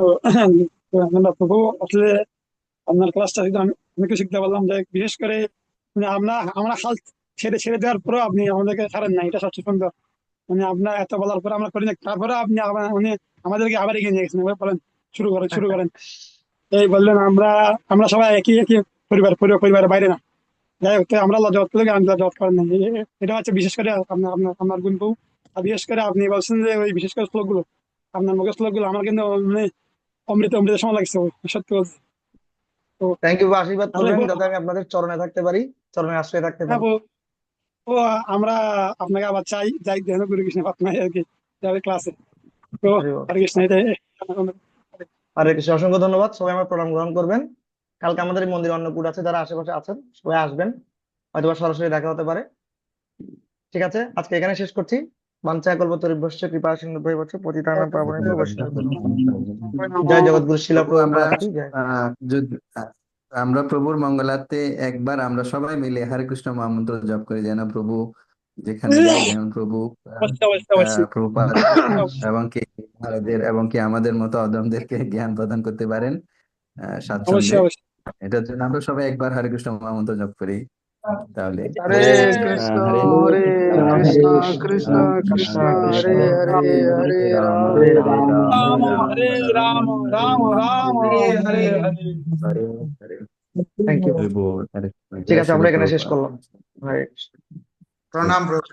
প্রভু। আসলে আপনার ক্লাসটা আমি অনেক কিছু শিখতে পারলাম, যে বিশেষ করে মানে আমরা হাল ছেড়ে ছেড়ে দেওয়ার পরেও আপনি আমাদেরকে ছাড়েন না, এটা সবচেয়ে সুন্দর। মানে আপনার এত বলার পরে আমরা করি না, তারপরে আপনি মানে আমাদেরকে আবার এগিয়ে নিয়ে গেছেন, এবার বলেন শুরু করেন। এই বললেন আমরা আমরা সবাই একই একই পরিবারের বাইরে না। যাই হোক, তো আমরা আল্লাহ জবাব করে আমি জবাব করেন না। এটা হচ্ছে বিশেষ করে আপনার আপনার আপনার গুণ বউ। আর বিশেষ করে আপনি বলছেন যে ওই বিশেষ করে শ্লোকগুলো, আপনার মুখের শ্লোকগুলো আমার কিন্তু মানে অমৃতের সময় লাগছে, সত্যি বলছি। তো থ্যাংক ইউ, আশীর্বাদ আসলে করবেন যাতে আমি আপনাদের চরণে থাকতে পারি, চরণে আশ্রয় থাকতে হ্যাঁ পারি। ও আমরা আপনাকে আবার চাই যাই দেন গুরু কৃষ্ণ পাত্মায় আর কি যাবে ক্লাসে। তো হরে কৃষ্ণ, এটাই হরে কৃষ্ণ, অসংখ্য ধন্যবাদ। সবাই আমার প্রণাম গ্রহণ করবেন। কালকে আমাদের এই মন্দির অন্নকূট আছে, যারা আশেপাশে আছেন সবাই আসবেন, হয়তো সরাসরি দেখা হতে পারে। ঠিক আছে, আজকে এখানে শেষ করছি। বাঞ্ছা কল্পতরুভ্যশ্চ কৃপা সিন্ধুভ্যশ্চ পতিতানাং পাবনেভ্যো বৈষ্ণবেভ্যো। জয় জগৎগুরু শিলা প্রভু আমরা প্রভুপাদ কি জয়। আমরা প্রভুর মঙ্গলার্থে একবার আমরা সবাই মিলে হরে কৃষ্ণ মহামন্ত্র জপ করি, যেন প্রভু যেখানে যাই যেন প্রভু প্রভুপাদ এবং কি আমাদের এবং কি আমাদের মতো অধমদেরকে জ্ঞান প্রদান করতে পারেন স্বাচ্ছন্দ্যে। অবশ্যই। এটার জন্য আমরা সবাই একবার হরে কৃষ্ণ মহামন্ত্র জপ করি। তাহলে হরে কৃষ্ণ হরে হরে কৃষ্ণ কৃষ্ণ কৃষ্ণ হরে হরে হরে রাম হরে রাম হরে রাম রাম রাম হরে হরে। Thank you. ঠিক আছে, আমরা এখানে শেষ করলাম। হরে কৃষ্ণ। প্রণাম প্রভু।